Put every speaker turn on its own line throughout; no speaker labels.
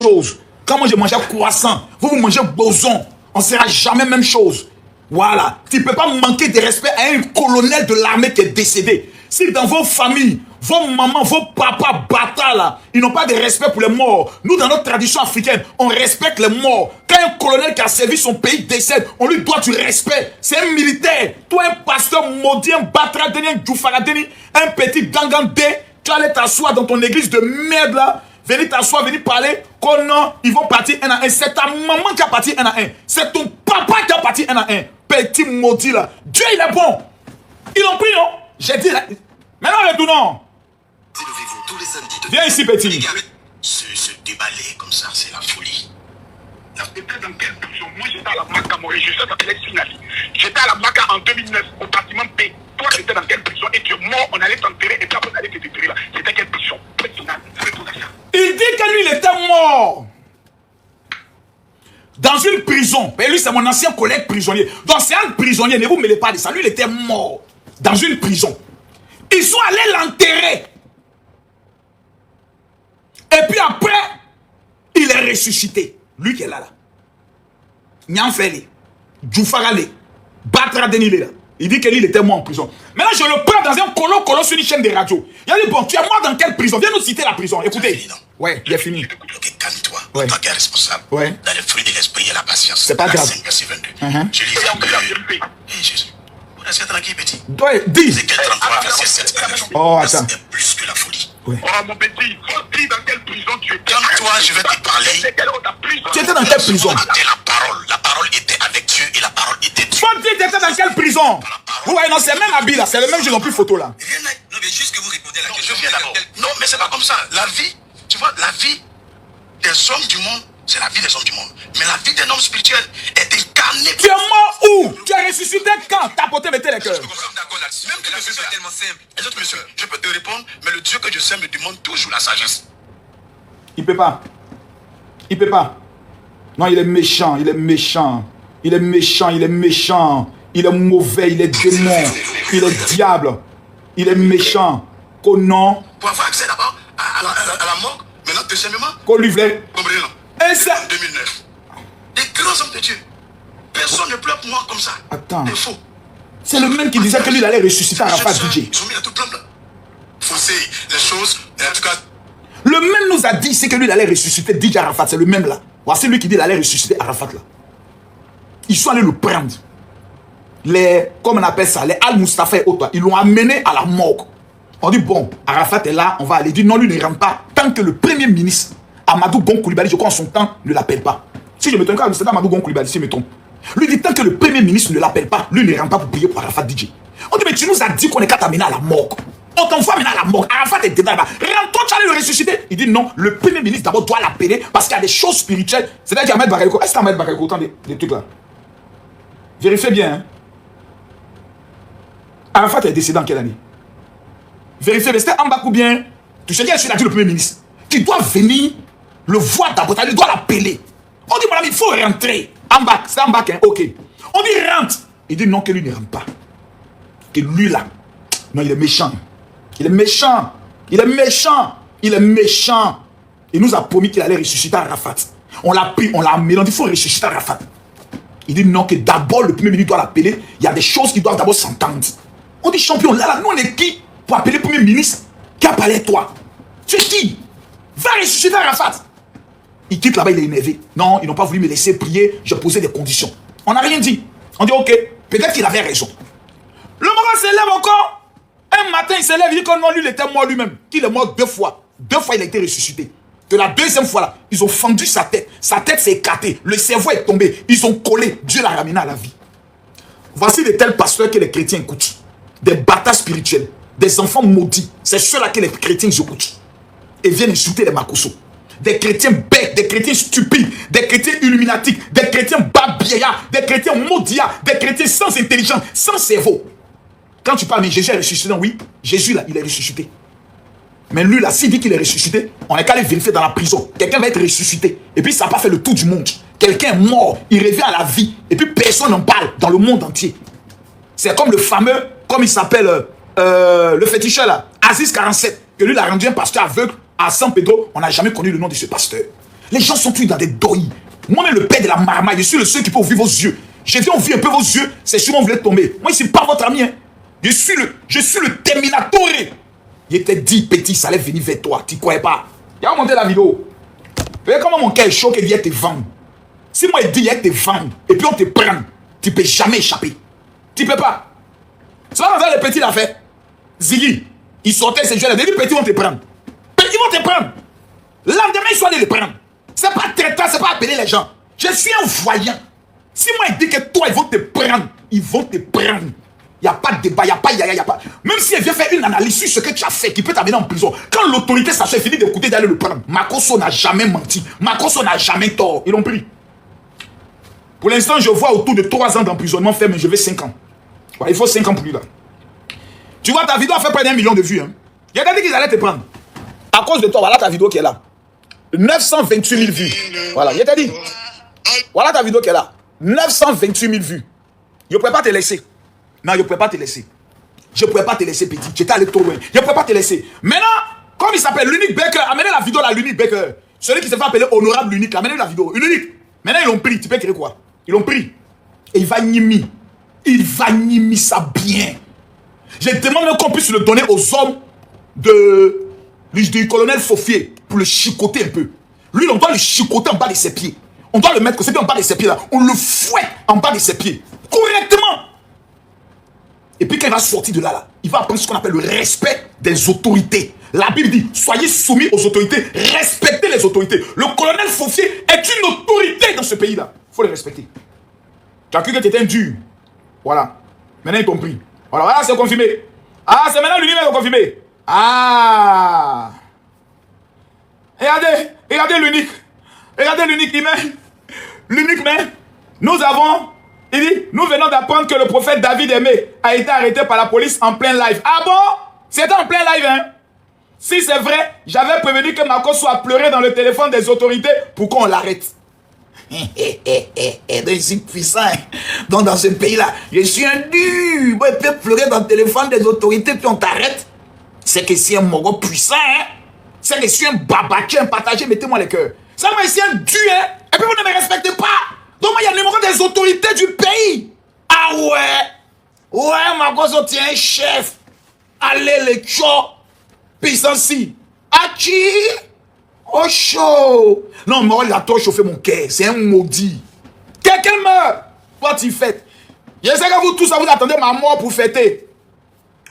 chose. Quand moi je mangeais croissant, vous mangez boson. On ne sera jamais même chose. Voilà. Tu ne peux pas manquer de respect à un colonel de l'armée qui est décédé. Si dans vos familles, vos mamans, vos papas bâtards là, ils n'ont pas de respect pour les morts. Nous, dans notre tradition africaine, on respecte les morts. Quand un colonel qui a servi son pays décède, on lui doit du respect. C'est un militaire. Toi, un pasteur maudit, un batradeni, un djoufaradeni, un petit gangandé, tu vas aller t'asseoir dans ton église de merde là. Venez t'asseoir, venez parler. Qu'on non, ils vont partir un à un. C'est ta maman qui a parti un à un. C'est ton papa qui a parti un à un. Petit maudit là. Dieu, il est bon. Ils l'ont pris, non? J'ai dit là. Maintenant, retournons.
Tous les samedis.
Viens ici, petit.
Se déballer comme ça, c'est la folie.
J'étais dans quelle prison? Moi, j'étais à la MACA, Maurice. Je sais pas quelle finale. J'étais à la MACA en 2009, au bâtiment P. Toi, tu étais dans quelle prison? Et tu es mort, on allait t'enterrer, et puis après, on allait te déterrer là. C'était quelle prison?
Il dit que lui, il était mort. Dans une prison. Et lui, c'est mon ancien collègue prisonnier. Donc, c'est un prisonnier. Ne vous mêlez pas de ça. Lui, il était mort. Dans une prison. Ils sont allés l'enterrer. Et puis après, il est ressuscité. Lui qui est là. Nyanfele, Djoufarale, Batradeni là. Il dit que lui, il était mort en prison. Maintenant, je le prends dans un colo sur une chaîne de radio. Il a dit, bon, tu es mort dans quelle prison? Viens nous citer la prison. Écoutez.
Fini,
ouais, il est fini.
Ok, calme-toi.
Ouais.
Toi qui es responsable.
Ouais.
Dans les fruits de l'esprit et la patience.
C'est pas grave.
5, verset 22.
Je
lis que... Hé, Jésus. On est tranquille, petit.
Ouais, dis.
Ézéchiel 33, verset 7 à 9.
Oh, attends.
C'est plus que la folie.
Ouais.
Oh, mon petit, dis dans quelle prison tu étais?
Calme-toi, je vais te parler.
Tu étais dans quelle prison?
C'était la parole. La parole était avec Dieu et la parole était Dieu.
Faut dire, tu étais dans quelle prison? Ouais, non, c'est le même habit là. C'est le même, je n'ai plus photo là.
Non, mais juste que vous répondez à la question. Non, mais c'est pas comme ça. La vie, tu vois, la vie des hommes du monde, c'est la vie des hommes du monde. Mais la vie d'un homme spirituel est incarnée.
Tu es mort où? Tu es ressuscité quand? T'as porté mettez les cœurs.
Même que la vie est tellement simple. Et monsieur, je peux te répondre, mais le Dieu que je sais me demande toujours la sagesse.
Il peut pas. Il peut pas. Non, il est méchant, il est méchant. Il est méchant, il est méchant. Il est mauvais, il est démon. Il est diable. Il est méchant. Qu'on non.
Pour avoir accès d'abord à la mort, maintenant, deuxièmement,
Qu'on lui voulait.
comprenez-le.
Et ça.
2009. Des grands hommes de Dieu. Personne ne pleure pour moi comme ça.
Attends.
C'est faux.
C'est le même qui disait que lui il allait ressusciter Arafat DJ.
Ils ont mis à tout plan là. Fausser les choses, et en tout cas.
Le même nous a dit c'est que lui il allait ressusciter DJ Arafat. C'est le même là. Voici lui qui dit qu'il allait ressusciter Arafat là. Ils sont allés le prendre. Comme on appelle ça, les Al-Mustafa et autres, ils l'ont amené à la morgue. On dit bon, Arafat est là, on va aller. Il dit non, lui ne rentre pas tant que le premier ministre, Amadou Gon Coulibaly, je crois en son temps, ne l'appelle pas. Si je me trompe pas, c'est Amadou Gon Coulibaly, si je me trompe. Lui dit tant que le premier ministre ne l'appelle pas, lui ne rentre pas pour prier pour Arafat DJ. On dit mais tu nous as dit qu'on est qu'à t'amener à la morgue. On t'envoie maintenant à la morgue. Arafat est dedans là-bas. Rentre-toi, tu allais le ressusciter. Il dit non, le premier ministre d'abord doit l'appeler parce qu'il y a des choses spirituelles. C'est-à-dire qu'Ahmed Bakayoko, est-ce qu'Ahmed Bakayoko entend des trucs là? Vérifiez bien. Hein? Arafat est décédé en quelle année? Vérifiez, mais c'était Ambak ou bien tu sais bien, je suis là, le premier ministre qui doit venir le voir d'abord, il doit l'appeler. On dit, mon ami, il faut rentrer. Ambak, c'est Ambak, hein? Ok. On dit, rentre. Il dit non, que lui ne rentre pas. Que lui là, non, il est méchant. Il est méchant. Il est méchant. Il est méchant. Il nous a promis qu'il allait ressusciter Arafat. On l'a pris, on l'a amené, on dit, il faut ressusciter Arafat. Il dit non, que d'abord le premier ministre doit l'appeler. Il y a des choses qui doivent d'abord s'entendre. On dit champion, là, nous on est qui pour appeler le premier ministre qui a parlé à toi? Tu es qui? Va ressusciter Arafat. Il quitte là-bas, il est énervé. Non, ils n'ont pas voulu me laisser prier, j'ai posé des conditions. On n'a rien dit. On dit ok, peut-être qu'il avait raison. Le moment s'élève encore. Un matin, il s'élève, il dit que non, lui, il était mort lui-même. Qu'il est mort 2 fois. 2 fois, il a été ressuscité. De la 2e fois là, ils ont fendu sa tête. Sa tête s'est écartée. Le cerveau est tombé. Ils ont collé. Dieu l'a ramené à la vie. Voici de tels pasteurs que les chrétiens écoutent. Des bâtards spirituels. Des enfants maudits. C'est ceux-là que les chrétiens écoutent. Et viennent insulter les Makosso. Des chrétiens bêtes, des chrétiens stupides, des chrétiens illuminatiques, des chrétiens babieillards, des chrétiens maudillards, des chrétiens sans intelligence, sans cerveau. Quand tu parles, mais Jésus est ressuscité, oui, Jésus là, il est ressuscité. Mais lui là, s'il dit qu'il est ressuscité, on est qu'à aller vérifier dans la prison. Quelqu'un va être ressuscité. Et puis ça n'a pas fait le tour du monde. Quelqu'un est mort, il revient à la vie. Et puis personne n'en parle dans le monde entier. C'est comme le fameux, comme il s'appelle, le féticheur là, Aziz 47, que lui il a rendu un pasteur aveugle à San Pedro. On n'a jamais connu le nom de ce pasteur. Les gens sont tous dans des deuils. Moi-même, le père de la marmaille, je suis le seul qui peut ouvrir vos yeux. Je viens ouvrir un peu vos yeux, c'est sûrement vous voulez tomber. Moi, je ne suis pas votre ami. Hein. Je suis le Terminator. Il t'a dit, petit, ça allait venir vers toi. Tu ne croyais pas. Il a monté la vidéo. Vous voyez comment mon cœur est chaud qu'il vient te vendre. Si moi, il dit, il te vendre, et puis on te prend, tu ne peux jamais échapper. Tu ne peux pas. C'est pas dans le petit l'a fait. Ziggy, il sortait ces jeunes-là. Les petits vont te prendre. Ils vont te prendre. Le lendemain, ils sont allés les prendre. C'est pas traitant, c'est pas appeler les gens. Je suis un voyant. Si moi, il dit que toi, ils vont te prendre, ils vont te prendre. Il n'y a pas de débat, il n'y a pas, il y a pas. Même si elle vient faire une analyse sur ce que tu as fait, qui peut t'amener en prison, quand l'autorité s'achève, finit d'écouter, d'aller le prendre. Makosso n'a jamais menti. Makosso n'a jamais tort. Ils l'ont pris. Pour l'instant, je vois autour de 3 ans d'emprisonnement ferme, mais je vais 5 ans. Ouais, il faut 5 ans pour lui là. Tu vois, ta vidéo a fait près d'1 million de vues. Hein. Il y a dit qu'ils allaient te prendre. À cause de toi, voilà ta vidéo qui est là. 928 000 vues. Voilà, il t'a dit. Voilà ta vidéo qui est là. 928 000 vues. Je ne pourrais pas te laisser. Non, je ne pourrais pas te laisser. Je ne pourrais pas te laisser, petit. J'étais allé trop loin. Je ne pourrais pas te laisser. Maintenant, comme il s'appelle l'unique Baker, amenez la vidéo là, l'unique Baker. Celui qui se fait appeler honorable l'unique, amenez la vidéo. L'unique. Maintenant, ils l'ont pris. Tu peux créer quoi? Ils l'ont pris. Et il va nimi. Il va nimi ça bien. Je demande même qu'on puisse le donner aux hommes du colonel Faufier pour le chicoter un peu. Lui, on doit le chicoter en bas de ses pieds. On doit le mettre en bas de ses pieds là. On le fouette en bas de ses pieds. Correctement. Et puis quand il va sortir de là, il va apprendre ce qu'on appelle le respect des autorités. La Bible dit, soyez soumis aux autorités, respectez les autorités. Le colonel Faufier est une autorité dans ce pays-là. Il faut le respecter. Tu as cru que tu étais un dur. Voilà. Maintenant, ils t'ont pris. Voilà, c'est confirmé. Ah, c'est maintenant lui-même qui est confirmé. Ah. Regardez l'unique. Regardez l'unique, il met. L'unique, mais nous venons d'apprendre que le prophète David Aimé a été arrêté par la police en plein live. Ah bon? C'était en plein live, hein? Si c'est vrai, j'avais prévenu que Makosso a pleuré dans le téléphone des autorités pour qu'on l'arrête. Je suis puissant. Donc dans ce pays-là, je suis un dur. Moi, il peut pleurer dans le téléphone des autorités puis on t'arrête. C'est que c'est un mogo puissant, hein? C'est que je suis un babaké, un partagé, mettez-moi les cœurs. Ça, moi, je suis un dur, hein? Et puis vous ne me respectez pas. Donc moi, il y a le numéro des autorités du pays. Ah ouais? Ouais, Makosso tient un chef. Allez, les tchos. Puissance-ci. Achi. Oh chaud. Non, mais il a trop chauffé mon cœur. C'est un maudit. Quelqu'un meurt. Toi, tu fêtes. Je sais que vous tous, vous attendez ma mort pour fêter.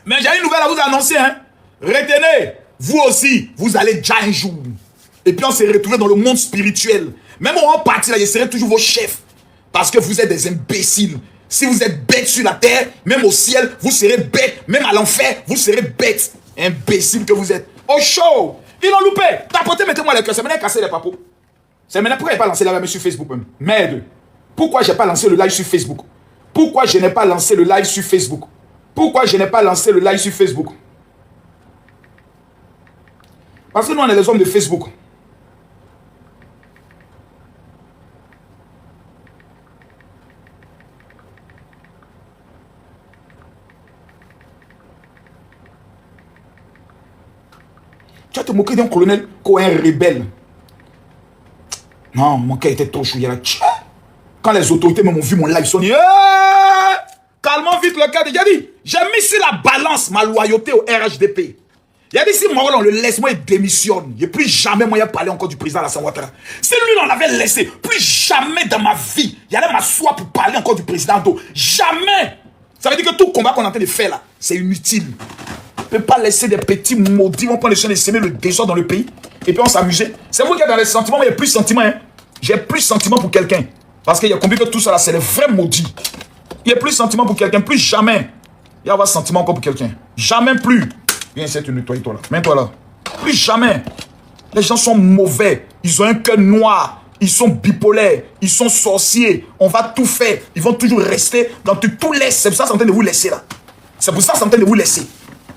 Mais j'ai une nouvelle à vous annoncer. Hein. Retenez. Vous aussi, vous allez déjà un jour. Et puis on s'est retrouvé dans le monde spirituel. Même en partie là, je serai toujours vos chefs. Parce que vous êtes des imbéciles. Si vous êtes bêtes sur la terre, même au ciel, vous serez bêtes. Même à l'enfer, vous serez bêtes. Imbéciles que vous êtes. Oh chaud. Ils l'ont loupé. Tapotez, mettez-moi les cœurs. C'est maintenant casser les papos. C'est maintenant pourquoi je n'ai pas lancé la live sur Facebook même. Merde. Pourquoi je n'ai pas lancé le live sur Facebook? Pourquoi je n'ai pas lancé le live sur Facebook? Pourquoi je n'ai pas lancé le live sur Facebook? Parce que nous, on est les hommes de Facebook. Tu vas te moquer d'un colonel qui est un rebelle. Non, mon cœur était trop chouillé là. Quand les autorités m'ont vu mon live, ils sont dit calmons vite le cœur. Il a dit, j'ai mis sur la balance ma loyauté au RHDP. Il a dit, si moi on le laisse, moi il démissionne. Et plus jamais moi il a parlé encore du président Alassane Ouattara. Si lui on l'avait laissé, plus jamais dans ma vie, il allait m'asseoir pour parler encore du président Do. Jamais. Ça veut dire que tout combat qu'on est en train de faire là, c'est inutile. On ne peut pas laisser des petits maudits, on prend le soin de s'aimer le désordre dans le pays. Et puis on s'amusait. C'est vous qui êtes dans les sentiments, mais il n'y a plus de sentiments. Hein. J'ai plus de sentiments pour quelqu'un. Parce qu'il y a compris que tout ça là, c'est le vrai maudit. Il n'y a plus de sentiments pour quelqu'un, plus jamais. Il y a avoir de sentiments encore pour quelqu'un. Jamais plus. Viens essayer de nettoyer toi là. Mets-toi là. Plus jamais. Les gens sont mauvais. Ils ont un cœur noir. Ils sont bipolaires. Ils sont sorciers. On va tout faire. Ils vont toujours rester dans tout laisse. C'est pour ça que c'est en train de vous laisser là. C'est pour ça que c'est en train de vous laisser.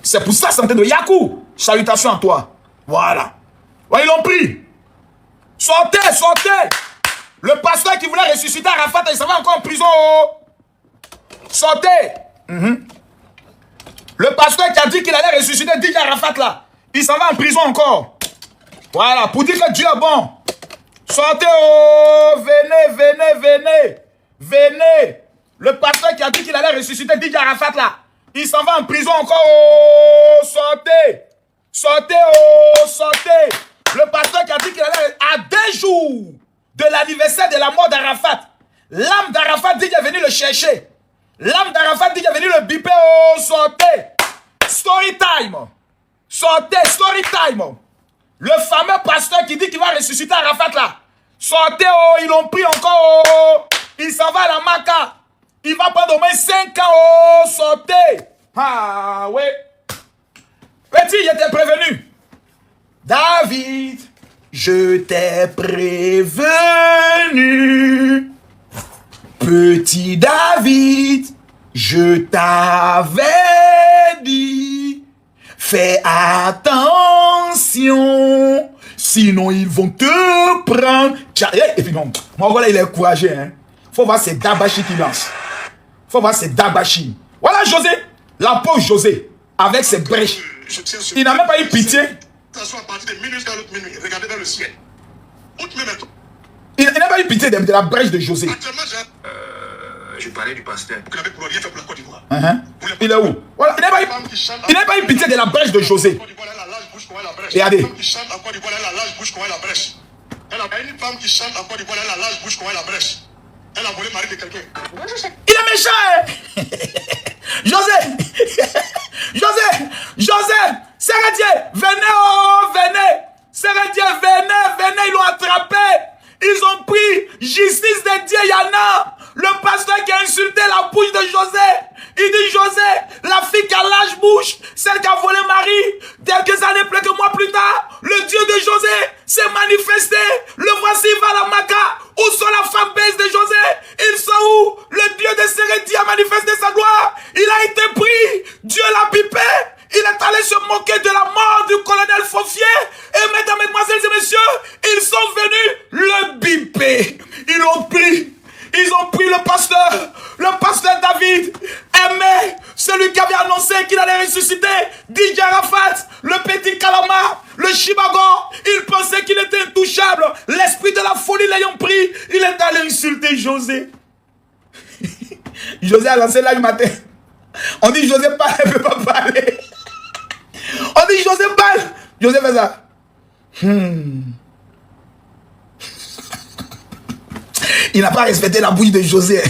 C'est pour ça que c'est en train de... Yakou, salutations à toi. Voilà. Ouais, ils l'ont pris. Sortez, sortez. Le pasteur qui voulait ressusciter Arafat, il s'en va encore en prison. Sortez. Le pasteur qui a dit qu'il allait ressusciter DJ Arafat là, il s'en va en prison encore. Voilà, pour dire que Dieu est bon. Sortez, oh, venez, venez, venez. Venez. Le pasteur qui a dit qu'il allait ressusciter Didier Arafat là. Il s'en va en prison encore, oh, sortez. Sortez, oh, sortez. Le pasteur qui a dit qu'il allait à 2 jours de l'anniversaire de la mort d'Arafat. L'âme d'Arafat dit qu'il est venu le chercher. L'âme d'Arafat dit qu'il est venu le biper, oh, sortez. Story time. Sortez, story time. Le fameux pasteur qui dit qu'il va ressusciter Arafat là. Sortez, oh, ils l'ont pris encore, oh. Il s'en va à la Maca. Il va prendre au moins 5 ans, oh, sortez. Ah, ouais. Petit, il était prévenu. David, je t'ai prévenu. Petit David, je t'avais dit. Fais attention. Sinon, ils vont te prendre. Et puis non, mon voilà, il est courageux. Hein. Faut voir ces Dabashi qui lancent. Faut voir ces Dabashi. Voilà José, la pauvre José, avec ses brèches. Il n'a même pas eu pitié. Il n'a pas eu pitié de la brèche de José.
Je parlais du pasteur.
Il est où? Voilà. Il n'a pas eu pitié de la brèche de José. Regardez.
Elle a une femme qui chante encore du voilà la lâche bouche comme la brèche. Elle a volé le mari de quelqu'un.
Il est méchant, hein? José, Sérédier, venez, oh, venez. Sérédier, venez, ils l'ont attrapé. Ils ont pris justice de Dieu, Yana. Le pasteur qui a insulté la bouche de José. Il dit José, la fille qui a l'âge bouche, celle qui a volé Marie, quelques années, quelques mois plus tard, le Dieu de José s'est manifesté. Le voici, il va à la Maca. Où sont la femme baisse de José? Ils sont où? Le Dieu de Sérédi a manifesté sa gloire. Il a été pris. Dieu l'a pipé. Il est allé se moquer de la mort du colonel Faufier. Et mesdames, mesdemoiselles et messieurs, ils sont venus le biper. Ils l'ont pris. Ils ont pris le pasteur David, aimé, celui qui avait annoncé qu'il allait ressusciter, Didier Arafat, le petit Kalama, le Shibagor. Il pensait qu'il était intouchable. L'esprit de la folie l'ayant pris, il est allé insulter José. José a lancé là le matin. On dit José parle, elle ne peut pas parler. On dit José parle. José fait ça. Il n'a pas respecté la bouche de José.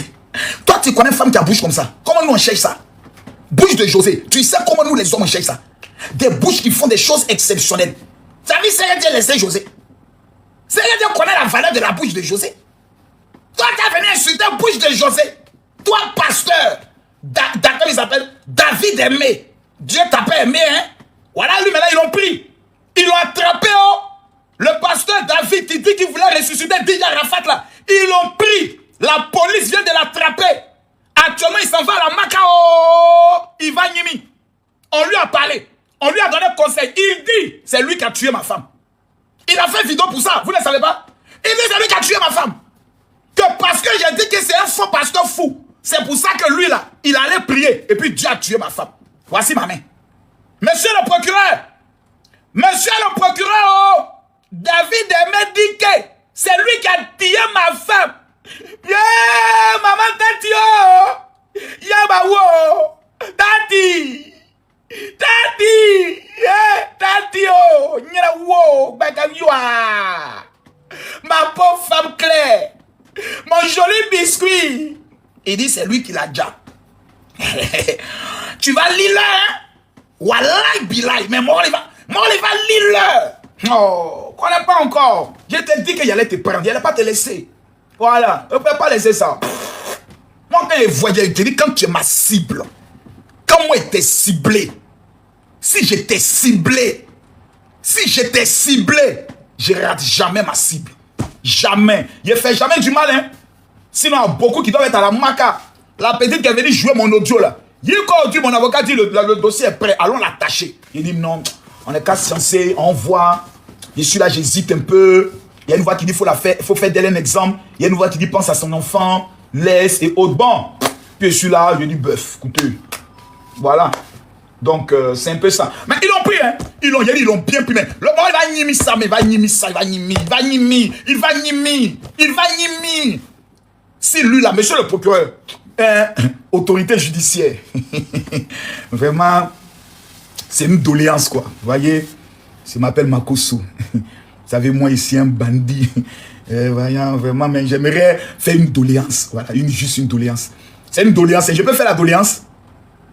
Toi, tu connais une femme qui a bouche comme ça. Comment nous on cherche ça? Bouche de José. Tu sais comment nous les hommes on cherche ça? Des bouches qui font des choses exceptionnelles. Tu as vu Sérédier laisser José? Sérédier connaît la valeur de la bouche de José. Toi, tu as venu insulter la bouche de José. Toi, pasteur. D'accord, il s'appelle David Aimé. Dieu t'a pas aimé, hein? Voilà, lui, maintenant, ils l'ont pris. Ils l'ont attrapé, oh. Le pasteur David qui dit qu'il voulait ressusciter Didier Arafat, là. Ils l'ont pris. La police vient de l'attraper. Actuellement, il s'en va à la Macao. Ivan Nimi. On lui a parlé. On lui a donné conseil. Il dit, c'est lui qui a tué ma femme. Il a fait vidéo pour ça. Vous ne savez pas? Il dit, c'est lui qui a tué ma femme. Que parce que j'ai dit que c'est un faux pasteur fou. C'est pour ça que lui, là, il allait prier. Et puis Dieu a tué ma femme. Voici ma main. Monsieur le procureur. Monsieur le procureur, oh, David Aimé dit que c'est lui qui a tué ma femme. Yeah, maman tati oh. Yeah, ma wo. Tati. Yeah, tati oh. Nyera wo. Bagayua. Ma pauvre femme Claire. Mon joli biscuit. Il dit c'est lui qui l'a déjà. Tu vas lire là, hein? Wallahi bilay. Mais moi, il va lire. Non, connais pas encore. Je t'ai dit qu'il allait te prendre, il allait pas te laisser. Voilà, on ne peut pas laisser ça. Moi, quand je voyais, je te dis, quand tu es ma cible, quand moi j'étais ciblé, si j'étais ciblé, je rate jamais ma cible. Jamais. Je fais jamais du mal, hein. Sinon, il y a beaucoup qui doivent être à la Maca. La petite qui est venue jouer mon audio là. Quand mon avocat dit le dossier est prêt, allons l'attacher. Il dit non, on est qu'à censé, on voit. Je suis là, j'hésite un peu. Il y a une voix qui dit faut faire d'elle un exemple. Il y a une voix qui dit pense à son enfant, laisse et autres. Bon, puis je suis là, je dis bœuf, écoutez. Voilà. Donc, c'est un peu ça. Mais ils l'ont pris, hein. Ils l'ont bien pris. Mais le bon, il va nimer ça, mais il va nimer. C'est lui, là, monsieur le procureur, autorité judiciaire. Vraiment, c'est une doléance, quoi. Vous voyez, je m'appelle Makosso. Vous savez, moi, ici, un bandit. Voyons, vraiment, mais j'aimerais faire une doléance. Voilà, juste une doléance. C'est une doléance. Et je peux faire la doléance?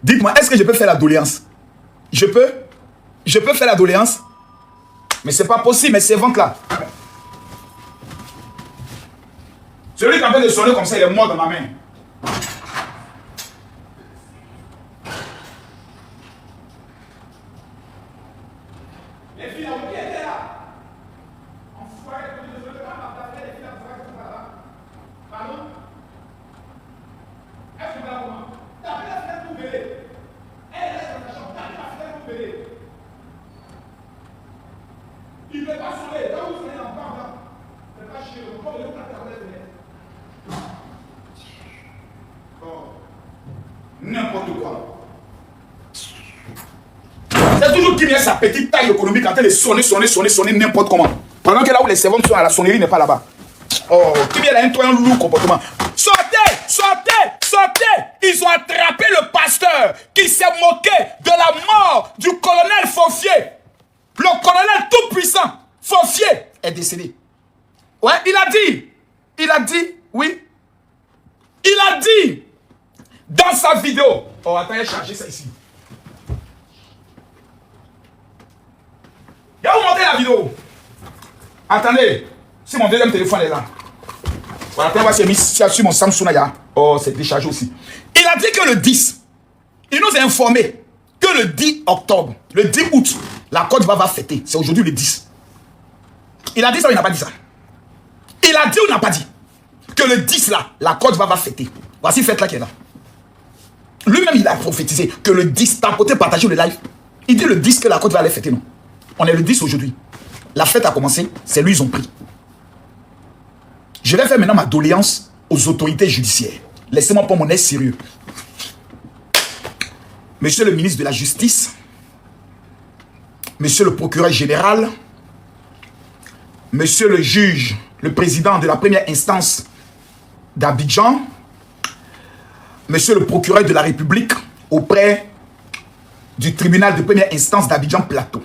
Dites-moi, est-ce que je peux faire la doléance? Je peux faire la doléance? Mais c'est pas possible, mais c'est vente là. Celui qui est en train de sonner comme ça, il est mort dans ma main. Les filles, qui étaient là? Enfoiré, je ne veux pas m'attaquer les filles là. Pardon? Est-ce que vous avez comment? Tapez la fenêtre pour venir. Elle reste dans la chambre, tapez la fenêtre pour venir. Il ne peut pas sonner. Quand vous sonnez en bas, ne pas chier. Vous pouvez vous taper la fenêtre. N'importe quoi. C'est toujours qui vient sa petite taille économique en train de sonner n'importe comment. Pendant que là où les servantes sont à la sonnerie n'est pas là-bas. Oh, qui vient là un lourd comportement. Sortez! Ils ont attrapé le pasteur qui s'est moqué de la mort du colonel Foffier. Le colonel tout puissant, Foffier, est décédé. Ouais, il a dit, oui. Il a dit dans sa vidéo. Oh, attends, j'ai chargé ça ici. Je vais vous montrer la vidéo. Attendez, si mon deuxième téléphone est là. Voilà, attends, c'est mis sur mon Samsung là. Oh, c'est déchargé aussi. Il a dit que le 10, il nous a informé que le 10 octobre, le 10 août, la Côte d'Ivoire va fêter. C'est aujourd'hui le 10. Il a dit ça ou il n'a pas dit ça? Il a dit ou n'a pas dit que le 10 là, la Côte d'Ivoire va fêter. Voici fête là qui est là. Lui-même, il a prophétisé que le 10, t'as porté partager le live. Il dit le 10 que la Côte d'Ivoire allait fêter, non? On est le 10 aujourd'hui. La fête a commencé, c'est lui, ils ont pris. Je vais faire maintenant ma doléance aux autorités judiciaires. Laissez-moi prendre mon air sérieux. Monsieur le ministre de la Justice, monsieur le procureur général, monsieur le juge, le président de la première instance d'Abidjan, monsieur le procureur de la République auprès du tribunal de première instance d'Abidjan Plateau.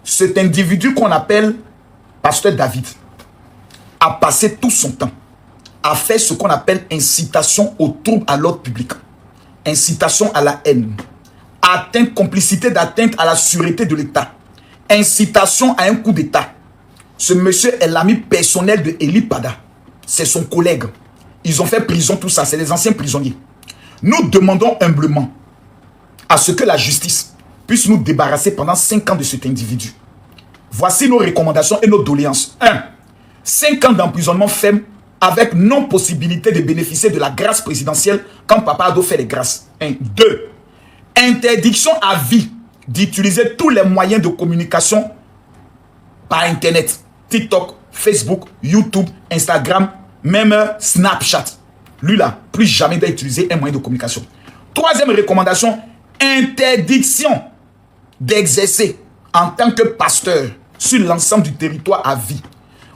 Cet individu qu'on appelle Pasteur David a passé tout son temps à faire ce qu'on appelle incitation au trouble à l'ordre public, incitation à la haine, atteinte, complicité d'atteinte à la sûreté de l'État, incitation à un coup d'État. Ce monsieur est l'ami personnel de Eli Pada. C'est son collègue. Ils ont fait prison, tout ça. C'est des anciens prisonniers. Nous demandons humblement à ce que la justice puisse nous débarrasser pendant 5 ans de cet individu. Voici nos recommandations et nos doléances. 1. 5 ans d'emprisonnement ferme avec non-possibilité de bénéficier de la grâce présidentielle quand Papa Ado fait les grâces. 1. 2. Interdiction à vie d'utiliser tous les moyens de communication par Internet. TikTok, Facebook, YouTube, Instagram, même Snapchat. Lui là, plus jamais doit utiliser un moyen de communication. 3e recommandation, interdiction d'exercer en tant que pasteur sur l'ensemble du territoire à vie.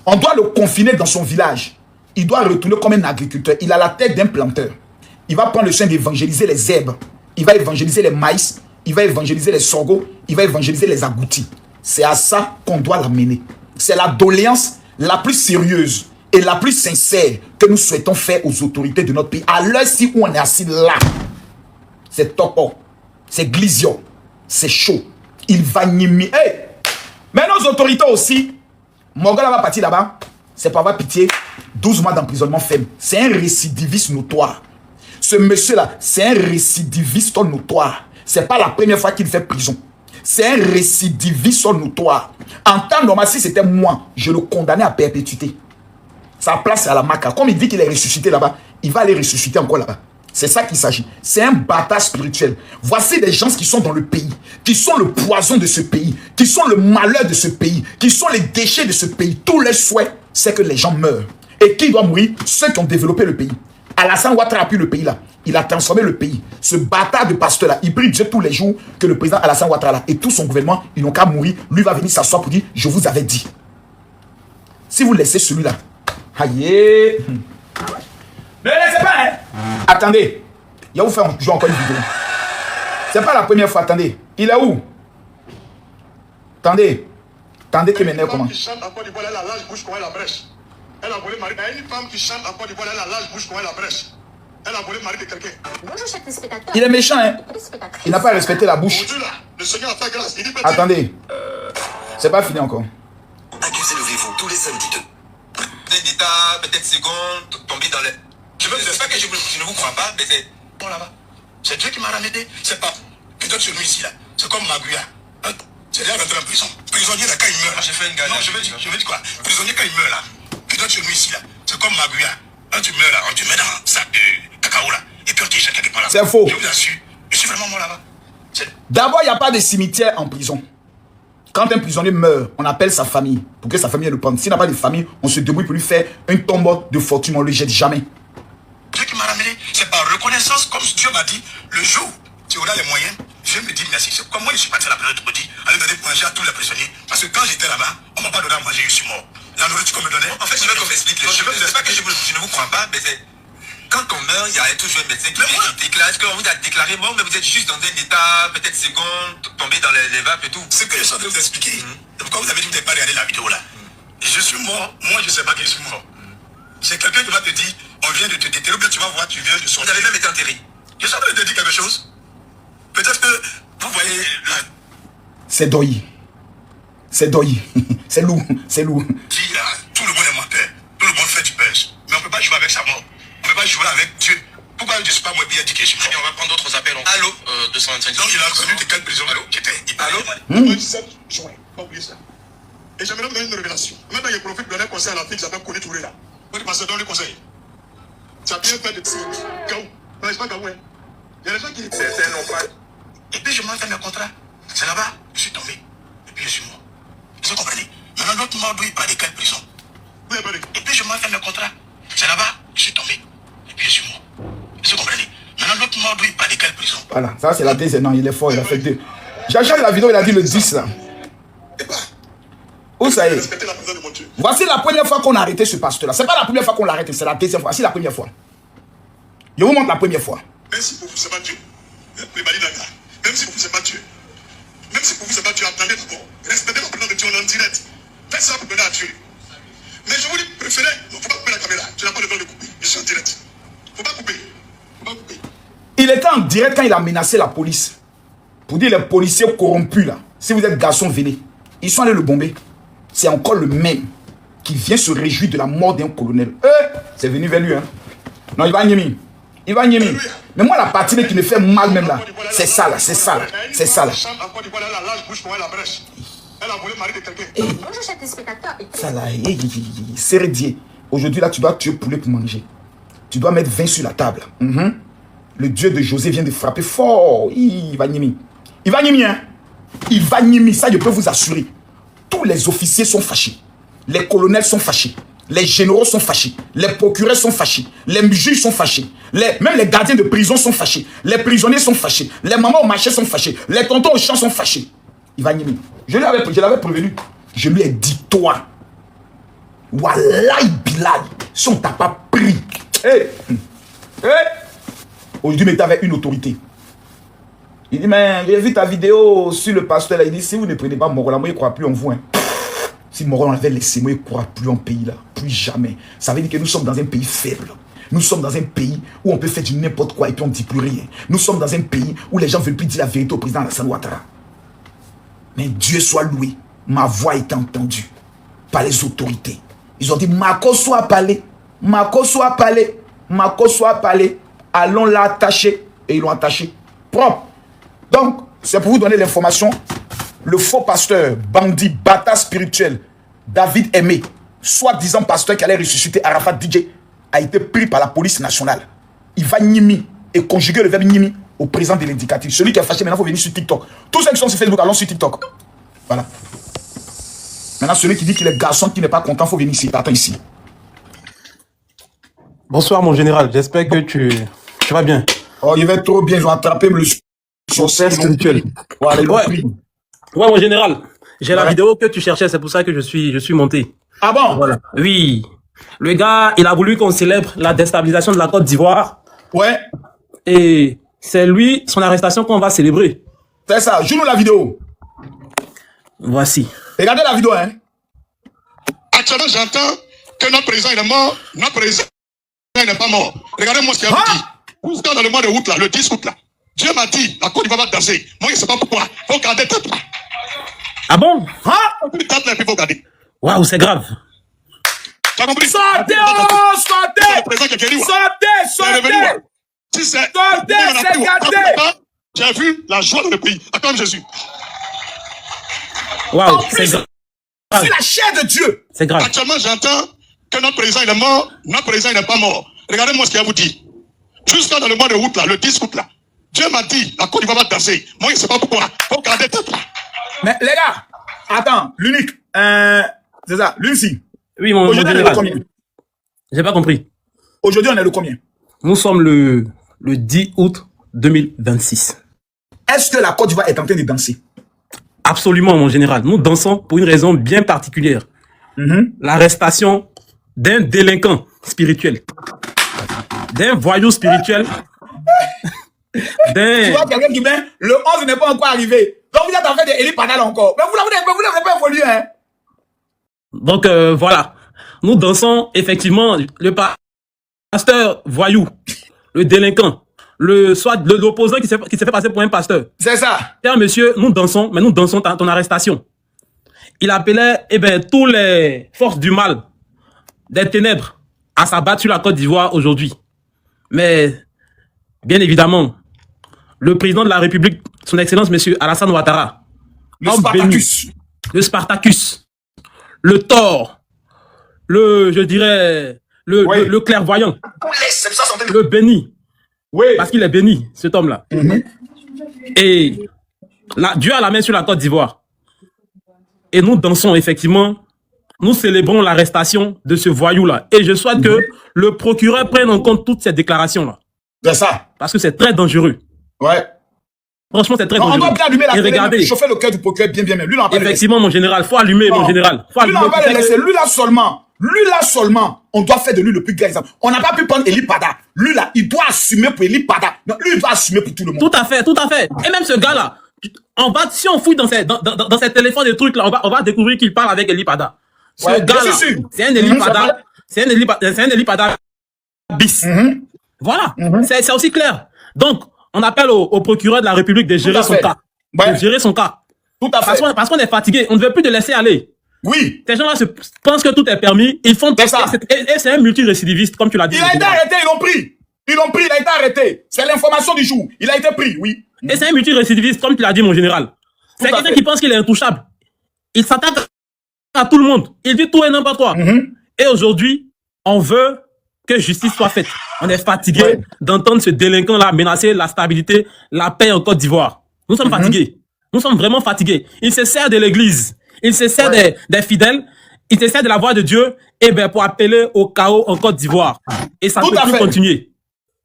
On doit le confiner dans son village. Il doit retourner comme un agriculteur. Il a la tête d'un planteur. Il va prendre le soin d'évangéliser les herbes. Il va évangéliser les maïs. Il va évangéliser les sorgho. Il va évangéliser les agoutis. C'est à ça qu'on doit l'amener. C'est la doléance la plus sérieuse et la plus sincère que nous souhaitons faire aux autorités de notre pays. À l'heure-ci où on est assis là, c'est topo, c'est glisio, c'est chaud. Il va nimer. Hey! Mais nos autorités aussi, mon gars là va partir là-bas, c'est pas avoir pitié, 12 mois d'emprisonnement ferme. C'est un récidiviste notoire. Ce monsieur-là, c'est un récidiviste notoire. C'est pas la première fois qu'il fait prison. C'est un récidiviste notoire. En temps normal, si c'était moi, je le condamnais à perpétuité. Sa place est à la Maca. Comme il dit qu'il est ressuscité là-bas, il va aller ressusciter encore là-bas. C'est ça qu'il s'agit. C'est un bâtard spirituel. Voici des gens qui sont dans le pays, qui sont le poison de ce pays, qui sont le malheur de ce pays, qui sont les déchets de ce pays. Tous les souhaits, c'est que les gens meurent. Et qui doit mourir? Ceux qui ont développé le pays. Alassane Ouattara a pris le pays là. Il a transformé le pays. Ce bâtard de pasteur là, il prie Dieu tous les jours que le président Alassane Ouattara là et tout son gouvernement, ils n'ont qu'à mourir. Lui va venir s'asseoir pour dire, je vous avais dit. Si vous laissez celui-là, aïe. Ne laissez pas, hein. Attendez. Il va vous faire jouer encore une vidéo. C'est pas la première fois, attendez. Il est où? Attendez. Attendez que m'énerve comment.
Une femme qui chante en Côte d'Ivoire, elle a large bouche comme elle a brèche. Elle a volé mari. Une femme qui chante en Côte d'Ivoire, elle a large bouche comme elle a brèche. Elle a volé mari de quelqu'un.
Bonjour, chers téléspectateurs.
Il est méchant, hein. Il n'a pas respecté la bouche.
Aujourd'hui, là, le Seigneur a fait grâce. Il dit,
Attendez. C'est pas fini encore.
Accusez, levez-vous tous les samedis d'état, peut-être seconde, tomber dans les... Je sais pas que je ne vous crois pas, mais c'est... Bon là-bas. C'est Dieu qui m'a ramené. C'est pas... Peut-être celui ici, là. C'est comme Maguia. C'est déjà rentré en prison. Prisonnier, là, quand il meurt, là. J'ai fait une galère. Non, je veux dire quoi. Prisonnier, quand il meurt, là. Peut-être celui ici, là. C'est comme Maguia. Quand tu meurs, là, on te met dans un sac de cacao, là. Et puis on t'éjette quelque part là.
C'est faux.
Je vous assure. Je suis vraiment mort là-bas.
D'abord, il n'y a pas de cimetière en prison. Quand un prisonnier meurt, on appelle sa famille pour que sa famille le prenne. S'il n'a pas de famille, on se débrouille pour lui faire un tombeau de fortune. On ne le jette jamais.
Dieu qui m'a ramené, c'est par reconnaissance, comme Dieu m'a dit, le jour où tu auras les moyens, je me dis merci. C'est comme moi, je suis parti à la prison de Bodi, aller donner manger à tous les prisonniers. Parce que quand j'étais là-bas, on ne m'a pas donné à manger, je suis mort. La nourriture qu'on me donnait. En fait, je veux qu'on m'explique les choses. Je ne sais pas que je ne vous crois pas, mais c'est. Quand on meurt, il y a toujours un médecin qui déclare. Est-ce qu'on vous a déclaré mort, mais vous êtes juste dans un état, peut-être seconde, tombé dans les vapes et tout? C'est ce que je suis en train de vous expliquer. Pourquoi vous avez dit que vous n'avez pas regardé la vidéo là? Je suis mort, moi je ne sais pas que je suis mort. C'est quelqu'un qui va te dire, on vient de te déterrer, ou bien tu vas voir, tu viens de sortir. Vous avez même été enterré. Je suis en train de te dire quelque chose. Peut-être que vous voyez là.
C'est Doyi. C'est Doyi. C'est lourd. C'est lourd.
Dit là, tout le monde est menteur. Tout le monde fait du buzz. Mais on ne peut pas jouer avec sa mort. On ne peut pas jouer avec Dieu. Pourquoi je ne suis pas moi bien dit que je suis mort? On va prendre d'autres appels. Allô 225. Donc il a connu de quelle prison? Allô? Allô? 17 juin. Pas oublier ça. Et j'aimerais vous donner une révélation. Maintenant, il profite de donner un conseil à la fille qui s'appelle Kone Touré là. Vous dites, pasteur, donne le conseil. Tu as bien fait de Gaou. Non, c'est pas Gaou, hein. Il y a des gens qui. Certains n'ont pas. Et puis je m'en fais mes contrats. C'est là-bas, je suis tombé. Et puis je suis mort. Vous comprenez? Maintenant, l'autre mort, il parle de quelle prison? Et puis je m'en fais mes contrats. C'est là-bas, je suis tombé. Et puis je suis mort. Vous comprenez? Maintenant, l'autre mort, il parle de quelle prison?
Voilà, ça c'est la deuxième. Non, il est fort, il a fait deux. J'achète la vidéo, il a dit le 10 là. Où ça y est? Voici la première fois qu'on a arrêté ce pasteur-là. C'est pas la première fois qu'on l'a arrêté, c'est la deuxième fois. Voici la première fois. Je vous montre la première fois.
Même si pour vous, c'est pas Dieu. Même si pour vous, c'est pas Dieu. Même si pour vous, c'est pas Dieu, attendez d'abord. Respectez le plan de Dieu en direct. Faites ça pour donner à Dieu. Mais je vous dis, préférez, il ne faut pas couper la caméra. Tu n'as pas le droit de couper. Je suis en direct. Il ne faut pas couper. Il ne faut pas couper.
Il était en direct quand il a menacé la police. Pour dire les policiers corrompus là. Si vous êtes garçon, venez. Ils sont allés le bomber. C'est encore le même qui vient se réjouir de la mort d'un colonel. C'est venu vers lui. Hein. Non, il va Niemi. Il va Niemi. Mais moi, la partie qui me fait mal même là, c'est ça là, c'est ça là, c'est ça là.
Bonjour, chers téléspectateurs.
Ça là, c'est rédié. Aujourd'hui là, tu dois tuer poulet pour manger. Tu dois mettre 20 sur la table. Le Dieu de José vient de frapper fort. Il va Niemi. Il va Niemi, hein. Il va Niemi, ça je peux vous assurer. Tous les officiers sont fâchés. Les colonels sont fâchés. Les généraux sont fâchés. Les procureurs sont fâchés. Les juges sont fâchés. Même les gardiens de prison sont fâchés. Les prisonniers sont fâchés. Les mamans au marché sont fâchés. Les tontons au champ sont fâchés. Il va Niemi. Je l'avais prévenu. Je lui ai dit, toi, Wallahi Bilal, si on t'a pas pris. Aujourd'hui, mais tu avais une autorité. Il dit, mais j'ai vu ta vidéo sur le pasteur là. Il dit, si vous ne prenez pas Morola, moi je ne crois plus en vous. Hein. Si Morola avait laissé, moi je ne crois plus en pays là. Plus jamais. Ça veut dire que nous sommes dans un pays faible. Nous sommes dans un pays où on peut faire du n'importe quoi et puis on ne dit plus rien. Nous sommes dans un pays où les gens ne veulent plus dire la vérité au président Alassane Ouattara. Mais Dieu soit loué. Ma voix est entendue par les autorités. Ils ont dit, Mako soit parlé. Mako soit parlé. Mako soit parlé. Allons l'attacher. Et ils l'ont attaché. Propre. Donc, c'est pour vous donner l'information. Le faux pasteur, bandit, bâtard spirituel, David Aimé, soi-disant pasteur qui allait ressusciter Arafat DJ, a été pris par la police nationale. Il va Niemi et conjuguer le verbe Niemi au présent de l'indicatif. Celui qui est fâché, maintenant, il faut venir sur TikTok. Tous ceux qui sont sur Facebook, allons sur TikTok. Voilà. Maintenant, celui qui dit qu'il est garçon, qui n'est pas content, il faut venir ici. Attends ici.
Bonsoir, mon général. J'espère que tu vas bien.
Oh, il va être trop bien. Ils vont attraper le sorcier
Spirituel.
Voilà,
Ouais, mon général. J'ai la vidéo que tu cherchais, c'est pour ça que je suis monté.
Ah bon?
Voilà. Oui. Le gars, il a voulu qu'on célèbre la déstabilisation de la Côte d'Ivoire.
Ouais.
Et c'est lui, son arrestation qu'on va célébrer.
C'est ça. Joue-nous la vidéo.
Voici.
Regardez la vidéo, hein.
Actuellement, j'entends que notre président il est mort. Notre président il n'est pas mort. Regardez-moi ce qu'il a dit. Jusqu'à dans le mois de août, là, le 10 août, là. Dieu m'a dit, la Côte d'Ivoire va danser. Moi, je ne sais pas pourquoi. Il faut garder tête là.
Ah bon?
Tête là, puis il faut garder.
Waouh, c'est grave.
Tu as compris?
Sortez, oh, sortez!
C'est le président qui a guéri.
Sortez!
Si c'est
gardé!
j'ai vu la joie dans le pays. Acclame Jésus.
Waouh, c'est grave.
C'est la chair de Dieu.
C'est grave.
Actuellement, j'entends que notre président il est mort. Notre président il n'est pas mort. Regardez-moi ce qu'il a vous dit. Jusqu'à dans le mois de août, là, le 10 août, là. Dieu m'a dit, la Côte d'Ivoire va danser. Moi, je ne sais pas pourquoi. Il faut garder tête là.
Mais les gars, attends, l'unique. C'est ça, l'unique.
Oui, mon
Aujourd'hui, on est le
général.
combien?
J'ai pas compris.
Aujourd'hui, on est le combien?
Nous sommes le 10 août 2026.
Est-ce que la Côte d'Ivoire est en train de danser?
Absolument, mon général. Nous dansons pour une raison bien particulière. L'arrestation d'un délinquant spirituel. D'un voyou spirituel.
Tu vois quelqu'un qui vient, le 11 n'est pas encore arrivé. Donc vous êtes en train d'élire Padal encore. Mais vous n'avez pas évolué, hein?
Donc voilà. Nous dansons effectivement le pasteur voyou, le délinquant, l'opposant qui s'est fait passer pour un pasteur.
C'est ça.
Cher monsieur, nous dansons, mais nous dansons ton arrestation. Il appelait, tous les forces du mal, des ténèbres, à s'abattre sur la Côte d'Ivoire aujourd'hui. Mais, bien évidemment, le président de la République, son Excellence, monsieur Alassane Ouattara,
Le Spartacus.
le Spartacus, le Thor, le clairvoyant, le béni,
Oui.
parce qu'il est béni, cet homme-là. Et Dieu a la main sur la Côte d'Ivoire. Et nous dansons, effectivement, nous célébrons l'arrestation de ce voyou-là. Et je souhaite que le procureur prenne en compte toutes ces déclarations-là.
C'est ça.
Parce que c'est très dangereux.
Ouais.
Franchement, c'est très
On
dangereux.
doit bien allumer la
Et
télé,
regardez,
chauffer le cœur du procureur bien. Lui, on va pas le laisser.
effectivement, mon général, faut allumer, mon général. Faut
Lui,
allumer.
on va pas le laisser. Lui, là seulement, on doit faire de lui le plus grand exemple. On n'a pas pu prendre Eli Pada. Lui, là, il doit assumer pour Eli Pada. Non, lui, il doit assumer pour tout le monde.
Tout à fait, tout à fait. Et même ce gars-là, si on fouille dans ses téléphones des trucs là, on va découvrir qu'il parle avec Eli Pada. Ce
Ouais,
gars-là,
c'est sûr.
c'est un Eli Pada, c'est un Eli Pada bis. Voilà, c'est aussi clair. Donc, on appelle au procureur de la République de gérer son cas.
Ouais.
De gérer son cas.
Tout à fait.
Parce qu'on est fatigué, on ne veut plus te laisser aller.
Oui.
Ces gens-là pensent que tout est permis, ils font
C'est ça.
Et c'est un multirécidiviste, comme tu l'as dit.
Il a été arrêté, ils l'ont pris. Il a été arrêté. C'est l'information du jour. Il a été pris, oui.
Et c'est un multirécidiviste, comme tu l'as dit, mon général. C'est
Tout à
quelqu'un
fait.
qui pense qu'il est intouchable. Il s'attaque à tout le monde. Il dit tout et n'importe quoi. Et aujourd'hui, on veut que justice soit faite. On est fatigué d'entendre ce délinquant-là menacer la stabilité, la paix en Côte d'Ivoire. Nous sommes fatigués. Nous sommes vraiment fatigués. Il se sert de l'église. Il se sert des fidèles. Il se sert de la voix de Dieu pour appeler au chaos en Côte d'Ivoire. Et ça ne peut plus continuer.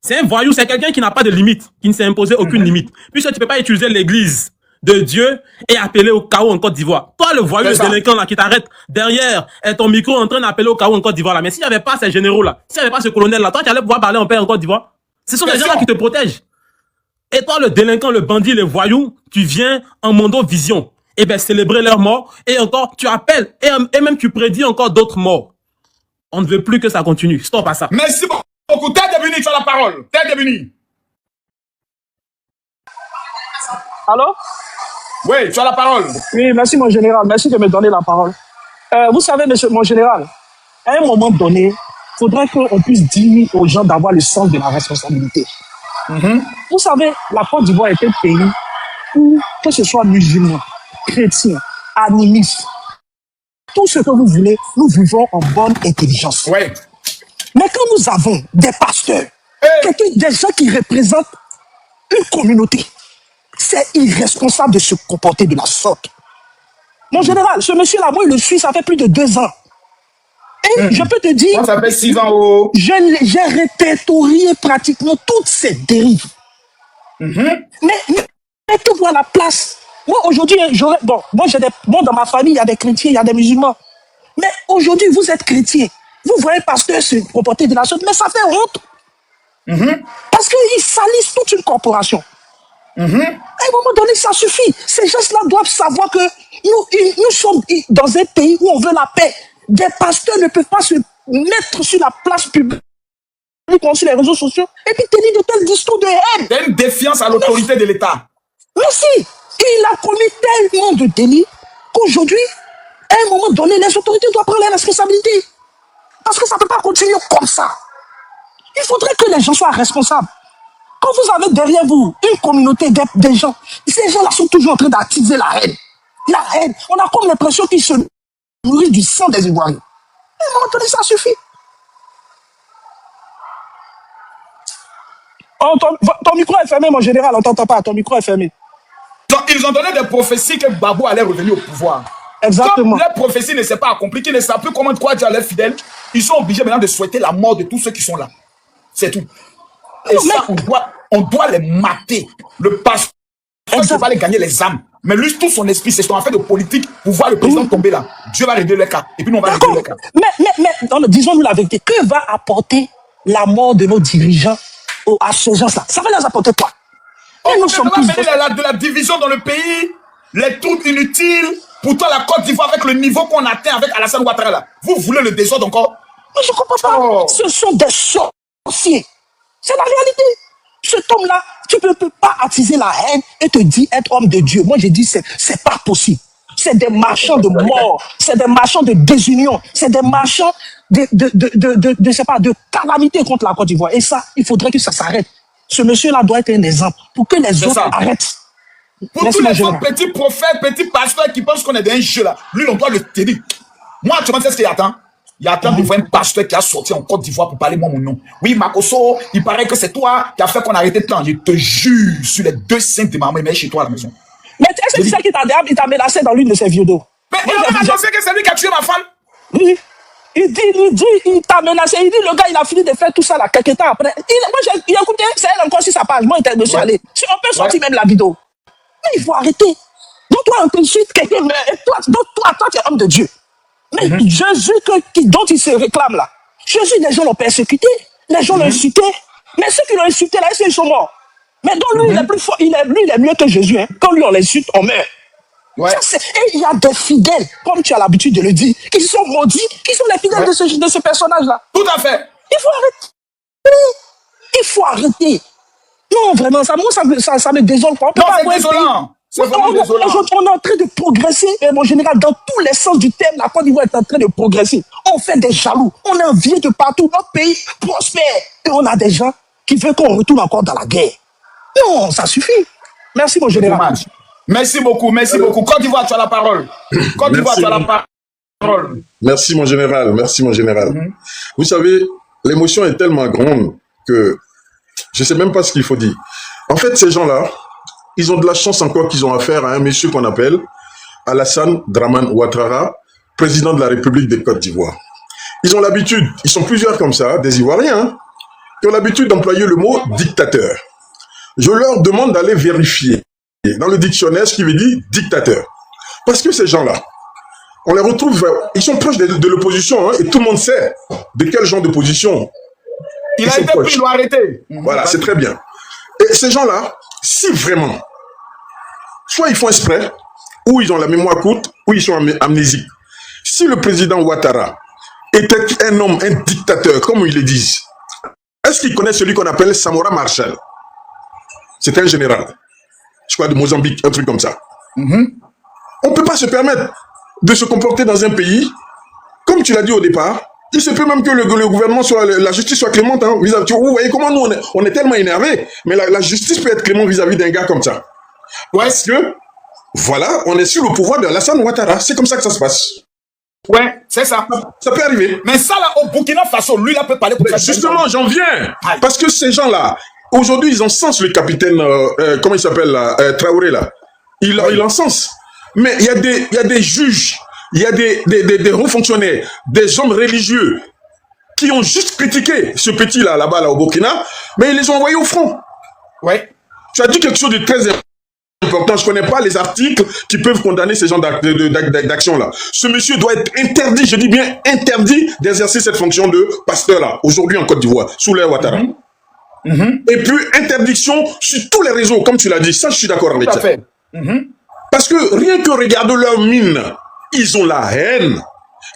C'est un voyou, c'est quelqu'un qui n'a pas de limite, qui ne s'est imposé aucune limite. Puisque tu ne peux pas utiliser l'église de Dieu et appeler au chaos en Côte d'Ivoire. Toi, le voyou, le délinquant là, qui t'arrête derrière ton micro en train d'appeler au chaos en Côte d'Ivoire là. Mais s'il n'y avait pas ces généraux là, s'il n'y avait pas ce colonel là, toi, tu allais pouvoir parler en paix en Côte d'Ivoire. Ce sont des gens là qui te protègent. Et toi, le délinquant, le bandit, le voyou, tu viens en mondo-vision. Célébrer leur mort. Et encore, tu appelles. Et même tu prédis encore d'autres morts. On ne veut plus que ça continue. Stop à ça.
Merci beaucoup. Tête de Béni, tu as la parole. Tête de Béni.
Allô?
Oui, tu as la parole.
Oui, merci mon général. Merci de me donner la parole. Vous savez, monsieur mon général, à un moment donné, il faudrait qu'on puisse dire aux gens d'avoir le sens de la responsabilité. Vous savez, la Côte d'Ivoire est un pays où, que ce soit musulmans, chrétiens, animistes, tout ce que vous voulez, nous vivons en bonne intelligence.
Oui.
Mais quand nous avons des pasteurs, des gens qui représentent une communauté, c'est irresponsable de se comporter de la sorte. Mon général, ce monsieur-là, moi, il le suis, ça fait plus de 2 ans. Et je peux te dire,
Ça fait 6 ans. Oh.
j'ai répertorié pratiquement toutes ces dérives. Mais mettez-vous à la place. Moi, aujourd'hui, moi, dans ma famille, il y a des chrétiens, il y a des musulmans. Mais aujourd'hui, vous êtes chrétien. Vous voyez pasteur se comporter de la sorte, mais ça fait honte. Parce qu'ils salissent toute une corporation. À un moment donné, ça suffit. Ces gens-là doivent savoir que nous sommes dans un pays où on veut la paix. Des pasteurs ne peuvent pas se mettre sur la place publique sur les réseaux sociaux et puis tenir de tels discours de haine.
C'est une défiance à l'autorité de l'État.
Mais si, il a commis tellement de délits qu'aujourd'hui, à un moment donné, les autorités doivent prendre les responsabilités. Parce que ça ne peut pas continuer comme ça. Il faudrait que les gens soient responsables. Quand vous avez derrière vous une communauté des gens, ces gens-là sont toujours en train d'attiser la haine. La haine. On a comme l'impression qu'ils se nourrissent du sang des Ivoiriens. À un moment donné, ça suffit. Oh, ton micro est fermé, mon général, on t'entend pas, ton micro est fermé.
Ils ont donné des prophéties que Babou allait revenir au pouvoir.
Exactement.
Comme les prophéties ne s'est pas accompli, qu'ils ne savent plus comment quoi dire à leurs fidèles, ils sont obligés maintenant de souhaiter la mort de tous ceux qui sont là. C'est tout. Et non, ça, on doit les mater. Le pasteur ne va les gagner les âmes. Mais lui, tout son esprit, c'est en fait de politique pour voir le président tomber là. Dieu va régler les cas. Et puis nous, on va régler les cas.
Mais disons-nous la vérité. Que va apporter la mort de nos dirigeants à ces gens-là? Ça va les apporter quoi?
Nous sommes tous de la division dans le pays, les trucs inutiles. Pourtant, la Côte d'Ivoire, avec le niveau qu'on atteint avec Alassane Ouattara, là, vous voulez le désordre encore?
Mais je ne comprends pas. Oh. Ce sont des sorciers. C'est la réalité. Cet homme-là, tu ne peux pas attiser la haine et te dire être homme de Dieu. Moi, j'ai dit, c'est pas possible. C'est des marchands de mort, c'est des marchands de désunion, c'est des marchands de calamité contre la Côte d'Ivoire. Et ça, il faudrait que ça s'arrête. Ce monsieur-là doit être un exemple pour que les autres arrêtent.
Pour tous les autres petits prophètes, petits pasteurs qui pensent qu'on est d'un jeu là, lui, on doit le tenir. Moi, tu vois, c'est ce qu'il attend. Il attend de voir un pasteur qui a sorti en Côte d'Ivoire pour parler mon nom. Oui, Makoso, il paraît que c'est toi qui a fait qu'on a arrêté le temps. Je te jure, sur les 2 saints de maman, il met chez toi à la maison.
Mais est-ce que tu sais qu'il t'a menacé dans l'une de ses vidéos?
Mais il a annoncé que c'est lui qui a tué ma femme.
Oui. Il t'a menacé. Il dit, le gars, il a fini de faire tout ça là, quelques temps après. Moi, j'ai écouté, c'est elle encore sur sa page. Moi, je suis allé. On peut sortir même la vidéo. Mais il faut arrêter. Donc, toi, on t'insulte quelqu'un, mais toi, tu es homme de Dieu. Mais Jésus, dont il se réclame là, Jésus, les gens l'ont persécuté, les gens l'ont insulté. Mais ceux qui l'ont insulté là, ils sont morts. Mais donc, lui, il est plus fort, lui, il est mieux que Jésus. Hein. Quand lui, on l'insulte, on meurt. Ouais. Et il y a des fidèles, comme tu as l'habitude de le dire, qui sont maudits, qui sont les fidèles de ce personnage-là.
Tout à fait.
Il faut arrêter. Il faut arrêter. Non, vraiment, ça me désole pas.
Non, c'est désolant. C'est vraiment désolant.
On est en train de progresser, mon général, dans tous les sens du terme. La Côte d'Ivoire est en train de progresser. On fait des jaloux. On est envié de partout. Notre pays prospère. Et on a des gens qui veulent qu'on retourne encore dans la guerre. Non, ça suffit. Merci, mon général.
Merci beaucoup, merci beaucoup. Côte d'Ivoire, tu as la parole. Côte d'Ivoire, tu as la parole.
Merci, mon général. Merci, mon général. Vous savez, l'émotion est tellement grande que je ne sais même pas ce qu'il faut dire. En fait, ces gens-là, ils ont de la chance encore qu'ils ont affaire à un monsieur qu'on appelle Alassane Dramane Ouattara, président de la République de Côte d'Ivoire. Ils ont l'habitude, ils sont plusieurs comme ça, des Ivoiriens, hein, qui ont l'habitude d'employer le mot dictateur. Je leur demande d'aller vérifier dans le dictionnaire ce qui veut dire dictateur. Parce que ces gens-là, on les retrouve, ils sont proches de l'opposition, hein, et tout le monde sait de quel genre d'opposition
il a été pris, ils l'ont arrêté.
Voilà, c'est très bien. Et ces gens-là, si vraiment, soit ils font exprès, ou ils ont la mémoire courte, ou ils sont amnésiques. Si le président Ouattara était un homme, un dictateur, comme ils le disent, est-ce qu'il connaît celui qu'on appelle Samora Machel? C'est un général, je crois de Mozambique, un truc comme ça. On ne peut pas se permettre de se comporter dans un pays, comme tu l'as dit au départ. Il se peut même que le gouvernement la justice soit clémente. Hein, vous voyez comment nous, on est tellement énervés, mais la justice peut être clémente vis-à-vis d'un gars comme ça. Parce que, voilà, on est sur le pouvoir de Alassane Ouattara. C'est comme ça que ça se passe.
Ouais, c'est ça.
Ça peut arriver.
Mais ça, là, au Burkina Faso, lui, là, peut parler pour ça.
Justement, j'en viens. Parce que ces gens-là, aujourd'hui, ils encensent le capitaine, comment il s'appelle, là, Traoré, là. Il encensent. Mais il y a des juges, il y a des hauts fonctionnaires, des hommes religieux qui ont juste critiqué ce petit-là, là-bas, là, au Burkina, mais ils les ont envoyés au front.
Ouais.
Tu as dit quelque chose de très important. Je ne connais pas les articles qui peuvent condamner ces genres d'action-là. Ce monsieur doit être interdit, je dis bien interdit, d'exercer cette fonction de pasteur-là, aujourd'hui en Côte d'Ivoire, sous l'ère Ouattara. Et puis, interdiction sur tous les réseaux, comme tu l'as dit. Ça, je suis d'accord avec ça.
Tout à fait.
Parce que rien que regarder leur mine, ils ont la haine,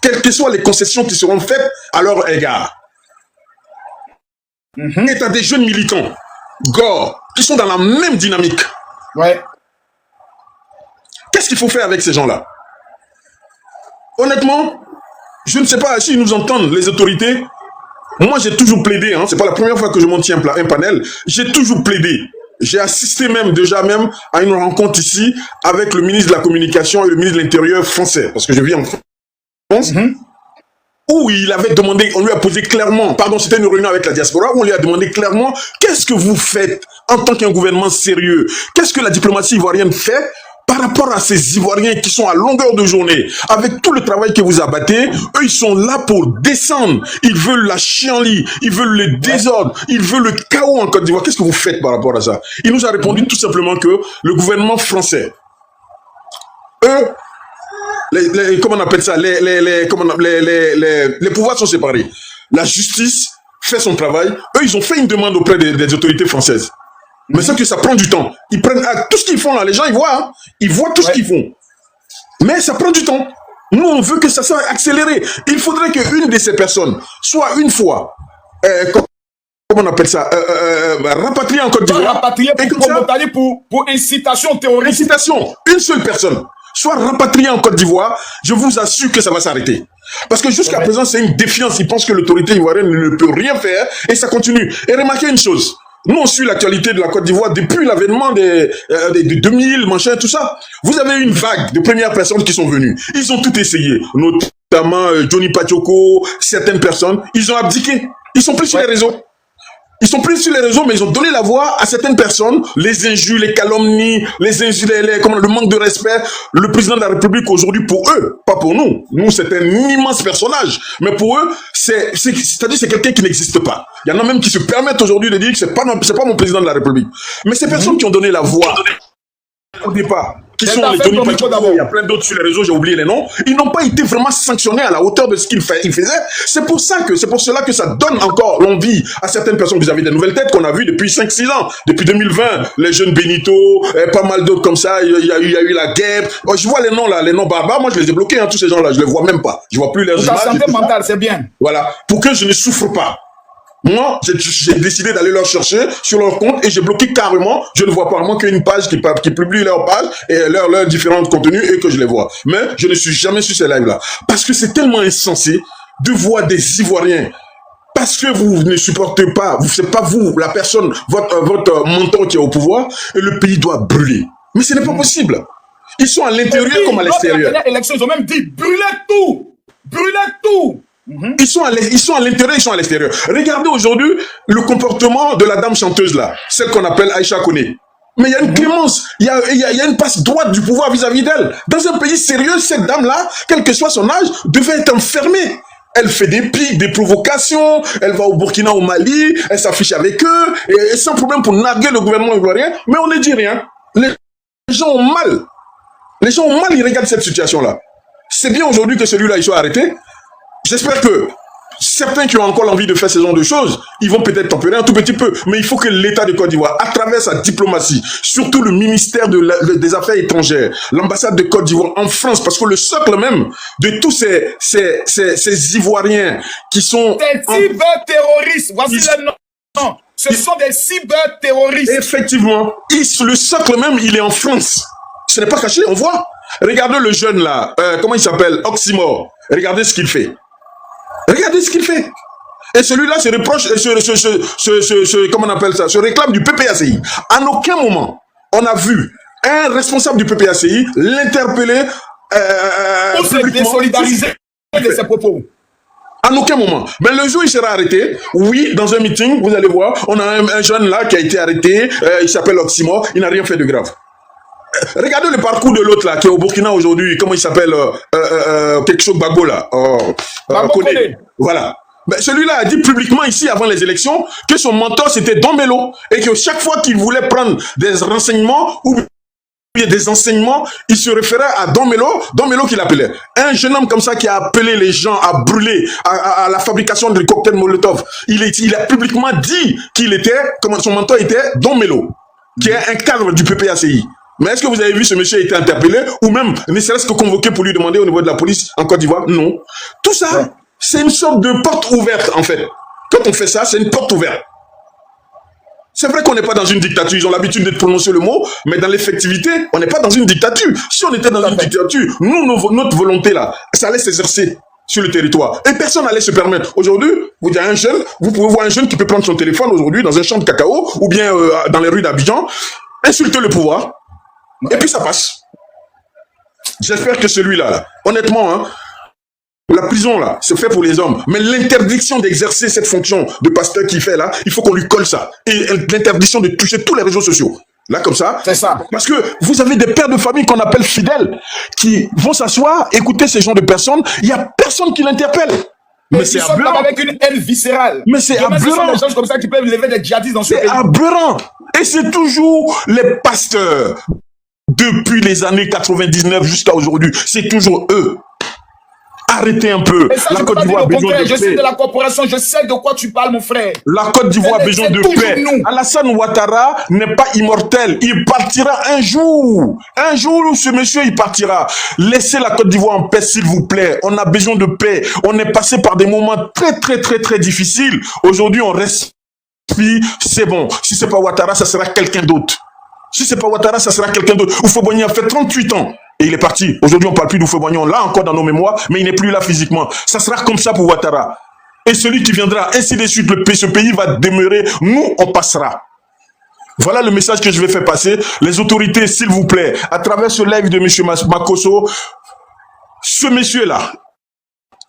quelles que soient les concessions qui seront faites à leur égard. Et tu as des jeunes militants, gore, qui sont dans la même dynamique.
Ouais.
Qu'est-ce qu'il faut faire avec ces gens-là? Honnêtement, je ne sais pas s'ils nous entendent, les autorités. Moi, j'ai toujours plaidé, hein, c'est pas la première fois que je monte un panel, j'ai toujours plaidé. J'ai assisté déjà à une rencontre ici avec le ministre de la Communication et le ministre de l'Intérieur français, parce que je vis en France, où il avait demandé, on lui a posé clairement, pardon, c'était une réunion avec la diaspora, où on lui a demandé clairement, qu'est-ce que vous faites en tant qu'un gouvernement sérieux? Qu'est-ce que la diplomatie ivoirienne fait par rapport à ces Ivoiriens qui sont à longueur de journée, avec tout le travail que vous abattez? Eux, ils sont là pour descendre. Ils veulent la chienlit, ils veulent le désordre, ils veulent le chaos en Côte d'Ivoire. Qu'est-ce que vous faites par rapport à ça? Il nous a répondu tout simplement que le gouvernement français, eux, comment on appelle ça, les pouvoirs sont séparés. La justice fait son travail. Eux, ils ont fait une demande auprès des autorités françaises. Mais c'est que ça prend du temps. Ils prennent tout ce qu'ils font là, les gens ils voient, hein, ils voient tout ce qu'ils font. Mais ça prend du temps. Nous on veut que ça soit accéléré. Il faudrait qu'une de ces personnes soit une fois, comment on appelle ça, rapatriée en Côte d'Ivoire.
Rapatriée pour incitation terroriste.
Incitation, une seule personne soit rapatriée en Côte d'Ivoire, je vous assure que ça va s'arrêter. Parce que jusqu'à présent c'est une défiance. Ils pensent que l'autorité ivoirienne ne peut rien faire et ça continue. Et remarquez une chose. Nous, on suit l'actualité de la Côte d'Ivoire depuis l'avènement des 2000, machin, tout ça. Vous avez une vague de premières personnes qui sont venues. Ils ont tout essayé. Notamment Johnny Pachoko, certaines personnes. Ils ont abdiqué. Ils sont plus sur les réseaux. Ils sont plus sur les réseaux, mais ils ont donné la voix à certaines personnes. Les injures, les calomnies, les injures, le manque de respect. Le président de la République aujourd'hui, pour eux, pas pour nous. Nous, c'est un immense personnage. Mais pour eux, c'est-à-dire c'est quelqu'un qui n'existe pas. Il y en a même qui se permettent aujourd'hui de dire que c'est pas mon président de la République. Mais ces personnes qui ont donné la voix au départ, qui sont les Johnny Pachoko, il y a plein d'autres sur les réseaux, j'ai oublié les noms, ils n'ont pas été vraiment sanctionnés à la hauteur de ce qu'ils faisaient. C'est pour cela que ça donne encore l'envie à certaines personnes. Vous avez des nouvelles têtes qu'on a vues depuis 5-6 ans. Depuis 2020, les jeunes Benito, pas mal d'autres comme ça, il y a eu la guerre. Oh, je vois les noms là, les noms barbares, moi je les ai bloqués, hein, tous ces gens-là, je les vois même pas. Je vois plus leurs images.
La santé mentale, c'est bien.
Voilà, pour que je ne souffre pas. Moi, j'ai décidé d'aller leur chercher sur leur compte et j'ai bloqué carrément. Je ne vois pas moins qu'une page qui publie leur page et leurs différents contenus et que je les vois. Mais je ne suis jamais sur ces lives-là. Parce que c'est tellement insensé de voir des Ivoiriens. Parce que vous ne supportez pas, c'est pas vous, la personne, votre mentor qui est au pouvoir, et le pays doit brûler. Mais ce n'est pas possible. Ils sont à l'intérieur comme à l'extérieur.
La dernière élection, ils ont même dit brûlez tout! Brûlez tout!
Ils sont à l'intérieur, ils sont à l'extérieur. Regardez aujourd'hui le comportement de la dame chanteuse là, celle qu'on appelle Aïcha Koné. Mais il y a une clémence, il y a une passe droite du pouvoir vis-à-vis d'elle. Dans un pays sérieux, cette dame-là, quel que soit son âge, devait être enfermée. Elle fait des pics, des provocations, elle va au Burkina, au Mali, elle s'affiche avec eux, et sans problème pour narguer le gouvernement ivoirien, mais on ne dit rien. Les gens ont mal. Les gens ont mal, ils regardent cette situation-là. C'est bien aujourd'hui que celui-là, il soit arrêté. J'espère que certains qui ont encore l'envie de faire ce genre de choses, ils vont peut-être tempérer un tout petit peu. Mais il faut que l'État de Côte d'Ivoire, à travers sa diplomatie, surtout le ministère des Affaires étrangères, l'ambassade de Côte d'Ivoire en France, parce que le socle même de tous ces Ivoiriens qui sont...
Des cyberterroristes, voici le nom. Ce sont des cyberterroristes.
Effectivement, le socle même, il est en France. Ce n'est pas caché, on voit. Regardez le jeune là, comment il s'appelle, Oxymore. Regardez ce qu'il fait. Regardez ce qu'il fait. Et celui-là se reproche, comment on appelle ça, se réclame du PPACI. En aucun moment, on a vu un responsable du PPACI l'interpeller
pour se désolidariser de ses propos.
En aucun moment. Mais le jour où il sera arrêté, oui, dans un meeting, vous allez voir, on a un jeune là qui a été arrêté, il s'appelle Oxymore, il n'a rien fait de grave. Regardez le parcours de l'autre là, qui est au Burkina aujourd'hui. Comment il s'appelle quelque chose Gbagbo là. Koné. Voilà. Mais celui-là a dit publiquement ici, avant les élections, que son mentor c'était Don Melo. Et que chaque fois qu'il voulait prendre des renseignements ou des enseignements, il se référait à Don Melo qui l'appelait. Un jeune homme comme ça qui a appelé les gens à brûler, à la fabrication de cocktails Molotov. Il a publiquement dit qu'il était, comme son mentor était Don Melo, qui est un cadre du PPACI. Mais est-ce que vous avez vu ce monsieur a été interpellé ou même ne serait-ce que convoqué pour lui demander au niveau de la police en Côte d'Ivoire? Non. Tout ça, c'est une sorte de porte ouverte en fait. Quand on fait ça, c'est une porte ouverte. C'est vrai qu'on n'est pas dans une dictature, ils ont l'habitude de prononcer le mot, mais dans l'effectivité, on n'est pas dans une dictature. Si on était dans une dictature, nous, notre volonté là, ça allait s'exercer sur le territoire. Et personne n'allait se permettre. Aujourd'hui, vous dites à un jeune, vous pouvez voir un jeune qui peut prendre son téléphone aujourd'hui dans un champ de cacao ou bien dans les rues d'Abidjan, insulter le pouvoir, et puis ça passe. J'espère que celui-là, là, honnêtement, hein, la prison, là, c'est fait pour les hommes. Mais l'interdiction d'exercer cette fonction de pasteur qu'il fait, là, il faut qu'on lui colle ça. Et l'interdiction de toucher tous les réseaux sociaux. Là, comme ça.
C'est ça.
Parce que vous avez des pères de famille qu'on appelle fidèles, qui vont s'asseoir, écouter ces gens de personnes. Il n'y a personne qui l'interpelle. Mais c'est aberrant.
Avec une haine viscérale.
Mais c'est aberrant.
Ce sont des gens comme ça qui peuvent lever des djihadistes dans ce pays.
C'est aberrant. Et c'est toujours les pasteurs. Depuis les années 99 jusqu'à aujourd'hui. C'est toujours eux. Arrêtez un peu.
Ça,
la Côte d'Ivoire a besoin de paix.
Je sais de la corporation, je sais de quoi tu parles, mon frère.
La Côte d'Ivoire a besoin de paix. Alassane Ouattara n'est pas immortel. Il partira un jour. Un jour où ce monsieur, il partira. Laissez la Côte d'Ivoire en paix, s'il vous plaît. On a besoin de paix. On est passé par des moments très difficiles. Aujourd'hui, on respire. C'est bon. Si c'est pas Ouattara, ça sera quelqu'un d'autre. Si c'est pas Ouattara, ça sera quelqu'un d'autre. Oufo-Boigny a fait 38 ans. Et il est parti. Aujourd'hui, on ne parle plus d'Oufo-Boigny. On l'a encore dans nos mémoires, mais il n'est plus là physiquement. Ça sera comme ça pour Ouattara. Et celui qui viendra, ainsi de suite, ce pays va demeurer. Nous, on passera. Voilà le message que je vais faire passer. Les autorités, s'il vous plaît, à travers ce live de M. Makosso, ce monsieur-là,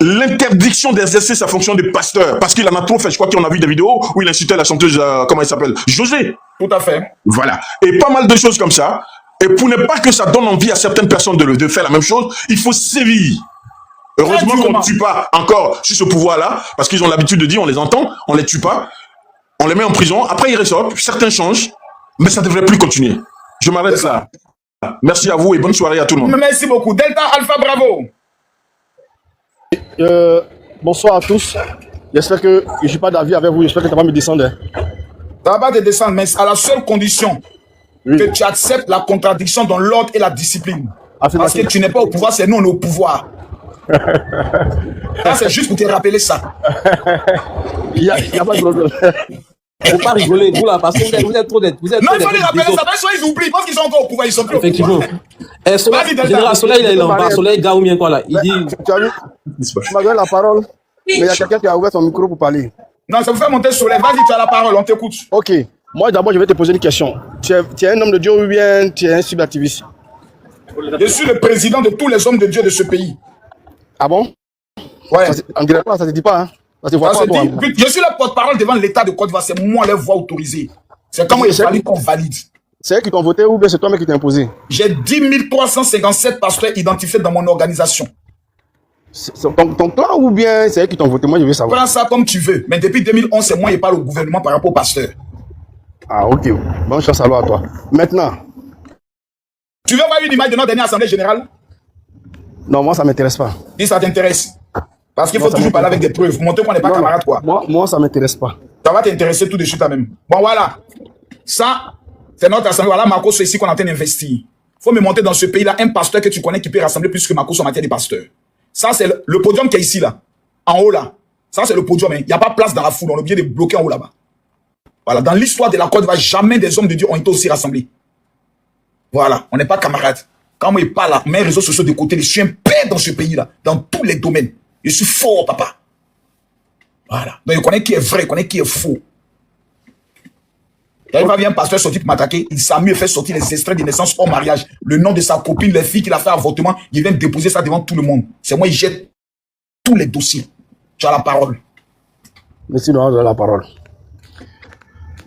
l'interdiction d'exercer sa fonction de pasteur, parce qu'il en a trop fait. Je crois qu'on a vu des vidéos où il incitait la chanteuse, comment elle s'appelle, José.
Tout à fait.
Voilà. Et pas mal de choses comme ça. Et pour ne pas que ça donne envie à certaines personnes de faire la même chose, il faut sévir. Heureusement qu'on ne tue pas encore sur ce pouvoir-là, parce qu'ils ont l'habitude de dire, on les entend, on les tue pas, on les met en prison, après ils ressortent, certains changent, mais ça ne devrait plus continuer. Je m'arrête là. Merci à vous et bonne soirée à tout le monde.
Merci beaucoup. Delta Alpha, bravo.
Bonsoir à tous. J'espère que je ne suis pas d'avis avec vous, j'espère que tu vas me descendre.
Ça va pas te descendre, mais à la seule condition que tu acceptes la contradiction dans l'ordre et la discipline. Parce que tu n'es pas au pouvoir, c'est nous, on est au pouvoir. Ça, c'est juste pour te rappeler ça.
Il n'y a pas de problème.
Il ne faut pas rigoler, vous là, parce que vous êtes trop d'être.
Non, il faut les rappeler ça, soit ils oublient, parce qu'ils sont encore au pouvoir, ils sont plus au pouvoir.
Effectivement. Général Soleil, il est là, Soleil, gars ou bien quoi là. Il dit.
Tu m'as donné la parole, mais il y a quelqu'un qui a ouvert son micro pour parler.
Non, ça vous fait monter Soleil. Vas-y, tu as la parole, on t'écoute.
Ok. Moi, d'abord, je vais te poser une question. Tu es un homme de Dieu ou bien tu es un cyberactiviste?
Je suis le président de tous les hommes de Dieu de ce pays.
Ah bon?
Ouais.
En direct, ça ne se dit pas, hein? Ça se voit pas, toi.
Je suis le porte-parole devant l'État de Côte d'Ivoire. C'est moi les voix autorisées. C'est comment il fallait qu'on valide.
C'est eux qui t'ont voté ou bien c'est toi-même qui t'es imposé?
J'ai 10 357 pasteurs identifiés dans mon organisation.
Ton clan ou bien c'est eux qui t'ont voté? Moi, je veux savoir.
Prends ça comme tu veux. Mais depuis 2011, c'est moi qui parle au gouvernement par rapport au pasteur.
Ah, ok. Bonne chance alors à toi. Maintenant.
Tu veux voir une image de notre dernière assemblée générale?
Non, moi, ça ne m'intéresse pas.
Si ça t'intéresse. Parce qu'il faut toujours parler avec des preuves. Pour montrer qu'on n'est pas camarades, quoi.
Moi, ça ne m'intéresse pas.
Ça va t'intéresser tout de suite, même. Bon, voilà. Ça, c'est notre assemblée. Voilà, Marcos, c'est ici qu'on est en train d'investir. Il faut me monter dans ce pays-là un pasteur que tu connais qui peut rassembler plus que Marcos en matière de pasteurs. Ça, c'est le podium qui est ici, là. En haut, là. Ça, c'est le podium. Il n'y a pas place dans la foule. On est obligé de bloquer en haut, là-bas. Voilà. Dans l'histoire de la Côte d'Ivoire, jamais des hommes de Dieu ont été aussi rassemblés. Voilà. On n'est pas camarades. Quand moi, il parle là, mes réseaux sociaux de côté, je suis un père dans ce pays-là. Dans tous les domaines. Je suis fort, papa. Voilà. Donc, je connais qui est vrai, je connais qui est faux. Quand il va bien un pasteur sortir pour m'attaquer, il s'amuse, fait sortir les extraits de naissance hors mariage, le nom de sa copine, les filles qu'il a fait avortement, il vient déposer ça devant tout le monde. C'est moi, il jette tous les dossiers. Tu as la parole.
Merci de la parole.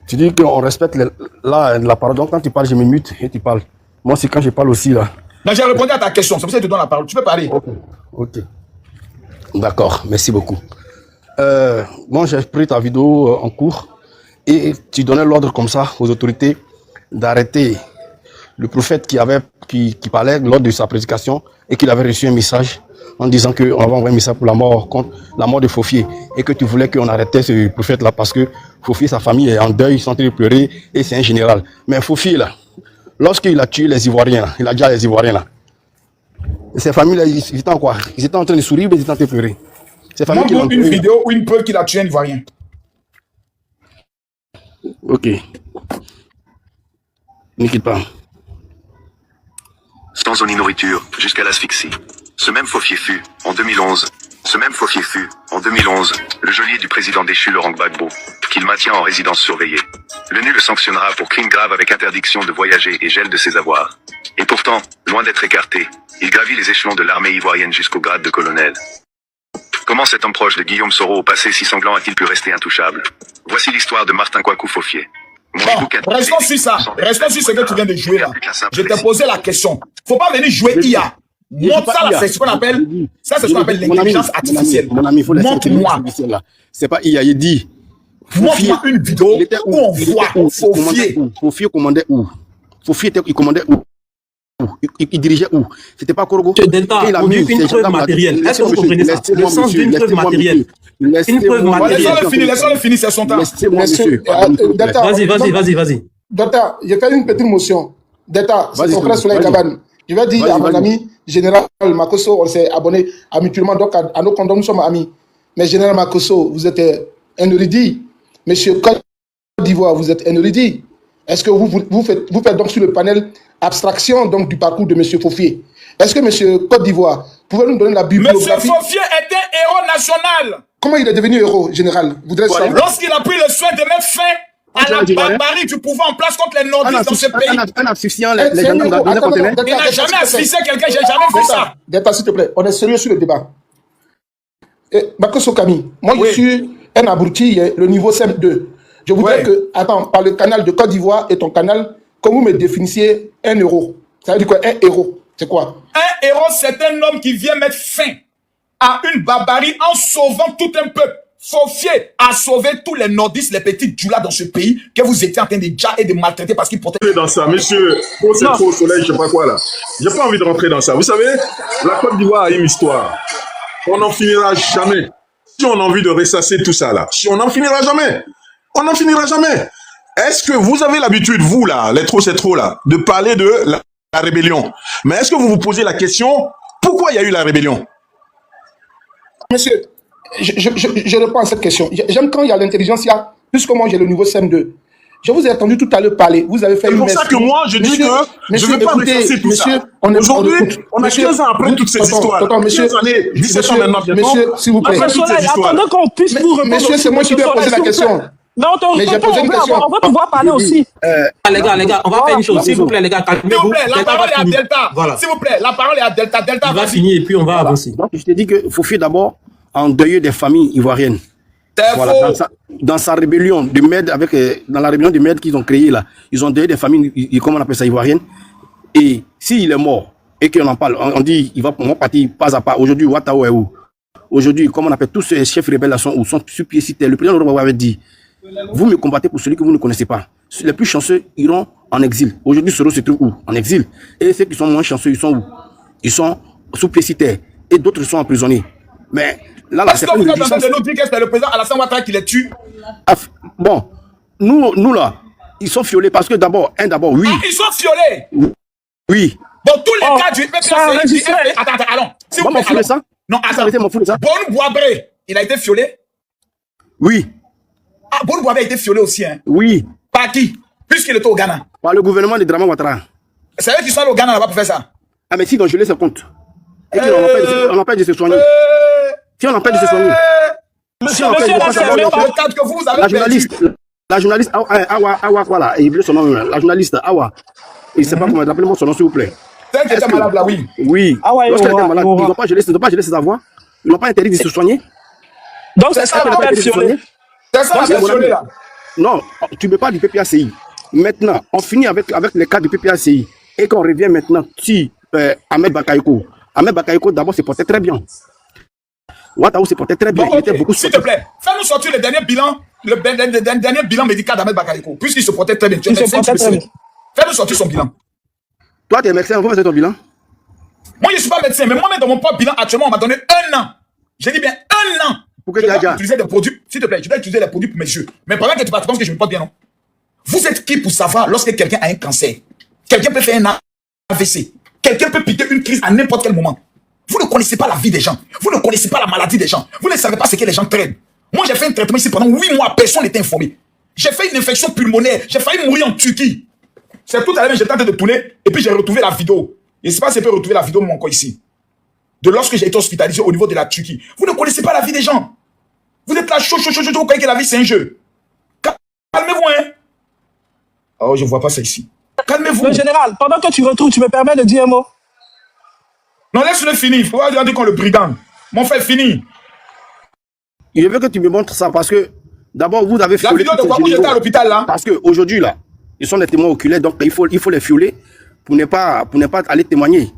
Tu dis qu'on respecte la parole, donc quand tu parles, je me mute et tu parles. Moi, c'est quand je parle aussi, là.
Non, j'ai répondu à ta question. C'est pour ça que je te donne la parole. Tu peux parler.
Ok. D'accord, merci beaucoup. Moi, j'ai pris ta vidéo en cours et tu donnais l'ordre comme ça aux autorités d'arrêter le prophète qui parlait lors de sa prédication et qu'il avait reçu un message en disant qu'on va envoyer un message pour la mort, contre la mort de Fofié, et que tu voulais qu'on arrêtait ce prophète-là parce que Fofié, sa famille est en deuil, ils sont en train de pleurer et c'est un général. Mais Fofié, là, lorsqu'il a tué les Ivoiriens, il a dit à les Ivoiriens, là, ces familles-là, ils étaient en quoi? Ils étaient en train de sourire, mais ils étaient en train de pleurer. Ces familles qui
une vidéo où une preuve qu'il a tué un Ivoirien.
Ok. Ne quitte pas.
Sans eau ni nourriture, jusqu'à l'asphyxie. Ce même Fofié fut, en 2011, le geôlier du président déchu Laurent Gbagbo, qu'il maintient en résidence surveillée. L'ONU le sanctionnera pour crime grave avec interdiction de voyager et gel de ses avoirs. Et pourtant, loin d'être écarté, il gravit les échelons de l'armée ivoirienne jusqu'au grade de colonel. Comment cet homme proche de Guillaume Soro au passé si sanglant a-t-il pu rester intouchable? Voici l'histoire de Martin Kouakou Fofié.
Bon, restons sur ça. Restons sur ce que tu viens de jouer là. Je t'ai posé la question. Faut pas venir jouer IA. Montre ça là, c'est ce qu'on appelle, ça c'est ce qu'on appelle l'intelligence artificielle.
Mon ami, il faut laisser
montre-moi.
C'est pas IA, il dit.
Montre-moi une vidéo où on voit Fofié.
Fofié commandait où? Fofié il commandait où? Il dirigeait où? C'était pas Korogo.
Delta, on dit une preuve matérielle. Est-ce que vous comprenez ça? Le sens d'une preuve matérielle. Une preuve matérielle.
Laissons-le finir, c'est son temps.
Vas-y.
Delta, j'ai fait une petite motion. Delta, c'est mon frère Soleil Kabane. Je vais dire à mon ami Général Makosso, on s'est abonné mutuellement, donc à nos condoms, nous sommes amis. Mais Général Makosso, vous êtes un érudit. Monsieur Côte d'Ivoire, vous êtes un érudit. Est-ce que vous faites donc sur le panel abstraction donc, du parcours de monsieur Fofié? Est-ce que monsieur Côte d'Ivoire, pouvez nous donner la bibliographie?
Monsieur Fofié était héros national.
Comment il est devenu héros, général?
Lorsqu'il a pris le soin de mettre fin à la barbarie du pouvoir en place contre les nordistes dans ce pays.
Un asphyxiant, les gendarmes dans un conteneur.
Il n'a jamais asphyxié quelqu'un, j'ai jamais vu ça.
Delta, s'il te plaît, on est sérieux sur le débat. Makosso Kami, moi je suis un abruti, le niveau CM2. Je voudrais que, attends, par le canal de Côte d'Ivoire et ton canal, que vous me définissiez un héros. Ça veut dire quoi? Un héros, c'est quoi?
Un héros, c'est un homme qui vient mettre fin à une barbarie en sauvant tout un peuple. Fofié a sauvé tous les nordistes, les petits djoulas dans ce pays que vous étiez en train de déjà et de maltraiter parce qu'ils portaient.
Dans ça, monsieur, c'est trop au soleil, je sais pas quoi là. J'ai pas envie de rentrer dans ça. Vous savez, la Côte d'Ivoire a une histoire. On n'en finira jamais. Si on a envie de ressasser tout ça là, si on n'en finira jamais. On n'en finira jamais. Est-ce que vous avez l'habitude, vous là, les trop c'est trop là, de parler de la rébellion? Mais est-ce que vous vous posez la question, pourquoi il y a eu la rébellion?
Monsieur, je réponds à cette question. J'aime quand il y a l'intelligence, puisque moi j'ai le niveau CM2. Je vous ai entendu tout à l'heure parler. Vous avez fait une. C'est pour ça que
moi je dis que je ne veux pas ressasser tout ça. Aujourd'hui, on a 15 ans après toutes ces histoires.
Monsieur,
15 années, 17 ans maintenant.
Monsieur, s'il vous plaît.
Attendons qu'on puisse vous répondre.
Monsieur, c'est moi qui vais poser la question.
Non,
mais j'ai posé une question.
On va pouvoir parler aussi. Les gars, on va faire une chose. S'il vous plaît, les gars,
s'il vous plaît, la parole est à Delta. S'il vous plaît, la parole est à Delta. Delta
va finir et puis on va avancer.
Donc, je t'ai dit que Fofié d'abord endeuillé des familles ivoiriennes. Voilà, dans sa rébellion de Med, dans la rébellion de Med qu'ils ont créée là, ils ont endeuillé des familles, comment on appelle ça, ivoiriennes. Et s'il est mort et qu'on en parle, on dit il va partir pas à pas. Aujourd'hui, Ouattara est où? Aujourd'hui, comme on appelle tous ces chefs rebelles là sont sur pied sur terre. Le président Laurent avait dit, vous me combattez pour celui que vous ne connaissez pas. Les plus chanceux iront en exil. Aujourd'hui, Soro se trouve où? En exil. Et ceux qui sont moins chanceux, ils sont où? Ils sont sous pied sur terre. Et d'autres sont emprisonnés. Mais là,
est-ce que vous êtes en train de nous dire que c'est le président Alassane Ouattara qui les tue?
Bon, nous là, ils sont fiolés parce que d'abord, oui.
Ah, ils sont fiolés?
Oui.
Bon, tous les cas du PPACI. Attends, allons. Si vous
plaît, ça?
Non, attends. Bon Boabré, il a été fiolé?
Oui.
Ah, Bon Boabré a été fiolé aussi, hein?
Oui.
Par qui? Puisqu'il était au Ghana.
Par le gouvernement de Dramane Ouattara.
C'est eux qui sont au Ghana là-bas pour faire ça?
Ah, mais si, donc je laisse compte. Et on empêche de se soigner. Si on empêche de se soigner.
Monsieur, le cadre que vous avez
la journaliste, Awa, voilà, il veut son nom, la journaliste, Awa. Il ne sait pas comment, rappelez-moi son nom, s'il vous plaît.
C'est elle qui était malade là, oui.
Oui. Lorsqu'elle était malade, ils n'ont pas gelé sa voix. Ils n'ont pas interdit de se soigner.
Donc c'est ça qu'on appelle fiolé.
C'est ça qu'on appelle là.
Non, tu ne peux pas du PPACI. Maintenant, on finit avec les cas du PPACI. et qu'on revient maintenant sur Ahmed Bakayoko. Ahmed Bakayoko, d'abord, se portait très bien. Ouattara se portait très bien.
Bon, okay. S'il te plaît, fais-nous sortir le dernier bilan, dernier bilan médical d'Ahmed Bakayoko, puisqu'il se portait très bien. Fais-nous sortir son bilan.
Toi, tu es médecin, on va faire ton bilan.
Moi, je ne suis pas médecin, mais moi-même, dans mon propre bilan, actuellement, on m'a donné 1 an. J'ai dit bien 1 an.
Pourquoi
je dois utiliser des produits, s'il te plaît, je dois utiliser des produits pour mes yeux. Mais pendant que tu penses que je me porte bien, non? Vous êtes qui pour savoir lorsque quelqu'un a un cancer? Quelqu'un peut faire un AVC. Quelqu'un peut piquer une crise à n'importe quel moment. Vous ne connaissez pas la vie des gens. Vous ne connaissez pas la maladie des gens. Vous ne savez pas ce que les gens traînent. Moi, j'ai fait un traitement ici pendant 8 mois. Personne n'était informé. J'ai fait une infection pulmonaire. J'ai failli mourir en Turquie. C'est tout à l'heure, j'étais en train de tourner. Et puis, j'ai retrouvé la vidéo. Je ne sais pas si je peux retrouver la vidéo de mon corps ici. De lorsque j'ai été hospitalisé au niveau de la Turquie. Vous ne connaissez pas la vie des gens. Vous êtes là, chaud, vous croyez que la vie, c'est un jeu. Calmez-vous, hein. Oh, je ne vois pas ça ici. Calmez-vous.
Le général, pendant que tu retrouves, tu me permets de dire un mot?
Non, laisse-le finir. Il faut pas dire qu'on le brigand. Mon frère, fini.
Je veux que tu me montres ça parce que d'abord, vous avez
fiolé. La vidéo de quoi? Où j'étais à l'hôpital, là?
Parce qu'aujourd'hui, là, ils sont des témoins oculaires, donc il faut les fioler pour ne pas aller témoigner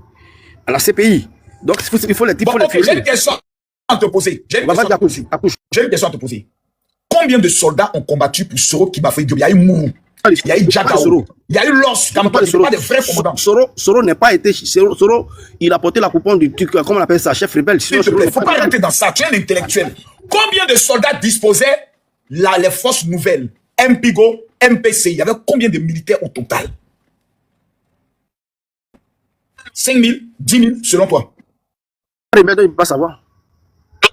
à la CPI. Donc, il faut les fioler.
J'ai une question à te poser. J'ai une question à te poser. Combien de soldats ont combattu pour Soro qui m'a fait Diop? Il y a eu Mourou. Il y a eu Djakao. Il y a eu Los. Il n'y a pas de vrais commandants.
Soro n'est pas été. Soro, il a porté la couponne du truc, comment on appelle ça, chef rebelle.
Il ne faut pas rentrer dans ça. Tu es un intellectuel. Combien de soldats disposaient les forces nouvelles? MPIGO, MPC. Il y avait combien de militaires au total? 5 000, 10 000, selon toi?
Il ne peut pas savoir.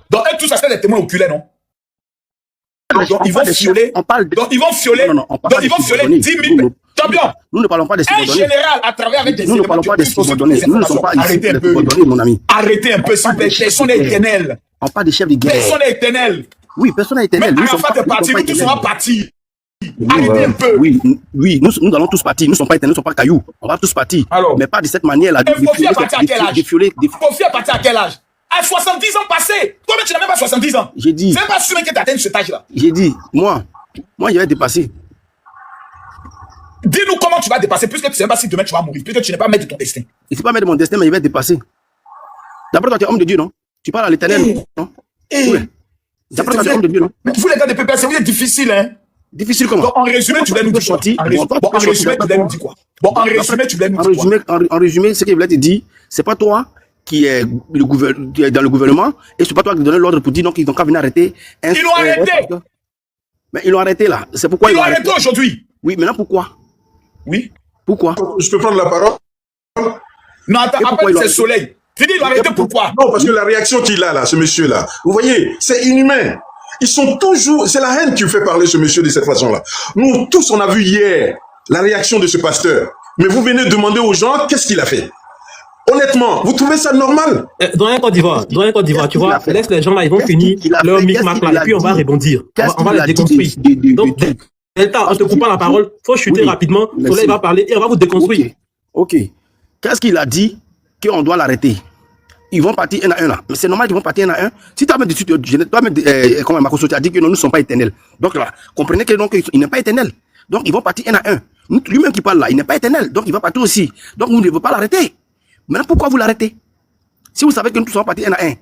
Donc, eux tous, ça c'est des témoins oculaires, non? Donc, ils vont fioler. Donc, ils vont fioler. Donc, ils vont fioler 10 000. Champion.
Nous ne parlons pas des subordonnés.
Un général, à travers avec des
nous ne parlons pas des subordonnés. Nous ne sommes pas ici des subordonnés, mon ami.
Arrêtez un peu, s'il vous plaît. Personne n'est éternel.
On parle des chefs de guerre.
Personne n'est éternel.
Oui, personne n'est éternel.
Mais Arafat est parti, nous tous sommes partis. Arrêtez un peu.
Oui, nous allons tous partir. Nous ne sommes pas éternels, nous ne sommes pas cailloux. On va tous partir. Mais pas de cette manière-là.
Kofi est parti à quel âge? Kofi est parti à quel âge? À 70 ans passés. Toi-même, tu n'as même pas 70 ans.
J'ai dit.
C'est même pas sûr que tu atteignes cet âge-là.
J'ai dit, moi, je vais dépasser.
Dis-nous comment tu vas dépasser, puisque tu ne sais pas si demain tu vas mourir, puisque tu n'es pas maître de ton destin.
Je ne suis pas maître de mon destin, mais je vais dépasser. D'après toi, tu es homme de Dieu, non? Tu parles à l'éternel, non? Oui. D'après toi, tu es homme de Dieu, non?
Mais vous, les gars de PPS, vous êtes difficile, hein?
Difficile comment?
Donc, en résumé, tu voulais nous dire quoi? En résumé, tu voulais nous dire quoi? Bon, en résumé, tu voulais nous dire quoi?
En résumé, ce que je voulais te dire, c'est pas toi qui est dans le gouvernement, et c'est pas toi qui donne l'ordre pour dire donc ils n'ont qu'à venir arrêter.
Ils l'ont arrêté!
Mais ils l'ont arrêté là. C'est pourquoi
ils l'ont arrêté aujourd'hui.
Oui, maintenant pourquoi?
Oui.
Pourquoi?
Je peux prendre la parole?
Non, attends, après c'est Soleil. Tu dis, ils l'ont arrêté pourquoi?
Non, parce que la réaction qu'il a là, ce monsieur-là, vous voyez, c'est inhumain. Ils sont toujours, c'est la haine qui fait parler ce monsieur de cette façon-là. Nous tous, on a vu hier la réaction de ce pasteur. Mais vous venez demander aux gens qu'est-ce qu'il a fait. Honnêtement, vous trouvez ça normal?
Dans un Côte d'Ivoire, tu vois, laisse les gens là, ils vont finir leur micmac là, et puis on va rebondir. On va les déconstruire. Donc, Delta, en te coupant la parole, il faut chuter rapidement. Soleil va parler et on va vous déconstruire.
Ok. Qu'est-ce qu'il a dit qu'on doit l'arrêter? Ils vont partir un à un là. Mais c'est normal qu'ils vont partir un à un. Si toi-même, comme Makoso, tu as dit que nous ne sommes pas éternels. Donc là, comprenez que donc il n'est pas éternel. Donc ils vont partir un à un. Lui-même qui parle là, il n'est pas éternel. Donc il va partir aussi. Donc vous ne devez pas l'arrêter. Maintenant, pourquoi vous l'arrêtez? Si vous savez que nous sommes partis un à un.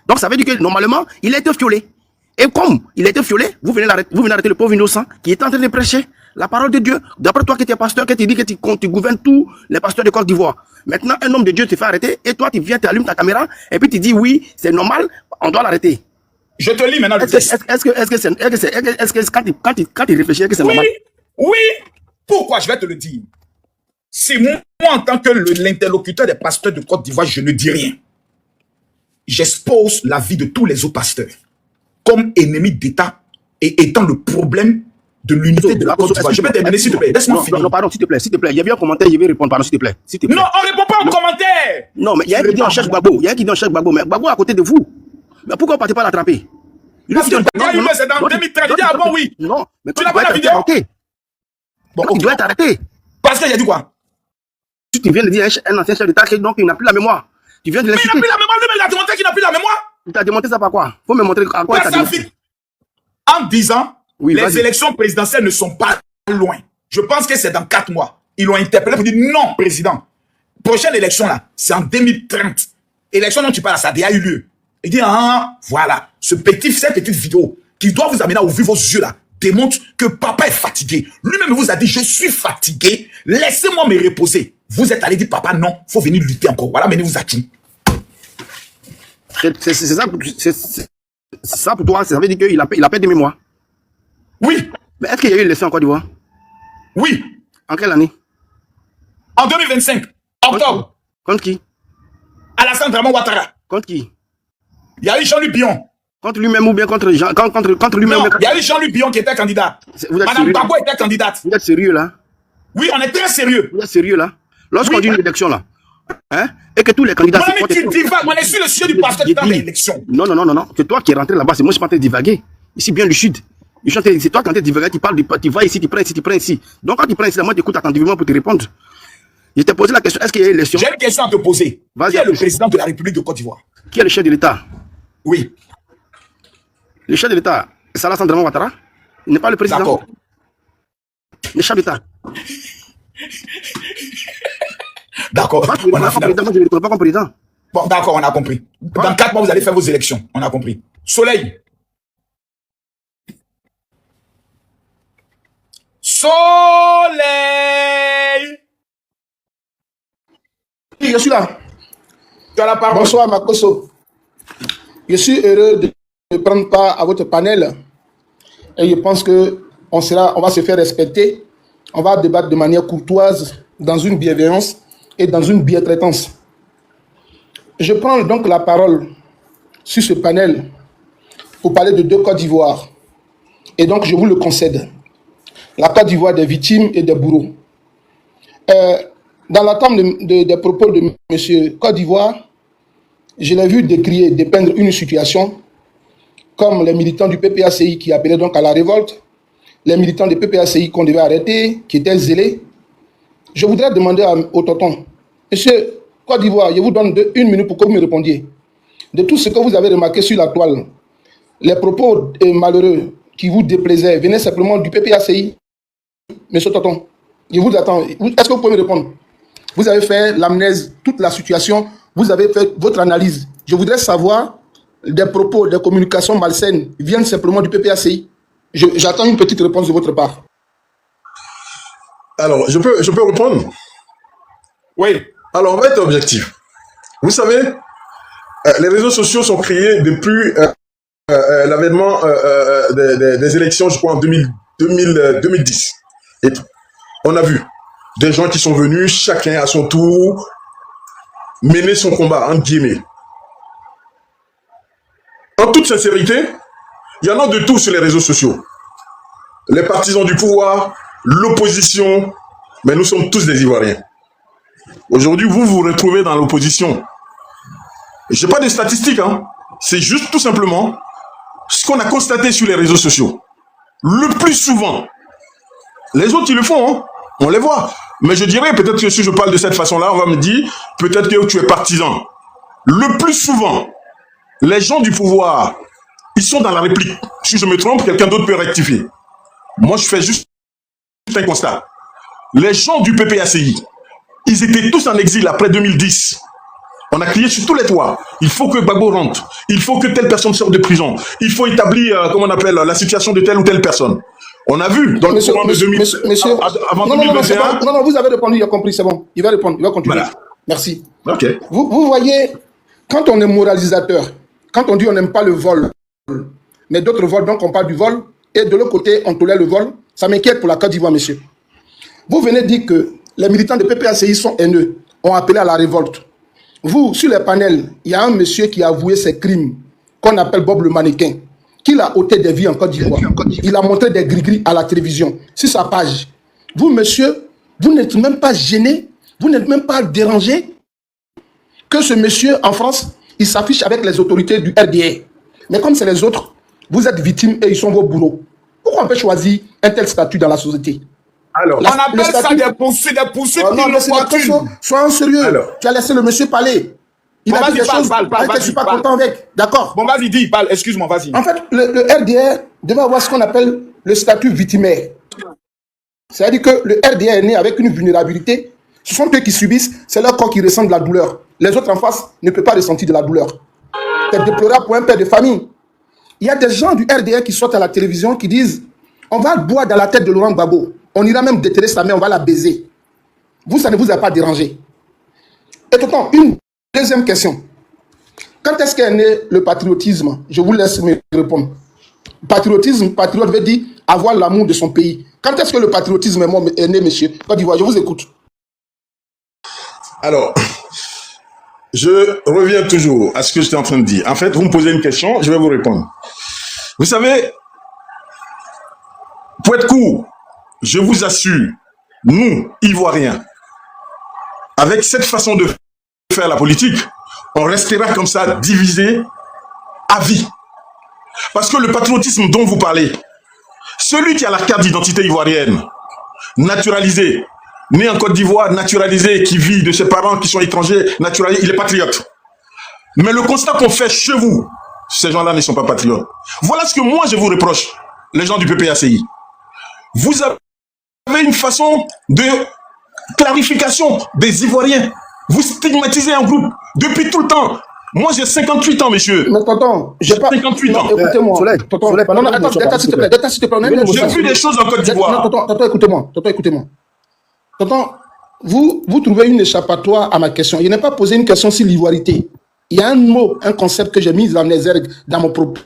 Donc ça veut dire que normalement, il a été violé. Et comme il a été violé, vous venez arrêter le pauvre innocent qui est en train de prêcher la parole de Dieu. D'après toi qui es pasteur, qui te dit que tu gouvernes tous les pasteurs de Côte d'Ivoire. Maintenant, un homme de Dieu te fait arrêter et toi, tu viens, tu allumes ta caméra et puis tu dis oui, c'est normal, on doit l'arrêter.
Je te lis maintenant le texte.
Est-ce que quand tu réfléchis, est-ce que c'est normal?
Oui. Pourquoi? Je vais te le dire. C'est moi, en tant que l'interlocuteur des pasteurs de Côte d'Ivoire, je ne dis rien. J'expose la vie de tous les autres pasteurs comme ennemis d'État et étant le problème de l'unité de la Côte d'Ivoire. Je peux terminer, s'il te plaît. Laisse-moi finir.
Non, pardon, s'il te plaît. Il y a bien un commentaire, je vais répondre, pardon, s'il te plaît.
Non, on ne répond pas aux commentaires.
Non, mais il y a un qui dit on cherche Gbagbo. Mais Gbagbo est à côté de vous. Mais pourquoi on ne partez pas l'attraper?
Parce que c'est dans 2013. Avant, oui.
Non, mais
tu n'as pas la vidéo.
Bon, il doit être arrêté.
Parce qu'il a dit quoi?
Si tu viens de dire un ancien chef d'État, donc il n'a plus la mémoire. Tu viens de l'insulter.
Mais il n'a plus la mémoire, lui, il a démontré qu'il n'a plus la mémoire.
Il t'a démontré ça par quoi? Faut me montrer à quoi il t'a démontré.
En disant, les élections présidentielles ne sont pas loin. Je pense que c'est dans 4 mois. ils l'ont interpellé pour dire non, président. Prochaine élection là, c'est en 2030. Élection dont tu parles, ça a déjà eu lieu. Il dit, ah, voilà, cette petite vidéo qui doit vous amener à ouvrir vos yeux là, démontre que papa est fatigué. Lui-même vous a dit, je suis fatigué, laissez-moi me reposer. Vous êtes allé dire, papa, non, faut venir lutter encore. Voilà, menez-vous à qui?
C'est ça pour toi, ça veut dire qu'il a perdu de mémoire.
Oui.
Mais est-ce qu'il y a eu une élection en Côte d'Ivoire?
Oui.
En quelle année?
En 2025, octobre.
Contre qui?
Alassane Draman Ouattara.
Contre qui?
Il y a eu Jean-Luc Bion.
Contre lui-même ou bien contre lui-même?
Non, il y a eu Jean-Luc Bion qui était candidat. Madame Gbagbo était candidate.
Vous êtes sérieux là?
Oui, on est très sérieux.
Vous êtes sérieux là? Lorsqu'on
Oui.
dit une élection là, hein, et que tous les candidats...
Mon ami, tu divagues. On est sur le sujet du pasteur dans l'élection.
Non. C'est toi qui es rentré là-bas. C'est moi, je suis pas en train de divaguer. Ici, bien du sud. C'est toi qui es en train de divaguer. Tu parles, tu vas ici, tu prends ici, tu prends ici. Donc, quand tu prends ici, moi, tu écoutes attentivement pour te répondre. Je t'ai posé la question. Est-ce qu'il y a une élection?
J'ai une question à te poser.
Vas-y,
Qui est le président de la République de Côte d'Ivoire?
Qui est le chef de l'État?
Oui.
Le chef de l'État, c'est Alassane Draman Ouattara. Il n'est pas le président.
D'accord.
Le chef d'État.
D'accord.
Moi, je ne le reconnais pas comme président.
Bon, d'accord, on a compris. Dans 4 mois, vous allez faire vos élections. On a compris. Soleil. Soleil.
Oui, je suis là.
Tu as la parole.
Bonsoir, Makoso. Je suis heureux de prendre part à votre panel et je pense que on va se faire respecter. On va débattre de manière courtoise, dans une bienveillance et dans une bientraitance. Je prends donc la parole sur ce panel pour parler de 2 Côtes d'Ivoire. Et donc, je vous le concède. La Côte d'Ivoire des victimes et des bourreaux. Dans l'attente des propos de M. Côte d'Ivoire, je l'ai vu décrire, dépeindre une situation comme les militants du PPACI qui appelaient donc à la révolte, les militants du PPACI qu'on devait arrêter, qui étaient zélés. Je voudrais demander au tonton, Monsieur Côte d'Ivoire, je vous donne 1 minute pour que vous me répondiez. De tout ce que vous avez remarqué sur la toile, les propos malheureux qui vous déplaisaient venaient simplement du PPACI. Monsieur Tonton, je vous attends. Est-ce que vous pouvez me répondre? Vous avez fait l'amnèse, toute la situation, vous avez fait votre analyse. Je voudrais savoir des propos, des communications malsaines viennent simplement du PPACI. J'attends une petite réponse de votre part.
Alors, je peux répondre?
Oui.
Alors, on va être objectif. Vous savez, les réseaux sociaux sont créés depuis l'avènement des élections, je crois, en 2010. Et on a vu des gens qui sont venus, chacun à son tour, mener son combat, entre guillemets. En toute sincérité, il y en a de tout sur les réseaux sociaux. Les partisans du pouvoir, l'opposition, mais nous sommes tous des Ivoiriens. Aujourd'hui, vous vous retrouvez dans l'opposition. Je n'ai pas de statistiques, hein. C'est juste tout simplement ce qu'on a constaté sur les réseaux sociaux. Le plus souvent, les autres, ils le font, hein. On les voit. Mais je dirais, peut-être que si je parle de cette façon-là, on va me dire, peut-être que tu es partisan. Le plus souvent, les gens du pouvoir, ils sont dans la réplique. Si je me trompe, quelqu'un d'autre peut rectifier. Moi, je fais juste un constat. Les gens du PPACI, ils étaient tous en exil après 2010. On a crié sur tous les toits. Il faut que Gbagbo rentre. Il faut que telle personne sorte de prison. Il faut établir, comment on appelle, la situation de telle ou telle personne. On a vu dans le courant de 2000, avant 2021.
Non, vous avez répondu, il a compris, c'est bon. Il va répondre, il va continuer. Voilà. Merci.
Ok.
Vous voyez, quand on est moralisateur, quand on dit on n'aime pas le vol, mais d'autres volent, donc on parle du vol, et de l'autre côté, on tolère le vol, ça m'inquiète pour la Côte d'Ivoire, monsieur. Vous venez dire que les militants de PPACI sont haineux, ont appelé à la révolte. Vous, sur les panels, il y a un monsieur qui a avoué ses crimes, qu'on appelle Bob le mannequin, qu'il a ôté des vies en Côte d'Ivoire. Il a montré des gris-gris à la télévision, sur sa page. Vous, monsieur, vous n'êtes même pas gêné, vous n'êtes même pas dérangé que ce monsieur, en France, il s'affiche avec les autorités du RDA. Mais comme c'est les autres, vous êtes victimes et ils sont vos bourreaux. Pourquoi on peut choisir un tel statut dans la société?
Alors, on appelle ça des poursuites
inopportunes. Sois en sérieux. Alors. Tu as laissé le monsieur parler. Il a dit des choses que je suis pas content avec. D'accord.
Bon, vas-y, dis, parle. Excuse-moi, vas-y.
En fait, le RDR devait avoir ce qu'on appelle le statut victimaire. C'est-à-dire que le RDA est né avec une vulnérabilité. Ce sont eux qui subissent, c'est leur corps qui ressent de la douleur. Les autres en face ne peuvent pas ressentir de la douleur. C'est déplorable pour un père de famille. Il y a des gens du RDA qui sortent à la télévision qui disent on va boire dans la tête de Laurent Gbagbo. On ira même déterrer sa mère, on va la baiser. Vous, ça ne vous a pas dérangé. Et pourtant, une deuxième question. Quand est-ce qu'est né le patriotisme? Je vous laisse me répondre. Patriotisme, patriote veut dire avoir l'amour de son pays. Quand est-ce que le patriotisme est né, monsieur Côte d'Ivoire, je vous écoute.
Alors, je reviens toujours à ce que j'étais en train de dire. En fait, vous me posez une question, je vais vous répondre. Vous savez, pour être court, je vous assure, nous, Ivoiriens, avec cette façon de faire la politique, on restera comme ça divisé à vie. Parce que le patriotisme dont vous parlez, celui qui a la carte d'identité ivoirienne, naturalisée, né en Côte d'Ivoire, naturalisé, qui vit de ses parents qui sont étrangers, naturalisé, il est patriote. Mais le constat qu'on fait chez vous, ces gens-là ne sont pas patriotes. Voilà ce que moi je vous reproche, les gens du PPACI. Vous avez une façon de clarification des Ivoiriens. Vous stigmatisez un groupe depuis tout le temps. Moi, j'ai 58 ans, monsieur.
Mais tonton, j'ai pas...
58 ans.
Écoutez-moi. Tonton, non, attends, s'il te plaît. S'il te plaît.
J'ai vu des choses en Côte d'Ivoire.
Tonton, écoutez-moi. Tonton, vous trouvez une échappatoire à ma question. Il n'est pas posé une question sur l'ivoirité. Il y a un mot, un concept que j'ai mis en exergue dans mon propos.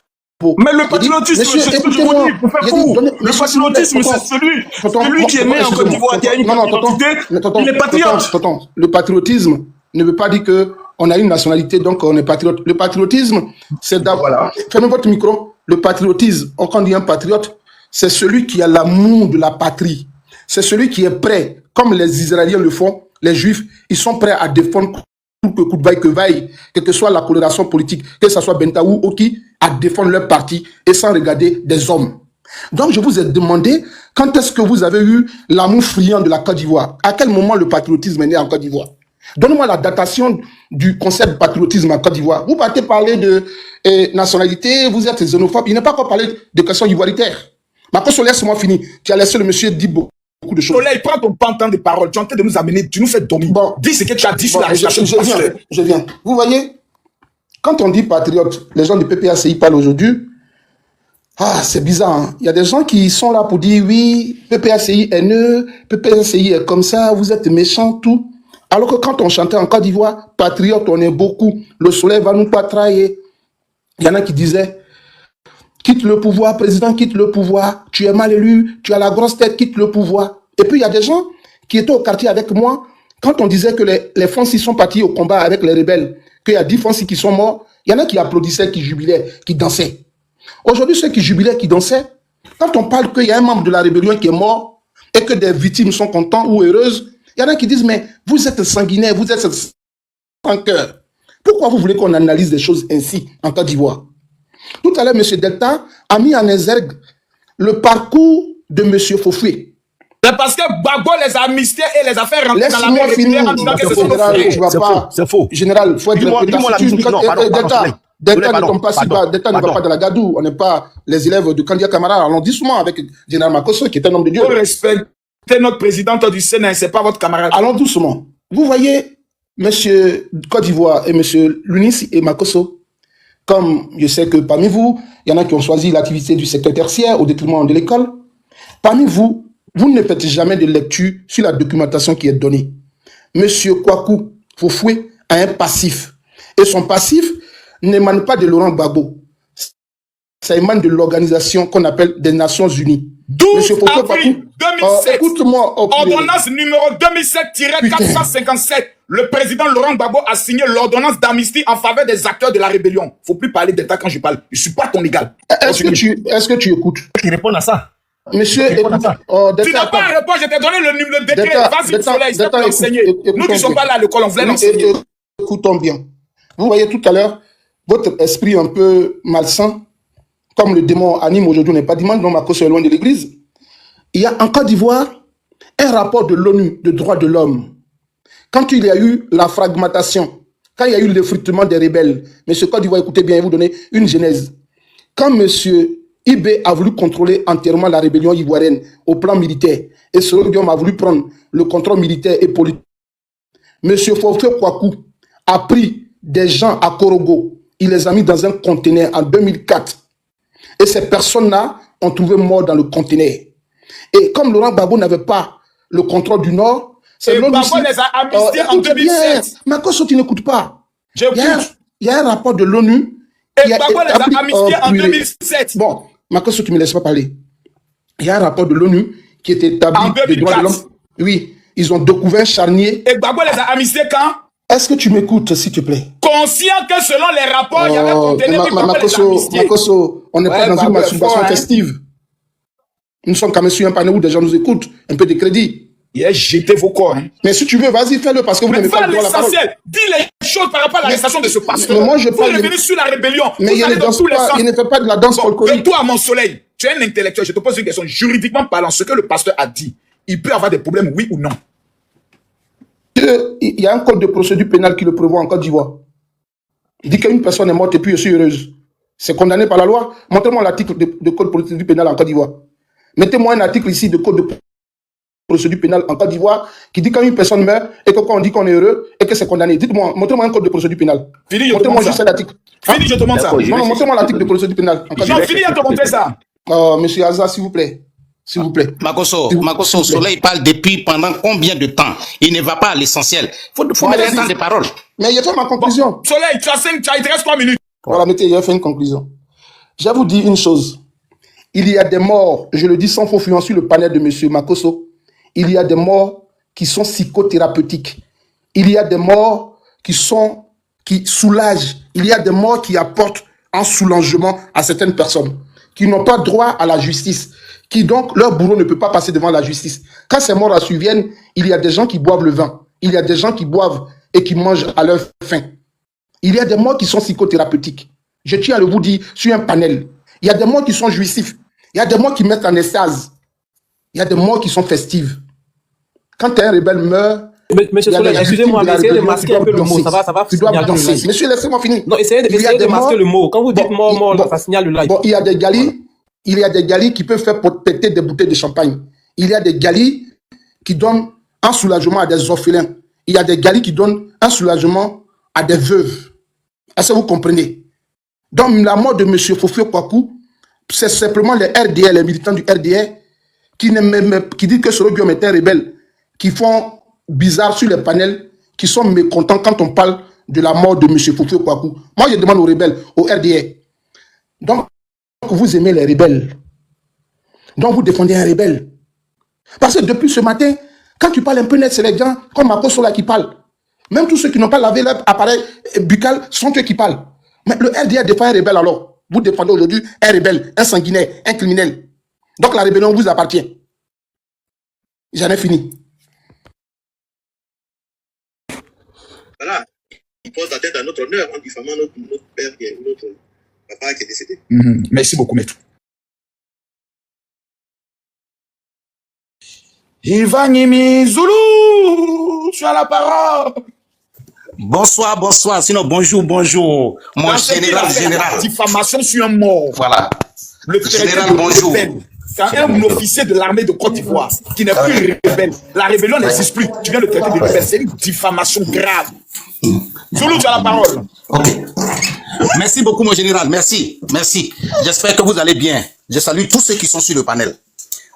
Mais le patriotisme, c'est ce que je vous dis, pour faire fou. Le patriotisme, c'est celui qui est né en Côte d'Ivoire, qui a une identité, il est patriote.
Le patriotisme ne veut pas dire qu'on a une nationalité, donc on est patriote. Le patriotisme, c'est d'avoir... Fermez votre micro. Le patriotisme, quand on dit un patriote, c'est celui qui a l'amour de la patrie. C'est celui qui est prêt, comme les Israéliens le font, les Juifs, ils sont prêts à défendre coup de vaille que vaille, quelle que soit la coloration politique, que ce soit Bentaou ou qui, à défendre leur parti et sans regarder des hommes. Donc je vous ai demandé, quand est-ce que vous avez eu l'amour friand de la Côte d'Ivoire? À quel moment le patriotisme est né en Côte d'Ivoire? Donnez-moi la datation du concept de patriotisme en Côte d'Ivoire. Vous partez parler de nationalité, vous êtes xénophobe, il n'est pas encore parlé de questions ivoiritaires. Marcos, laisse-moi finir. Tu as laissé le monsieur dire beaucoup de choses.
Soleil, prends ton temps de parole. Tu es en train de nous amener, tu nous fais dominer.
Bon,
dis ce que tu as dit sur la législation.
Je viens. Vous voyez, quand on dit patriote, les gens du PPACI parlent aujourd'hui. Ah, c'est bizarre. Hein? Il y a des gens qui sont là pour dire oui, PPACI est haineux, PPACI est comme ça, vous êtes méchants, tout. Alors que quand on chantait en Côte d'Ivoire, patriote, on est beaucoup. Le soleil va nous pas trahir. Il y en a qui disaient quitte le pouvoir, président, quitte le pouvoir. Tu es mal élu, tu as la grosse tête, quitte le pouvoir. Et puis, il y a des gens qui étaient au quartier avec moi. Quand on disait que les Francis sont partis au combat avec les rebelles, qu'il y a 10 Francis qui sont morts, il y en a qui applaudissaient, qui jubilaient, qui dansaient. Aujourd'hui, ceux qui jubilaient, qui dansaient, quand on parle qu'il y a un membre de la rébellion qui est mort et que des victimes sont contents ou heureuses, il y en a qui disent, mais vous êtes sanguinaire, vous êtes sans cœur. Pourquoi vous voulez qu'on analyse des choses ainsi en Côte d'Ivoire? Tout à l'heure, M. Delta a mis en exergue le parcours de M. Fofoué.
C'est parce que Gbagbo les a amnistiés et les a fait rentrer dans la mer
finir.
C'est faux.
Général, il faut être Delta ne tombe pas si bas. Delta ne va pas dans la gadoue. On n'est pas les élèves de Kandia Camara. On dit souvent avec Général Makosso, qui est un homme de Dieu.
Il faut respecter notre présidente du Sénat, c'est pas votre camarade.
Allons doucement. Vous voyez, M. Côte d'Ivoire et M. Lunis et Makosso, comme je sais que parmi vous, il y en a qui ont choisi l'activité du secteur tertiaire au détriment de l'école. Parmi vous, vous ne faites jamais de lecture sur la documentation qui est donnée. Monsieur Kwaku Fofoué a un passif. Et son passif n'émane pas de Laurent Gbagbo. Ça émane de l'organisation qu'on appelle des Nations Unies.
12 avril 2007,
écoute-moi,
ordonnance numéro 2007-457, le président Laurent Gbagbo a signé l'ordonnance d'amnistie en faveur des acteurs de la rébellion. Il ne faut plus parler d'État quand je parle. Je ne suis pas ton égal.
Est-ce que tu écoutes?
Tu réponds à ça.
Monsieur, écoute,
tu n'as pas à répondre, je t'ai donné le décret. Vas-y, Soleil, c'est pour l'enseigner. Nous qui ne sommes pas là à l'école, on voulait l'enseigner.
Écoutons bien. Vous voyez tout à l'heure, votre esprit un peu malsain, comme le démon anime aujourd'hui, on n'est pas dimanche, donc Marcos est loin de l'église. Il y a en Côte d'Ivoire un rapport de l'ONU, de droits de l'homme. Quand il y a eu la fragmentation, quand il y a eu l'effritement des rebelles, monsieur Côte d'Ivoire, écoutez bien, je vais vous donner une genèse. Quand monsieur IB a voulu contrôler entièrement la rébellion ivoirienne au plan militaire. Et Soro Guillaume a voulu prendre le contrôle militaire et politique. Monsieur Fofé Kouakou a pris des gens à Korogo. Il les a mis dans un conteneur en 2004. Et ces personnes-là ont trouvé morts dans le conteneur. Et comme Laurent Gbagbo n'avait pas le contrôle du Nord, c'est l'ONU.
Gbagbo les a amnistiés en 2007.
Makosso, tu n'écoutes pas.
J'écoute.
Il y a un rapport de l'ONU.
Et Gbagbo les a amnistiés en 2007.
Bon, Makosso, tu ne me laisses pas parler. Il y a un rapport de l'ONU qui est établi
en 2004.
des droits de l'homme. Oui, ils ont découvert un charnier.
Et Gbagbo les a amnistiés quand?
Est-ce que tu m'écoutes, s'il te plaît?
Conscient que selon les rapports, il y avait contenu
Makosso, on n'est pas dans une masturbation festive. Nous sommes quand même sur un panneau où des gens nous écoutent, un peu de crédit.
Il a jeté vos corps. Hein.
Mais si tu veux, vas-y, fais-le parce que vous n'avez pas le droit à la parole.
Dis les choses par rapport à l'arrestation de ce pasteur.
Mais moi, je
parle. Vous revenez sur la rébellion.
Mais il ne fait pas de la danse folklorique.
Toi, mon soleil, tu es un intellectuel. Je te pose une question. Juridiquement parlant, ce que le pasteur a dit, il peut avoir des problèmes, oui ou non?
Il y a un code de procédure pénale qui le prévoit en Côte d'Ivoire. Il dit qu'une personne est morte et puis je suis heureuse. C'est condamné par la loi. Montrez-moi l'article de code de procédure pénale en Côte d'Ivoire. Mettez-moi un article ici de code de procédure pénale en Côte d'Ivoire qui dit quand une personne meurt et que quand on dit qu'on est heureux et que c'est condamné. Dites-moi, montrez-moi un code de procédure pénale.
Montrez-moi
juste cet article.
Fini, je te montre ça.
Non, montrez-moi l'article de procédure pénale.
Non, fini à te montrer ça.
Monsieur Hazard, s'il vous plaît. S'il vous plaît.
Makosso, Soleil parle depuis pendant combien de temps? Il ne va pas à l'essentiel. Faut mettre un temps de parole.
Mais il a fait ma conclusion.
Bon, Soleil, tu as 5, il te reste 3 minutes.
Voilà, mettez, il a fait une conclusion. Je vais vous dire une chose. Il y a des morts, je le dis sans faux fuyant sur le panel de monsieur Makosso, il y a des morts qui sont psychothérapeutiques. Il y a des morts qui soulagent. Il y a des morts qui apportent un soulagement à certaines personnes qui n'ont pas droit à la justice, qui donc, leur bourreau ne peut pas passer devant la justice. Quand ces morts surviennent, il y a des gens qui boivent le vin. Il y a des gens qui boivent et qui mangent à leur faim. Il y a des morts qui sont psychothérapeutiques. Je tiens à le vous dire sur un panel. Il y a des morts qui sont jouissifs. Il y a des morts qui mettent en extase. Il y a des morts qui sont festives. Quand un rebelle meurt,
Monsieur Soleil, excusez-moi, mais essayez de masquer un peu le mot. Ça va
tu dois danser. Monsieur, laissez-moi finir.
Non, essayez de masquer le mot. Quand vous dites mort, ça signale le live.
Bon, il y a des galis qui peuvent faire péter des bouteilles de champagne. Il y a des galis qui donnent un soulagement à des orphelins. Il y a des galis qui donnent un soulagement à des veuves. Est-ce que vous comprenez? Donc, la mort de M. Fofé Kouakou, c'est simplement les RDR, les militants du RDR, qui disent que Soro Guillaume est un rebelle, qui font bizarre sur les panels, qui sont mécontents quand on parle de la mort de M. Fofé Kouakou. Moi, je demande aux rebelles, aux RDR. Donc, vous aimez les rebelles. Donc, vous défendez un rebelle. Parce que depuis ce matin, quand tu parles un peu net, c'est les gens comme Makosso là qui parlent. Même tous ceux qui n'ont pas lavé leur appareil buccal sont eux qui parlent. Mais le RDR défend un rebelle alors. Vous défendez aujourd'hui un rebelle, un sanguinaire, un criminel. Donc la rébellion vous appartient. J'en ai fini.
Voilà. Il pose la tête à notre honneur en diffamant notre père, notre papa qui est décédé.
Merci beaucoup, maître. Ivan Nimi Zoulou, tu as la parole.
Bonsoir, sinon bonjour, mon général.
Diffamation sur un mort.
Voilà.
Le général, bonjour. C'est un officier de l'armée de Côte d'Ivoire qui n'est plus rebelle. La rébellion n'existe plus. Tu viens de traiter de rebelle. C'est une diffamation grave. Zoulou, tu as la parole.
Ok. Merci beaucoup, mon général. Merci. J'espère que vous allez bien. Je salue tous ceux qui sont sur le panel.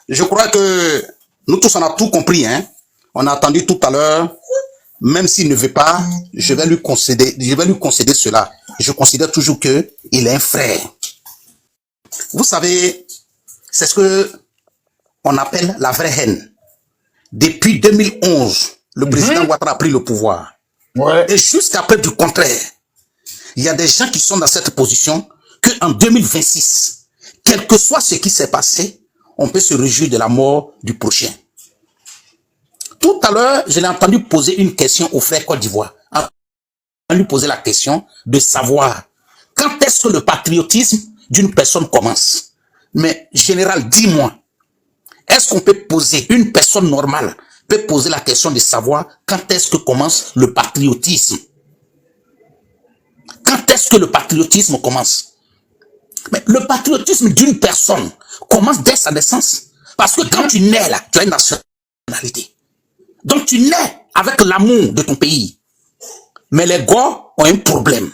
Je crois que nous tous, on a tout compris, hein. On a entendu tout à l'heure. Même s'il ne veut pas, je vais lui concéder cela. Je considère toujours que il est un frère. Vous savez, c'est ce que on appelle la vraie haine. Depuis 2011, le président Ouattara a pris le pouvoir. Ouais. Et jusqu'à preuve du contraire, il y a des gens qui sont dans cette position qu'en 2026, quel que soit ce qui s'est passé, on peut se réjouir de la mort du prochain. Tout à l'heure, je l'ai entendu poser une question au frère Côte d'Ivoire. On lui poser la question de savoir quand est-ce que le patriotisme d'une personne commence. Mais général, dis-moi, est-ce qu'on peut poser, une personne normale peut poser la question de savoir quand est-ce que commence le patriotisme? Quand est-ce que le patriotisme commence? Mais le patriotisme d'une personne commence dès sa naissance. Parce que quand tu nais là, tu as une nationalité. Donc tu nais avec l'amour de ton pays. Mais les gars ont un problème.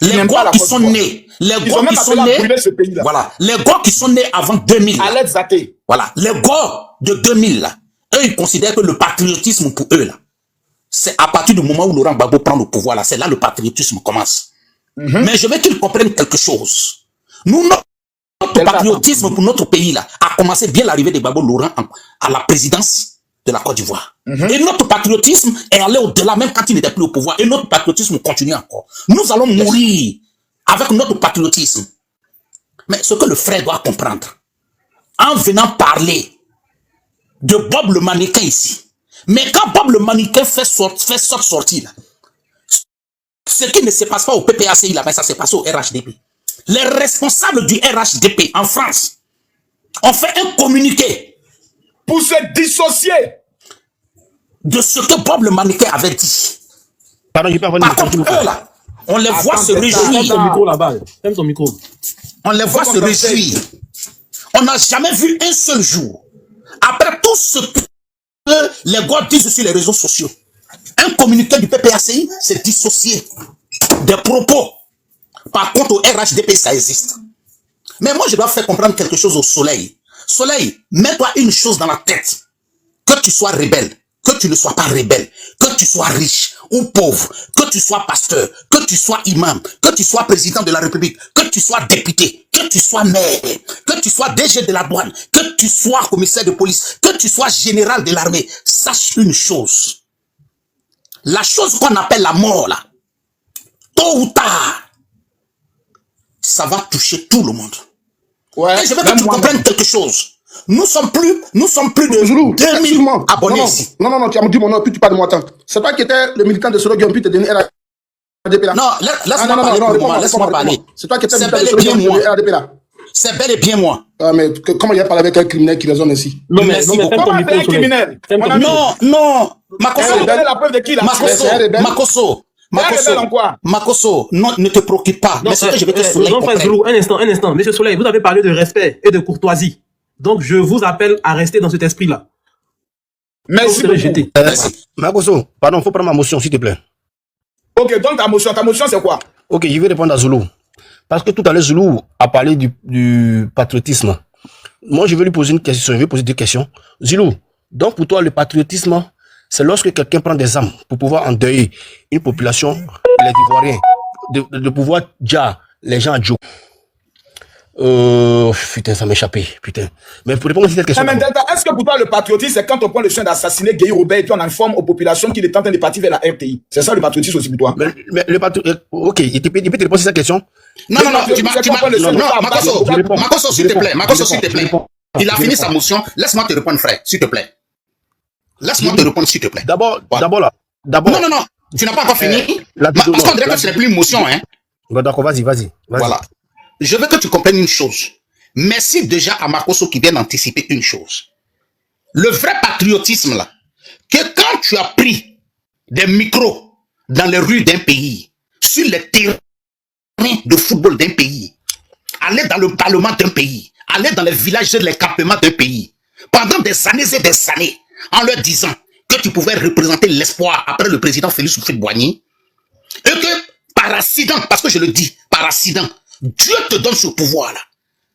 Les gars qui sont nés, voilà, les gars qui sont nés avant 2000, voilà, les gars de 2000 là, eux ils considèrent que le patriotisme pour eux là, c'est à partir du moment où Laurent Gbagbo prend le pouvoir là, c'est là le patriotisme commence. Mais je veux qu'ils comprennent quelque chose. Nous, notre patriotisme pour notre pays là a commencé bien l'arrivée de Gbagbo Laurent à la présidence de la Côte d'Ivoire. Et notre patriotisme est allé au-delà, même quand il n'était plus au pouvoir. Et notre patriotisme continue encore. Nous allons mourir avec notre patriotisme. Mais ce que le frère doit comprendre, en venant parler de Bob le mannequin ici, mais quand Bob le mannequin fait sortir là, ce qui ne se passe pas au PPACI là, mais ça se passe au RHDP. Les responsables du RHDP en France ont fait un communiqué
pour se dissocier
de ce que Bob le mannequin avait dit.
Pardon, je peux avoir
Par contre, eux là, on les voit se réjouir.
Ferme ton micro là-bas. Ferme ton micro.
On les voit se réjouir. On n'a jamais vu un seul jour, après tout ce que les gars disent sur les réseaux sociaux, un communiqué du PPACI s'est dissocié des propos. Par contre, au RHDP, ça existe. Mais moi, je dois faire comprendre quelque chose au Soleil. Soleil, mets-toi une chose dans la tête. Que tu sois rebelle, que tu ne sois pas rebelle, que tu sois riche ou pauvre, que tu sois pasteur, que tu sois imam, que tu sois président de la République, que tu sois député, que tu sois maire, que tu sois DG de la douane, que tu sois commissaire de police, que tu sois général de l'armée, sache une chose. La chose qu'on appelle la mort là, tôt ou tard, ça va toucher tout le monde. Ouais, et je veux que tu comprennes quelque chose. Nous sommes plus de 2000 abonnés ici.
Non, tu as dit mon nom, puis tu parles de moi. C'est toi qui étais le militant de Solo qui a pu te donner RADP là.
Non, laisse-moi parler pour moi, laisse-moi parler.
C'est toi qui étais le militant de Solo qui a pu te donner RADP là.
C'est bel et bien moi.
Ah, mais comment il a parlé avec un criminel qui raisonne ici?
Non, mais ferme ton micro, criminel.
Non, Makosso, non, ne te préoccupe pas. Mais ce que je vais te souligner.
Un instant. Monsieur Soleil, vous avez parlé de respect et de courtoisie. Donc, je vous appelle à rester dans cet esprit-là.
Merci beaucoup.
Makosso, pardon, faut prendre ma motion, s'il te plaît.
Ok, donc ta motion c'est quoi?
Ok, je vais répondre à Zulu. Parce que tout à l'heure, Zulu a parlé du patriotisme. Moi, je vais lui poser une question, je vais poser 2 questions. Zulu, donc pour toi, le patriotisme, c'est lorsque quelqu'un prend des armes pour pouvoir endeuiller une population, les Ivoiriens, de pouvoir dire les gens à Djo. Putain, ça m'échappait, putain. Mais pour répondre à cette question.
Est-ce que pour toi, le patriotisme, c'est quand on prend le soin d'assassiner Guy Robert et puis on informe aux populations qu'il est en train de partir vers la RTI? C'est ça le patriotisme aussi pour toi?
Mais le patriotisme, ok, il peut te répondre à cette question?
Non, Makosso, s'il te plaît. Il a fini sa motion. Laisse-moi te répondre, frère, s'il te plaît. Laisse-moi te répondre, s'il te plaît.
D'abord.
Non. Tu n'as pas encore fini. Parce qu'on dirait que ce n'est plus une motion, hein.
D'accord, vas-y.
Voilà. Je veux que tu comprennes une chose. Merci déjà à Makosso qui vient d'anticiper une chose. Le vrai patriotisme, là, que quand tu as pris des micros dans les rues d'un pays, sur les terrains de football d'un pays, aller dans le parlement d'un pays, aller dans les villages et les campements d'un pays, pendant des années et des années, en leur disant que tu pouvais représenter l'espoir après le président Félix Houphouët-Boigny, et que par accident, parce que je le dis, par accident, Dieu te donne ce pouvoir-là.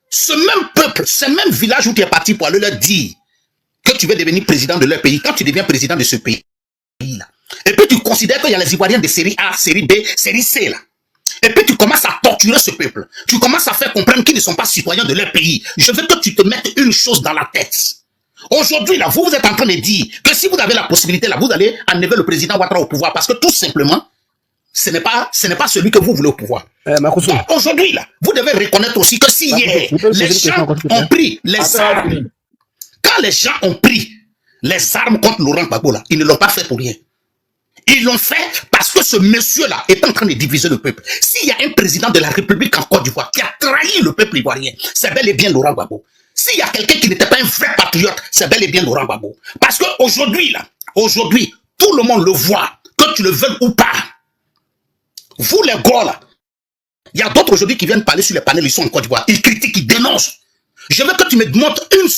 Ce même peuple, ce même village où tu es parti pour aller leur dire que tu veux devenir président de leur pays, quand tu deviens président de ce pays-là, et puis tu considères qu'il y a les Ivoiriens de série A, série B, série C, là. Et puis tu commences à torturer ce peuple. Tu commences à faire comprendre qu'ils ne sont pas citoyens de leur pays. Je veux que tu te mettes une chose dans la tête. Aujourd'hui, là, vous êtes en train de dire que si vous avez la possibilité, là, vous allez enlever le président Ouattara au pouvoir parce que tout simplement, ce n'est pas celui que vous voulez au pouvoir. Aujourd'hui, là, vous devez reconnaître aussi que si hier, les gens ont pris les armes, quand les gens ont pris les armes contre Laurent Gbagbo, là, ils ne l'ont pas fait pour rien. Ils l'ont fait parce que ce monsieur-là est en train de diviser le peuple. S'il y a un président de la République en Côte d'Ivoire qui a trahi le peuple ivoirien, c'est bel et bien Laurent Gbagbo. S'il y a quelqu'un qui n'était pas un vrai patriote, c'est bel et bien Laurent Gbagbo. Parce qu'aujourd'hui, là, aujourd'hui, tout le monde le voit, que tu le veuilles ou pas. Vous les gars là, Il y a d'autres aujourd'hui qui viennent parler sur les panels, ils sont en Côte d'Ivoire. Ils critiquent, ils dénoncent. Je veux que tu me montres une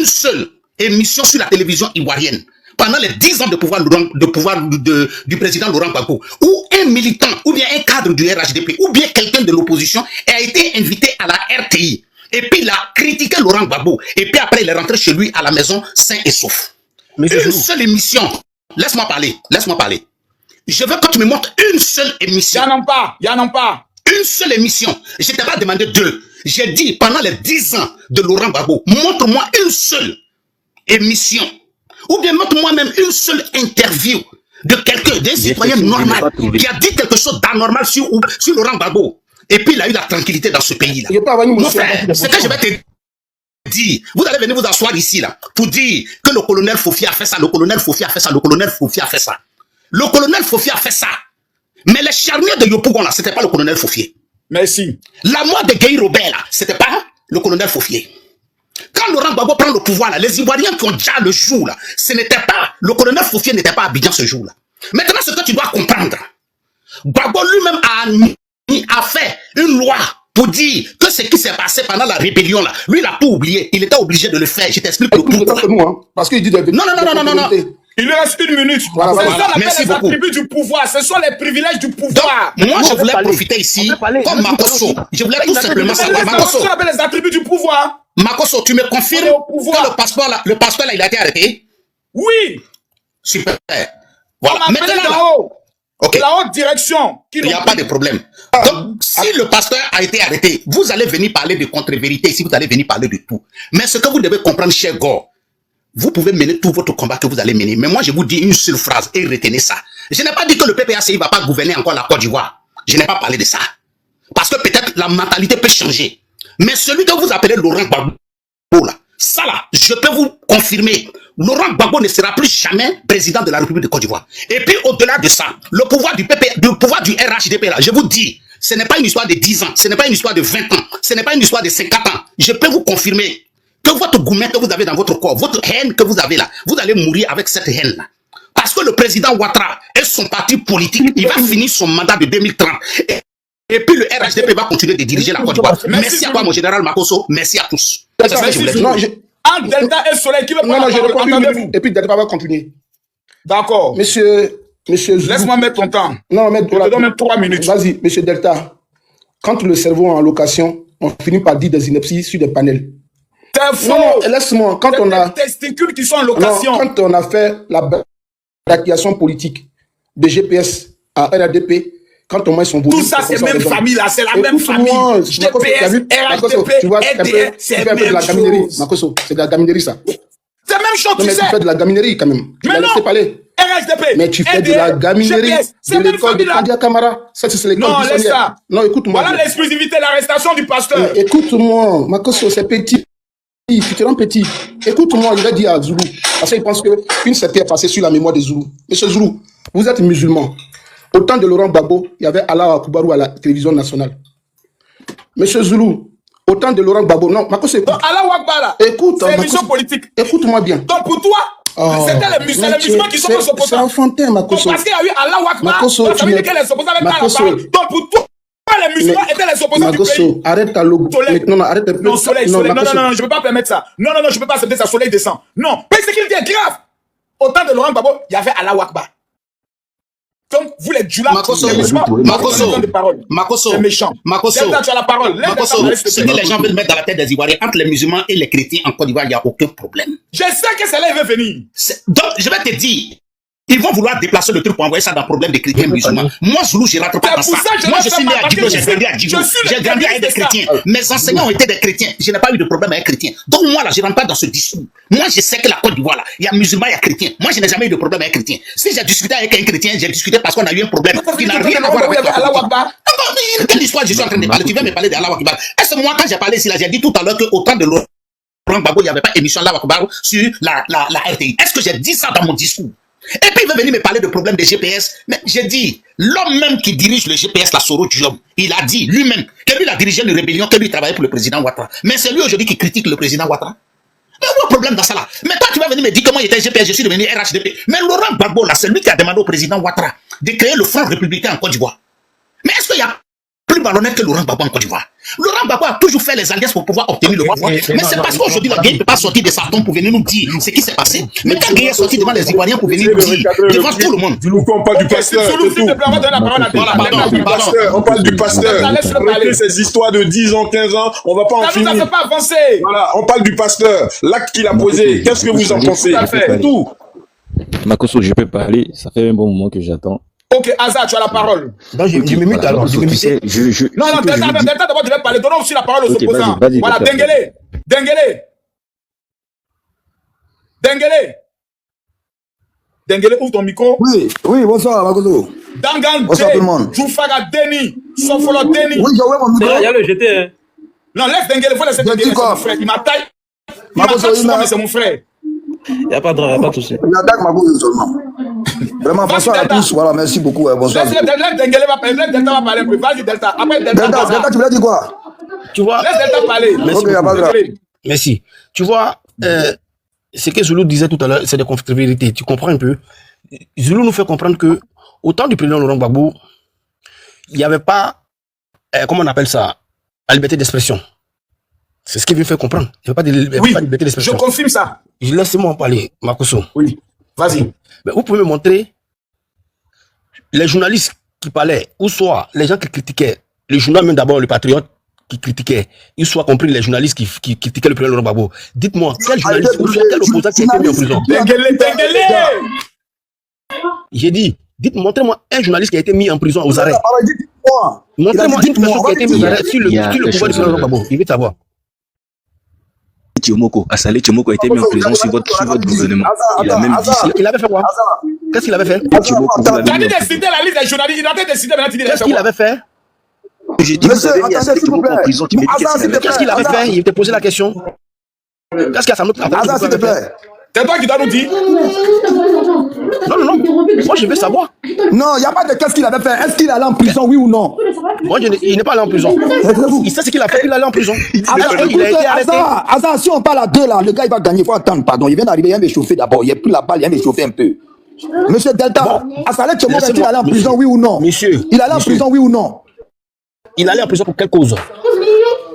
seule émission sur la télévision ivoirienne pendant les 10 ans de pouvoir du président Laurent Gbagbo, où un militant, ou bien un cadre du RHDP, ou bien quelqu'un de l'opposition a été invité à la RTI. Et puis il a critiqué Laurent Gbagbo. Et puis après, il est rentré chez lui à la maison sain et sauf. Une seule émission. Laisse-moi parler. Je veux que tu me montres une seule émission.
Il y en a pas.
Une seule émission. Je t'ai pas demandé deux. J'ai dit, pendant les 10 ans de Laurent Gbagbo, montre-moi une seule émission. Ou bien montre-moi même une seule interview de quelqu'un, d'un citoyen normal, qui a dit quelque chose d'anormal sur Laurent Gbagbo. Et puis il a eu la tranquillité dans ce pays-là. Mon frère, c'est que je vais te dire. Vous allez venir vous asseoir ici, là, pour dire que le colonel Fofi a fait ça, le colonel Fofi a fait ça, le colonel Fofi a fait ça. Le colonel Fofi a fait ça. Mais les charniers de Yopougon, là, c'était pas le colonel Fofier.
Merci.
La mort de Guy Robert, là, c'était pas le colonel Fofier. Quand Laurent Gbagbo prend le pouvoir, là, les Ivoiriens qui ont déjà le jour, là, ce n'était pas, le colonel Fofier n'était pas à Abidjan ce jour-là. Maintenant, ce que tu dois comprendre, Gbagbo lui-même a fait une loi pour dire que ce qui s'est passé pendant la rébellion, là, lui, il a tout oublié. Il était obligé de le faire. Je t'explique le pourquoi.
Parce qu'il dit de...
Non.
Il lui reste 1 minute.
Voilà.
Merci les attributs du pouvoir. Ce sont les privilèges du pouvoir.
Donc, moi, je voulais profiter ici, comme Makosso. Je voulais tout simplement savoir.
Makosso, on appelle les attributs du pouvoir.
Makosso, tu me confirmes que le pasteur là, il a été arrêté?
Oui.
Super.
Voilà. On maintenant là-haut.
Okay.
La haute direction.
Il n'y a pas de problème. Donc, si le pasteur a été arrêté, vous allez venir parler de contre-vérité ici, vous allez venir parler de tout. Mais ce que vous devez comprendre, cher Gore, vous pouvez mener tout votre combat que vous allez mener. Mais moi, je vous dis une seule phrase et retenez ça. Je n'ai pas dit que le PPACI ne va pas gouverner encore la Côte d'Ivoire. Je n'ai pas parlé de ça. Parce que peut-être la mentalité peut changer. Mais celui que vous appelez Laurent Gbagbo, là, ça là, je peux vous confirmer, Laurent Gbagbo ne sera plus jamais président de la République de Côte d'Ivoire. Et puis au-delà de ça, le pouvoir du RHDP là, je vous dis, ce n'est pas une histoire de 10 ans, ce n'est pas une histoire de 20 ans, ce n'est pas une histoire de 50 ans. Je peux vous confirmer que votre gourmet que vous avez dans votre corps, votre haine que vous avez là, vous allez mourir avec cette haine-là. Parce que le président Ouattara et son parti politique, il va finir son mandat de 2030. Et puis le RHDP va continuer de diriger la Côte d'Ivoire. Merci à toi, mon général Makosso. Merci à tous.
Entre Delta et Soleil, qui veut
pas je réponds. Et puis Delta va continuer.
D'accord.
Monsieur
laisse-moi mettre ton temps.
Non, mais
je te donne même 3 minutes.
Vas-y, monsieur Delta. Quand le cerveau est en location, on finit par dire des inepties sur des panels.
C'est faux.
Non, laisse-moi. Quand on a
des testicules qui sont en location.
Non, quand on a fait la braquation politique de GPS à RADP, quand on met son boulot.
Tout ça, c'est même famille là, c'est la même famille. GPS, RHDP, RDR, c'est la même chose.
Makosso, c'est de la gaminerie ça.
C'est la même chose,
tu sais. Tu fais de la gaminerie quand même. Tu vas laisser parler.
RHDP,
mais tu fais de la gaminerie de l'école de Kandia Camara. Ça, c'est l'école
non, laisse ça.
Non, écoute-moi.
Voilà l'exclusivité, l'arrestation du pasteur.
Écoute-moi, Makosso, c'est petit. Tu te rends petit. Écoute-moi, je vais dire à Zoulou. Parce qu'il pense qu'une certaine est passée sur la mémoire des Zoulous. Monsieur Zoulou, vous êtes musulman. Au temps de Laurent Gbagbo, il y avait Allah Akoubarou à la télévision nationale. Monsieur Zoulou, au temps de Laurent Gbagbo, non, Makosso, écoute.
Allah Akbar,
écoute,
c'est une mission politique.
Écoute-moi bien.
Donc pour toi, c'était les musulmans qui sont opposants.
C'est enfantin, Makosso.
Parce qu'il y a eu Allah Akbar,
Makosso,
ça veut dire que les opposants avaient pas la parole. Donc pour toi, les musulmans étaient les opposants du pays.
Arrête ta logo.
Non, arrête un peu. Non, Soleil, non, je peux pas permettre ça. Non, je peux pas accepter ça. Soleil descend. Non, mais ce qu'il dit est grave. Au temps de Laurent Gbagbo, il y avait Allah Akbar. Donc, vous les djoulas, les musulmans, c'est méchant.
Makosso,
tu as la parole.
Ce que les gens veulent mettre dans la tête des Ivoiriens, entre les musulmans et les chrétiens en Côte d'Ivoire, il n'y a aucun problème.
Je sais que celle-là, il veut venir.
Donc, je vais te dire, ils vont vouloir déplacer le truc pour envoyer ça dans le problème des chrétiens musulmans. Moi, Zoulou, je ne rentre pas dans ça. Moi, je suis né à Djibo, j'ai grandi à Djibo. J'ai grandi avec des chrétiens. Mes enseignants ont été des chrétiens. Je n'ai pas eu de problème avec les chrétiens. Donc, moi, là, je ne rentre pas dans ce discours. Moi, je sais que la Côte d'Ivoire, là, il y a musulmans, il y a chrétiens. Moi, je n'ai jamais eu de problème avec les chrétiens. Si j'ai discuté avec un chrétien, j'ai discuté parce qu'on a eu un problème qui n'a rien à voir avec Allah. Quelle histoire je suis en train de parler? Tu viens me parler d'Allah Akbar. Est-ce que moi, quand j'ai parlé ici, là, j'ai dit tout à l'heure qu'au temps de Laurent Gbagbo, il n'y avait pas émission Allah Akbar sur la RTI. Est-ce que j'ai dit ça dans mon discours? Et puis il veut venir me parler de problème de GPS. Mais j'ai dit, l'homme même qui dirige le GPS, la Soro Diom, il a dit lui-même que lui il a dirigé une rébellion, que lui travaillait pour le président Ouattara. Mais c'est lui aujourd'hui qui critique le président Ouattara. Mais où est le problème dans ça là? Mais toi tu vas venir me dire comment il était GPS, je suis devenu RHDP. Mais Laurent Gbagbo là, c'est lui qui a demandé au président Ouattara de créer le Front républicain en Côte d'Ivoire. Mais est-ce qu'il y a plus malhonnête que Laurent Gbagbo en Côte d'Ivoire. Laurent Gbagbo a toujours fait les alliances pour pouvoir obtenir le pouvoir. Mais c'est parce qu'aujourd'hui, la guerre ne peut pas sortir de sa tombe pour venir nous dire ce qui s'est passé. Mais quand Gueye est sorti devant les Ivoiriens pour venir nous dire, devant tout le monde.
On parle du pasteur. On parle du pasteur. Arrêtez ces histoires de 10 ans, 15 ans. On va pas en finir.
Ça ne fait pas avancer.
Voilà, on parle du pasteur. L'acte qu'il a posé. Qu'est-ce que vous en pensez? Tout.
Makosso, je peux parler. Ça fait un bon moment que j'attends.
Ok, Aza, tu as la parole.
Donc, je me mute alors.
Non, Delta, d'abord, je vais parler. Donnons aussi la parole aux opposants. Voilà, Dengele. Dengele, ouvre ton micro.
Oui, bonsoir, Makosso.
Dangan
bonsoir tout le monde.
Joufaga Deni, Sofolo Deni.
Oui, j'ai ouvert mon micro.
Il y a le GT, hein.
Non, laisse Dengele, il faut laisser Dengele, c'est mon frère. Il m'attaque. Mais c'est mon frère.
Il n'y a pas de souci.
Il attaque Makosso seulement. Vraiment, bonsoir à tous. Voilà, merci beaucoup. Bonsoir.
Laisse Dengele va parler. Laisse Delta va parler un peu. Vas-y, Delta. Après Delta,
tu voulais dire quoi?
Tu vois.
Laisse Delta parler.
Merci. Tu vois, ce que Zulu disait tout à l'heure, c'est des conflictualités. Tu comprends un peu? Zulu nous fait comprendre que, au temps du président Laurent Gbagbo, il n'y avait pas, comment on appelle ça, la liberté d'expression. C'est ce qu'il veut faire comprendre. Il n'y avait pas de liberté d'expression.
Je confirme ça.
Laissez-moi en parler, Makosso.
Oui, vas-y.
Mais vous pouvez me montrer les journalistes qui parlaient, ou soit les gens qui critiquaient, les journalistes, même d'abord les patriotes qui critiquaient, ou soit compris les journalistes qui critiquaient le président Laurent Gbagbo. Dites-moi, quel journaliste ou quel opposant qui a été mis en prison?
Dengele.
J'ai dit, montrez-moi un journaliste qui a été mis en prison aux arrêts. Montrez-moi une personne qui a été mise aux arrêts sur le pouvoir du président Laurent Gbagbo. Il veut savoir.
Assalé Tchomoko a été mis en prison sur votre gouvernement. Il a même dit ça.
Il avait fait quoi? Qu'est-ce qu'il avait fait?
Tu as dit de citer la liste des journalistes. Il a dit de citer maintenant.
Qu'est-ce qu'il avait fait?
J'ai dit, vous avez mis Assalé Tchomoko en prison.
Qu'est-ce qu'il avait fait? Il t'a posé la question. Qu'est-ce qu'il y a ça?
Azar, s'il te plaît.
C'est toi qui dois nous dire.
Non. Moi, je veux savoir.
Non, il n'y a pas de qu'est-ce qu'il avait fait. Est-ce qu'il allait en prison, oui ou non?
Moi, il n'est pas allé en prison. Il sait ce qu'il a fait. Il est allé en prison. Il a été arrêté.
Azar, si on parle à deux là, le gars il va gagner. Il faut attendre, pardon. Il vient d'arriver, il vient m'échauffer d'abord. Il n'y a plus la balle, il vient m'échauffer un peu. Monsieur Delta, Assalé Tchomoko, est-il allé en prison, oui ou non?
Monsieur.
Il allait en prison, oui ou non?
Il allait en prison pour quelle cause?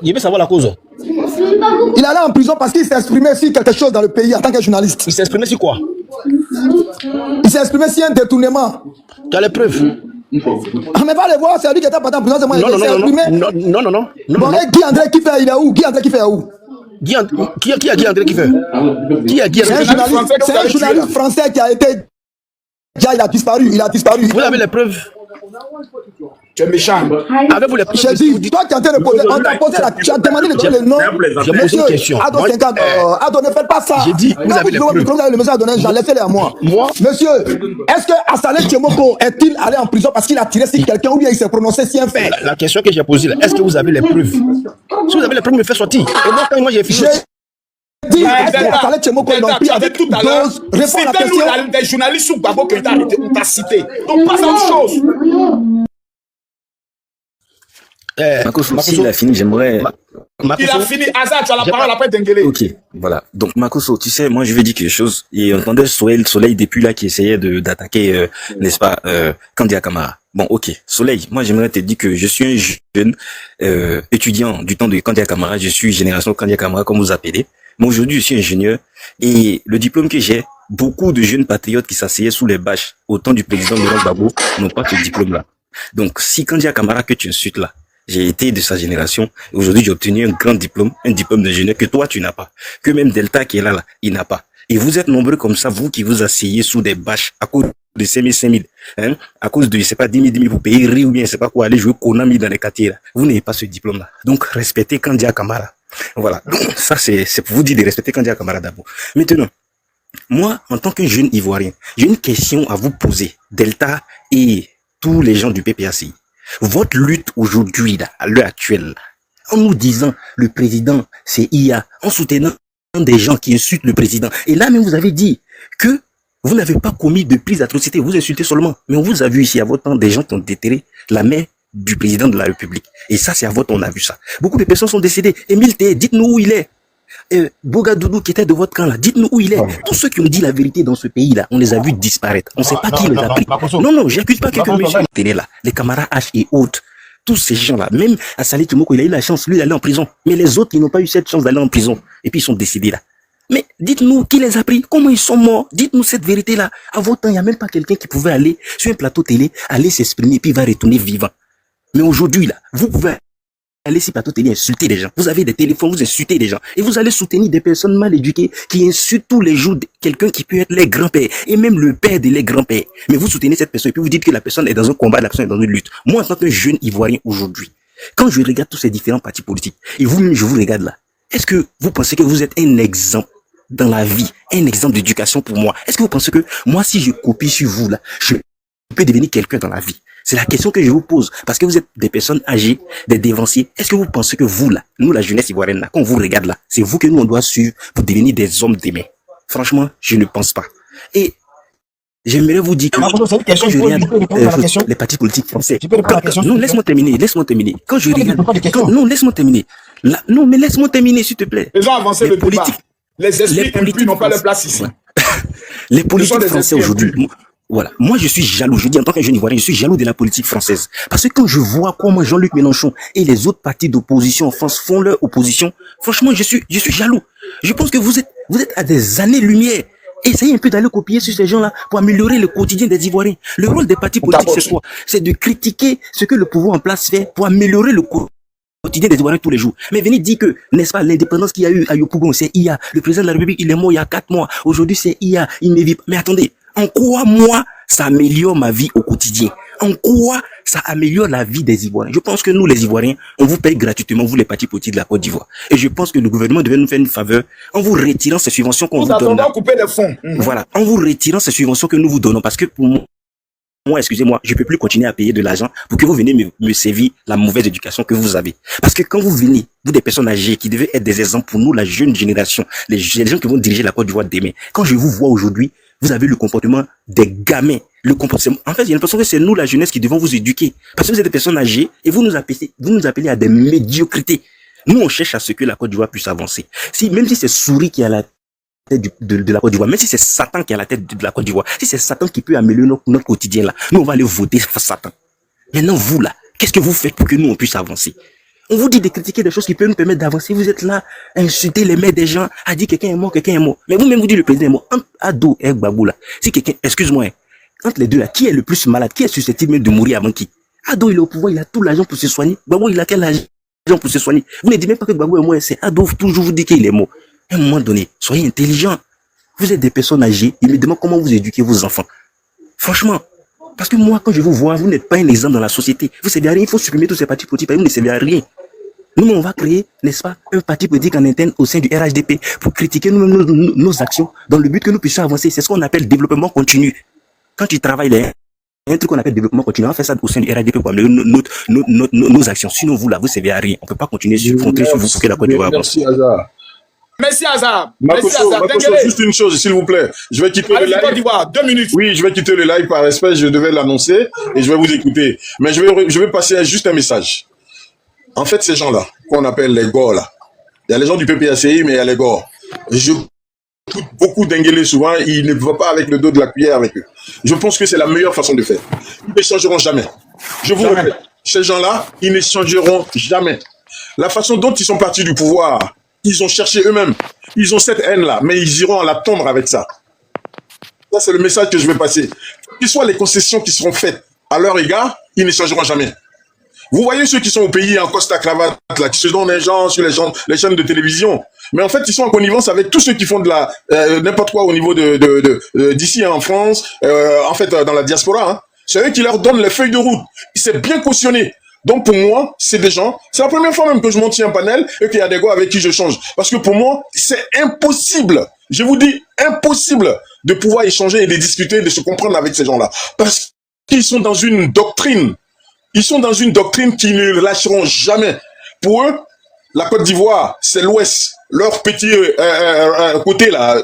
Il veut savoir la cause.
Il allait en prison parce qu'il s'est exprimé sur quelque chose dans le pays en tant que journaliste.
Il s'est exprimé sur quoi?
Il s'est exprimé sur un détournement.
Tu as les preuves?
Mais va les voir, c'est lui qui était pas en prison, c'est moi qui s'est exprimé.
Non.
Bon, et Guy André qui fait, il est où? Guy André qui fait où?
Qui a Guy André qui fait? Qui a Guy André?
C'est un journaliste français qui a été... Il a disparu.
Vous avez les preuves?
Tu es méchant.
Avez-vous les preuves?
J'ai dit, toi qui es en train de poser, on t'a posé tu as demandé de donner le nom.
J'ai posé une question.
Ado, ne faites pas ça.
J'ai dit, vous avez les preuves.
Le message à donner, laissez-les à moi. Monsieur, est-ce que Assalé Tchomoko est-il allé en prison parce qu'il a tiré sur quelqu'un ou bien il s'est prononcé si un fait?
La question que j'ai posée là, est-ce que vous avez les preuves? Si vous avez les preuves, me faites sortir. Et moi, quand j'ai fini.
Dis, Assalé Tchomoko est pris avec toute dose. Réponds à la question.
C'était des journalistes sous Gbagbo qui ont t'a cité. Donc, passe à autre chose.
Makosso, s'il a fini, j'aimerais...
Il a fini. Azar, tu as la parole après Dengele.
Ok, voilà. Donc, Makosso, tu sais, moi, je vais dire quelque chose. Et on entendait Soleil depuis là qui essayait d'attaquer, n'est-ce pas, Kandia Camara. Bon, ok. Soleil, moi, j'aimerais te dire que je suis un jeune étudiant du temps de Kandia Camara. Je suis génération Kandia Camara, comme vous appelez. Mais aujourd'hui, je suis ingénieur. Et le diplôme que j'ai, beaucoup de jeunes patriotes qui s'asseyaient sous les bâches au temps du président Laurent Gbagbo n'ont pas ce diplôme-là. Donc, si Kandia Camara que tu insultes là, j'ai été de sa génération. Aujourd'hui, j'ai obtenu un grand diplôme, un diplôme d'ingénieur que toi, tu n'as pas. Que même Delta qui est là, il n'a pas. Et vous êtes nombreux comme ça, vous qui vous asseyez sous des bâches à cause de 5 000, hein, à cause de, je sais pas, 10 000 pour payer riz ou bien, je sais pas quoi, aller jouer Konami dans les quartiers, là. Vous n'avez pas ce diplôme-là. Donc, respectez Kandia Camara. Voilà. Donc, ça, c'est pour vous dire de respecter Kandia Camara d'abord. Maintenant, moi, en tant que jeune Ivoirien, j'ai une question à vous poser. Delta et tous les gens du PPACI. Votre lutte aujourd'hui, là, à l'heure actuelle, en nous disant le président, c'est IA, en soutenant des gens qui insultent le président. Et là même, vous avez dit que vous n'avez pas commis de prise d'atrocité, vous insultez seulement. Mais on vous a vu ici à votre temps des gens qui ont déterré la main du président de la République. Et ça, c'est à votre temps, on a vu ça. Beaucoup de personnes sont décédées. Émile Té, dites-nous où il est. Boga Doudou qui était de votre camp là, dites-nous où il est. Tous ceux qui ont dit la vérité dans ce pays là, on les a vus disparaître. On ne sait pas qui les a pris. Non, j'accuse pas quelqu'un, mais télé là, les camarades H et autres. tous ces gens-là, même Assali Tumoko, il a eu la chance, lui, d'aller en prison. Mais les autres, ils n'ont pas eu cette chance d'aller en prison. Et puis, ils sont décédés là. Mais dites-nous qui les a pris, comment ils sont morts. Dites-nous cette vérité-là. À votre temps, il n'y a même pas quelqu'un qui pouvait aller sur un plateau télé, aller s'exprimer, puis il va retourner vivant. Mais aujourd'hui, là, vous pouvez aller sur plateau télé insulter des gens. Vous avez des téléphones, vous insultez des gens. Et vous allez soutenir des personnes mal éduquées qui insultent tous les jours quelqu'un qui peut être les grands-pères et même le père de les grands-pères. Mais vous soutenez cette personne et puis vous dites que la personne est dans un combat, la personne est dans une lutte. Moi, en tant que jeune Ivoirien aujourd'hui, quand je regarde tous ces différents partis politiques et vous-même, je vous regarde là, est-ce que vous pensez que vous êtes un exemple dans la vie, un exemple d'éducation pour moi? Est-ce que vous pensez que moi, si je copie sur vous là, je peux devenir quelqu'un dans la vie? C'est la question que je vous pose. Parce que vous êtes des personnes âgées, des dévanciers. Est-ce que vous pensez que vous, là, nous, la jeunesse ivoirienne, là, quand on vous regarde là, c'est vous que nous, on doit suivre pour devenir des hommes demain? Franchement, je ne pense pas. Et j'aimerais vous dire que quand je regarde les partis politiques français, non, laisse-moi terminer. Quand je regarde, non, laisse-moi terminer. Non, mais laisse-moi terminer, s'il te plaît.
Ils ont avancé le politique. Les esprits impurs n'ont pas leur place ici.
Les politiques français aujourd'hui, voilà. Moi, je suis jaloux. Je dis en tant que jeune Ivoirien, je suis jaloux de la politique française. Parce que quand je vois comment Jean-Luc Mélenchon et les autres partis d'opposition en France font leur opposition, franchement, je suis jaloux. Je pense que vous êtes à des années-lumière. Essayez un peu d'aller copier sur ces gens-là pour améliorer le quotidien des Ivoiriens. Le rôle des partis politiques, c'est quoi? C'est de critiquer ce que le pouvoir en place fait pour améliorer le quotidien des Ivoiriens tous les jours. Mais venez dire que, n'est-ce pas, l'indépendance qu'il y a eu à Yopougon, c'est IA. Le président de la République, il est mort il y a 4 mois. Aujourd'hui, c'est IA. Il ne vit pas. Mais attendez. En quoi, moi, ça améliore ma vie au quotidien? En quoi ça améliore la vie des Ivoiriens? Je pense que nous, les Ivoiriens, on vous paye gratuitement, vous, les partis politiques de la Côte d'Ivoire. Et je pense que le gouvernement devait nous faire une faveur en vous retirant ces subventions qu'on vous donne.
Nous couper les fonds.
Voilà, en vous retirant ces subventions que nous vous donnons. Parce que pour moi, excusez-moi, je peux plus continuer à payer de l'argent pour que vous veniez me servir la mauvaise éducation que vous avez. Parce que quand vous venez, vous des personnes âgées qui devaient être des exemples pour nous, la jeune génération, les gens qui vont diriger la Côte d'Ivoire demain, quand je vous vois aujourd'hui, vous avez le comportement des gamins. En fait, j'ai l'impression que c'est nous, la jeunesse, qui devons vous éduquer. Parce que vous êtes des personnes âgées et vous nous appelez à des médiocrités. Nous, on cherche à ce que la Côte d'Ivoire puisse avancer. Même si c'est Souris qui est à la tête de la Côte d'Ivoire, même si c'est Satan qui est à la tête de la Côte d'Ivoire, si c'est Satan qui peut améliorer notre quotidien là, nous, on va aller voter pour Satan. Maintenant, vous là, qu'est-ce que vous faites pour que nous, on puisse avancer? On vous dit de critiquer des choses qui peuvent nous permettre d'avancer. Vous êtes là à insulter les mères des gens, à dire quelqu'un est mort. Mais vous-même, vous dites le président est mort. Ado et Gbagbo là. Si quelqu'un, excuse-moi, entre les deux là, qui est le plus malade? Qui est susceptible même de mourir avant qui? Ado, il est au pouvoir, il a tout l'argent pour se soigner. Gbagbo, il a quel argent pour se soigner? Vous ne dites même pas que Gbagbo est mort, c'est Ado, toujours vous dit qu'il est mort. À un moment donné, soyez intelligents. Vous êtes des personnes âgées. Il me demande comment vous éduquez vos enfants. Franchement. Parce que moi, quand je vous vois, vous n'êtes pas un exemple dans la société. Vous ne servez à rien. Il faut supprimer tous ces partis politiques. Vous ne servez à rien. Nous, on va créer, n'est-ce pas, un parti politique en interne au sein du RHDP pour critiquer nous-mêmes nos actions dans le but que nous puissions avancer. C'est ce qu'on appelle développement continu. Quand tu travailles là, il y a un truc qu'on appelle développement continu. On fait ça au sein du RHDP pour améliorer nos actions. Sinon, vous là, vous ne servez à rien. On ne peut pas continuer sur compter sur vous pour que la Côte d'Ivoire avance.
Merci, Hazard.
Merci, Hazard.
Makosso, juste une chose, s'il vous plaît. Je vais quitter le live.
Côte d'Ivoire, 2 minutes.
Oui, je vais quitter le live par respect. Je devais l'annoncer et je vais vous écouter. Mais je vais passer juste un message. En fait, ces gens-là, qu'on appelle les Gors, là, il y a les gens du PPACI, mais il y a les Gors. Je écoute beaucoup d'Enguélé souvent, ils ne vont pas avec le dos de la cuillère avec eux. Je pense que c'est la meilleure façon de faire. Ils ne changeront jamais. Je vous répète, ces gens-là, ils ne changeront jamais. La façon dont ils sont partis du pouvoir, ils ont cherché eux-mêmes. Ils ont cette haine-là, mais ils iront à la tombe avec ça. Ça, c'est le message que je vais passer. Quelles soient les concessions qui seront faites à leur égard, ils ne changeront jamais. Vous voyez ceux qui sont au pays en costa cravate, là, qui se donnent des gens sur les chaînes de télévision. Mais en fait, ils sont en connivence avec tous ceux qui font de la n'importe quoi au niveau d'ici en France, en fait dans la diaspora. Hein. C'est eux qui leur donnent les feuilles de route. C'est bien cautionné. Donc pour moi, c'est des gens. C'est la première fois même que je monte sur un panel et qu'il y a des gars avec qui je change. Parce que pour moi, c'est impossible. Je vous dis impossible de pouvoir échanger et de discuter, de se comprendre avec ces gens-là. Parce qu'ils sont dans une doctrine. Ils sont dans une doctrine qui ne lâcheront jamais. Pour eux, la Côte d'Ivoire, c'est l'Ouest. Leur petit côté là,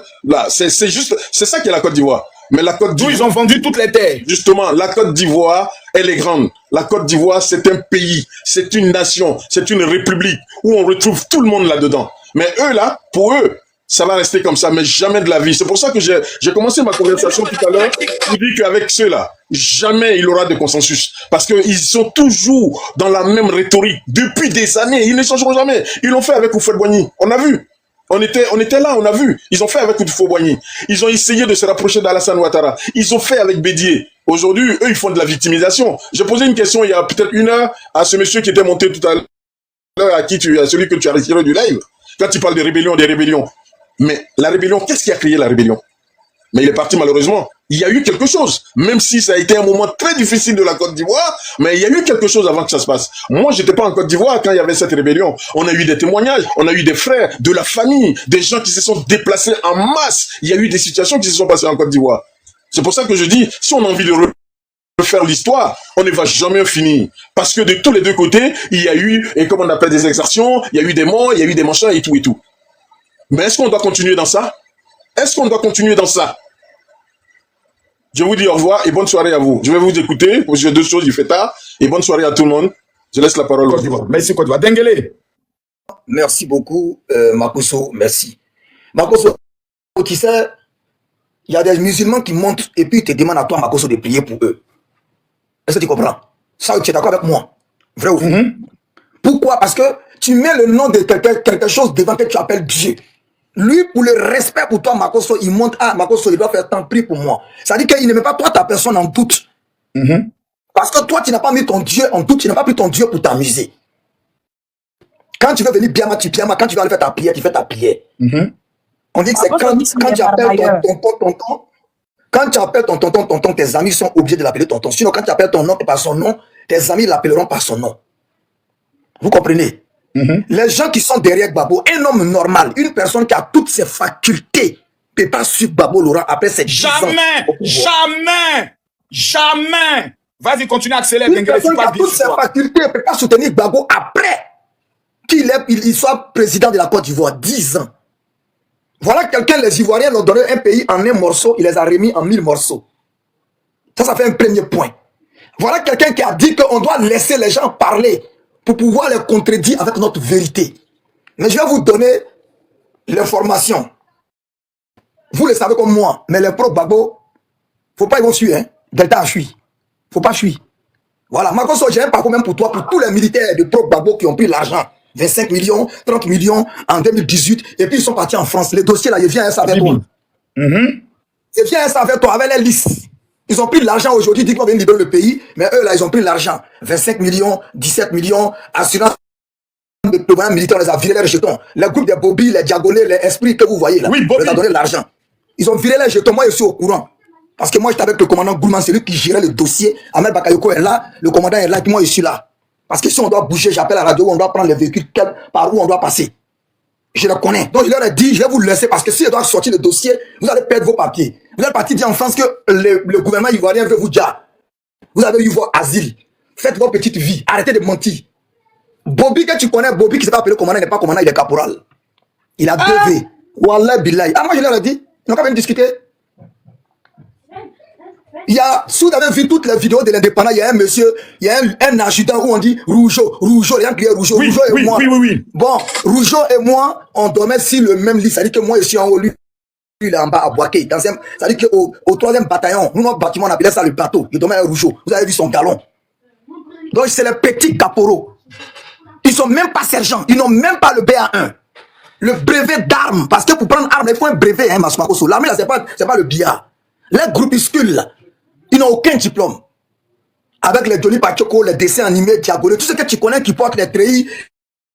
c'est ça qui est la Côte d'Ivoire. Mais la Côte d'Ivoire,
ils ont vendu toutes les terres.
Justement, la Côte d'Ivoire, elle est grande. La Côte d'Ivoire, c'est un pays, c'est une nation, c'est une république où on retrouve tout le monde là-dedans. Mais eux là, pour eux, Ça va rester comme ça, mais jamais de la vie. C'est pour ça que j'ai commencé ma conversation tout à l'heure pour dire qu'avec ceux-là, jamais il aura de consensus. Parce qu'ils sont toujours dans la même rhétorique depuis des années. Ils ne changeront jamais. Ils l'ont fait avec Houphouët-Boigny. On a vu. On était là, on a vu. Ils ont fait avec Houphouët-Boigny. Ils ont essayé de se rapprocher d'Alassane Ouattara. Ils ont fait avec Bédié. Aujourd'hui, eux, ils font de la victimisation. J'ai posé une question il y a peut-être 1 heure à ce monsieur qui était monté tout à l'heure, à celui que tu as retiré du live. Quand il parle de rébellion, des rébellions. Mais la rébellion, qu'est-ce qui a créé la rébellion? Mais il est parti malheureusement. Il y a eu quelque chose, même si ça a été un moment très difficile de la Côte d'Ivoire, mais il y a eu quelque chose avant que ça se passe. Moi, j'étais pas en Côte d'Ivoire quand il y avait cette rébellion. On a eu des témoignages, on a eu des frères, de la famille, des gens qui se sont déplacés en masse. Il y a eu des situations qui se sont passées en Côte d'Ivoire. C'est pour ça que je dis, si on a envie de refaire l'histoire, on ne va jamais finir. Parce que de tous les deux côtés, il y a eu, et comme on appelle des exactions, il y a eu des morts, il y a eu des machins et tout et tout. Mais est-ce qu'on doit continuer dans ça? Est-ce qu'on doit continuer dans ça? Je vous dis au revoir et bonne soirée à vous. Je vais vous écouter, parce que j'ai 2 choses, il fait tard. Et bonne soirée à tout le monde. Je laisse la parole au revoir.
Merci Côte d'Ivoire. Denguele.
Merci beaucoup, Makosso, merci. Makosso, tu sais, il y a des musulmans qui montent et puis ils te demandent à toi, Makosso, de prier pour eux. Est-ce que tu comprends? Ça, tu es d'accord avec moi? Vrai ou faux? Pourquoi? Parce que tu mets le nom de quelque chose devant que tu appelles Dieu. Lui, pour le respect pour toi, Makosso, il montre, ah, Makosso, il doit faire tant prix pour moi. Ça veut dire qu'il ne met pas toi, ta personne en doute. Parce que toi, tu n'as pas mis ton Dieu en doute, tu n'as pas pris ton Dieu pour t'amuser. Quand tu veux venir Biama, tu Biama. Quand tu vas aller faire ta prière, tu fais ta prière. On dit que c'est quand tu appelles ton tonton, quand tu appelles ton tonton, tes amis sont obligés de l'appeler tonton. Sinon, quand tu appelles ton nom par son nom, tes amis l'appelleront par son nom. Vous comprenez? Les gens qui sont derrière Gbagbo, un homme normal, une personne qui a toutes ses facultés, ne peut pas suivre Gbagbo Laurent après cette 10 ans.
Jamais. Vas-y, continue à accélérer.
Une personne qui a toutes ses facultés ne peut pas soutenir Gbagbo après qu'il soit président de la Côte d'Ivoire. 10 ans. Voilà quelqu'un, les Ivoiriens l'ont donné un pays en 1 morceau, il les a remis en 1000 morceaux. Ça fait un premier point. Voilà quelqu'un qui a dit qu'on doit laisser les gens parler pour pouvoir les contredire avec notre vérité. Mais je vais vous donner l'information. Vous le savez comme moi, mais les pro-Gbagbo, faut pas ils vont suivre, hein. Delta a fui. Faut pas fuir. Voilà, Makosso, j'ai un parcours même pour toi, pour tous les militaires de pro-Gbagbo qui ont pris l'argent. 25 millions, 30 millions en 2018, et puis ils sont partis en France. Les dossiers là, ils viennent avec toi. Ils viennent avec toi, avec les listes. Ils ont pris de l'argent aujourd'hui, ils disent qu'on vient libérer le pays, mais eux là, ils ont pris l'argent. 25 millions, 17 millions, assurance de gouvernement militaire, on les a viré les jetons. Les groupes des Bobby, les Diagolais, les esprits que vous voyez là, on les a donné l'argent. Ils ont viré les jetons, moi je suis au courant. Parce que moi j'étais avec le commandant Goulman, c'est lui qui gérait le dossier. Ahmed Bakayoko est là, le commandant est là, et moi je suis là. Parce que si on doit bouger, j'appelle la radio, on doit prendre les véhicules, par où on doit passer. Je le connais. Donc je leur ai dit, je vais vous le laisser parce que si je dois sortir le dossier, vous allez perdre vos papiers. Vous allez partir dire en France que le gouvernement ivoirien veut vous dire. Vous avez eu votre asile. Faites votre petite vie. Arrêtez de mentir. Bobby, que tu connais, Bobby qui s'est pas appelé commandant, il n'est pas commandant, il est caporal. Il a 2 V. Wallah billahi. Ah, moi je leur ai dit, ils n'ont pas même discuté. Il y a, si vous avez vu toutes les vidéos de l'indépendant, il y a un monsieur, il y a un adjudant où on dit Rougeau, les gens crient Rougeau, Rougeau et moi. Bon, Rougeau et moi, on dormait sur le même lit. Ça dit que moi, je suis en haut, lui, il est en bas à Boaké. Ça dit qu'au 3e bataillon, nous, notre bâtiment, on appelait ça le plateau. Il dormait à Rougeau. Vous avez vu son galon. Donc, c'est les petits caporaux. Ils sont même pas sergents. Ils n'ont même pas le BA1. Le brevet d'armes. Parce que pour prendre arme, il faut un brevet, hein, Makosso. L'armée, là, c'est pas le billard. Les groupuscules, là, ils n'ont aucun diplôme. Avec les Johnny Pachoko, les dessins animés, Diagolé, tout ce que tu connais qui portent les treillis,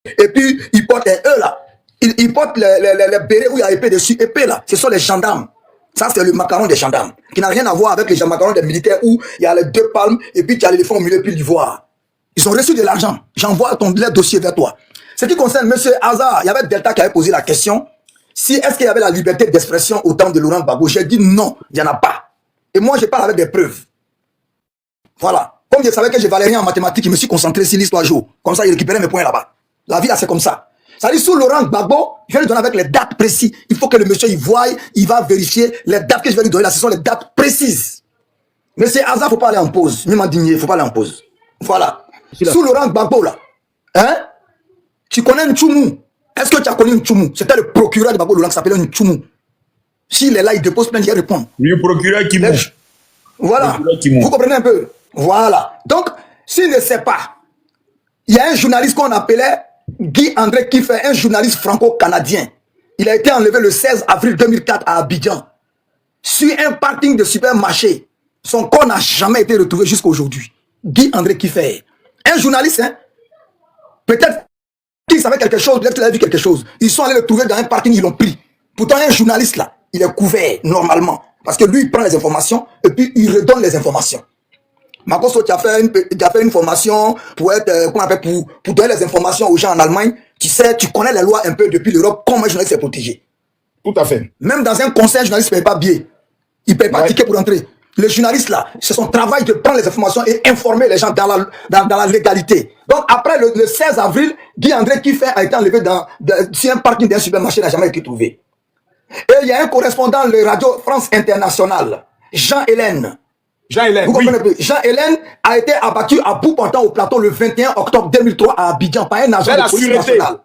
et puis ils portent eux là. Ils portent les bérets où il y a épée dessus. Épée là, ce sont les gendarmes. Ça, c'est le macaron des gendarmes. Qui n'a rien à voir avec les macarons des militaires où il y a les 2 palmes, et puis tu as l'éléphant au milieu, puis l'ivoire. Ils ont reçu de l'argent. J'envoie les dossiers vers toi. Ce qui concerne M. Hazard, il y avait Delta qui avait posé la question. Si est-ce qu'il y avait la liberté d'expression au temps de Laurent Gbagbo? J'ai dit non, il n'y en a pas. Et moi, je parle avec des preuves. Voilà. Comme je savais que je valais rien en mathématiques, je me suis concentré sur l'histoire jour. Comme ça, il récupérait mes points là-bas. La vie, là, c'est comme ça. Ça dit, sous Laurent Gbagbo, je vais lui donner avec les dates précises. Il faut que le monsieur y voie, il va vérifier. Les dates que je vais lui donner là, ce sont les dates précises. Mais c'est hasard, il ne faut pas aller en pause. Même indigné, il ne faut pas aller en pause. Voilà. Sous Laurent Gbagbo, là, hein, tu connais Ntchoumou. Est-ce que tu as connu Ntchoumou? C'était le procureur de Gbagbo Laurent qui s'appelait Ntchoumou. S'il est là, il dépose plainte, il répond.
Le procureur qui monte.
Voilà. Vous comprenez un peu? Voilà. Donc, s'il ne sait pas, il y a un journaliste qu'on appelait Guy-André Kiffé, un journaliste franco-canadien. Il a été enlevé le 16 avril 2004 à Abidjan. Sur un parking de supermarché. Son corps n'a jamais été retrouvé jusqu'à aujourd'hui. Guy-André Kiffé. Un journaliste, hein? Peut-être qu'il savait quelque chose, peut-être qu'il avait vu quelque chose. Ils sont allés le trouver dans un parking, ils l'ont pris. Pourtant, un journaliste là, il est couvert normalement. Parce que lui, il prend les informations et puis il redonne les informations. Makosso, tu as fait une formation pour être, pour donner les informations aux gens en Allemagne. Tu sais, tu connais les lois un peu depuis l'Europe, comment un journaliste est protégé.
Tout à fait.
Même dans un conseil, un journaliste ne paye pas billet. Il ne paye pas ticket pour entrer. Le journaliste là, c'est son travail de prendre les informations et informer les gens dans la légalité. Donc après le 16 avril, Guy-André Kiffé a été enlevé sur un parking d'un supermarché, n'a jamais été trouvé. Et il y a un correspondant de Radio France Internationale, Jean-Hélène.
Jean-Hélène,
vous comprenez plus? Jean-Hélène a été abattu à bout portant au plateau le 21 octobre 2003 à Abidjan par un agent de police nationale.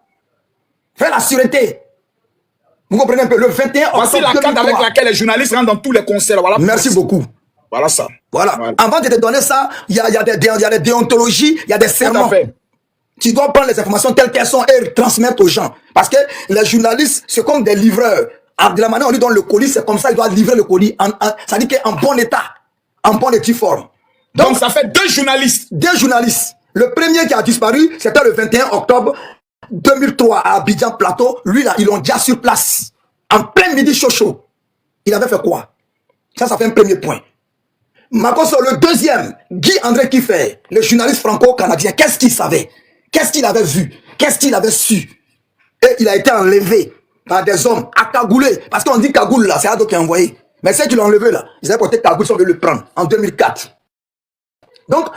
Fais la sûreté. Vous comprenez un peu? Le 21 octobre 2003.
Voici la carte avec laquelle les journalistes rentrent dans tous les concerts. Voilà.
Merci beaucoup.
Voilà ça.
Voilà. Avant de te donner ça, il y a des déontologies, il y a des serments. Tu dois prendre les informations telles qu'elles sont et les transmettre aux gens. Parce que les journalistes, c'est comme des livreurs. De la manière où on lui donne le colis, c'est comme ça, il doit livrer le colis. Ça dit qu'il est en bon état, en bonne et due forme.
Donc ça fait deux journalistes.
Deux journalistes. Le premier qui a disparu, c'était le 21 octobre 2003 à Abidjan Plateau. Lui, là, ils l'ont déjà sur place. En plein midi chaud. Il avait fait quoi? Ça fait un premier point. Makosso, le deuxième, Guy-André Kiffé, le journaliste franco-canadien, qu'est-ce qu'il savait? Qu'est-ce qu'il avait vu? Qu'est-ce qu'il avait su? Et il a été enlevé par des hommes accagoulés. Parce qu'on dit cagoule là, c'est Ado qui a envoyé. Mais ceux qui l'ont enlevé là, ils avaient porté cagoule, ils sont venus le prendre en 2004. Donc,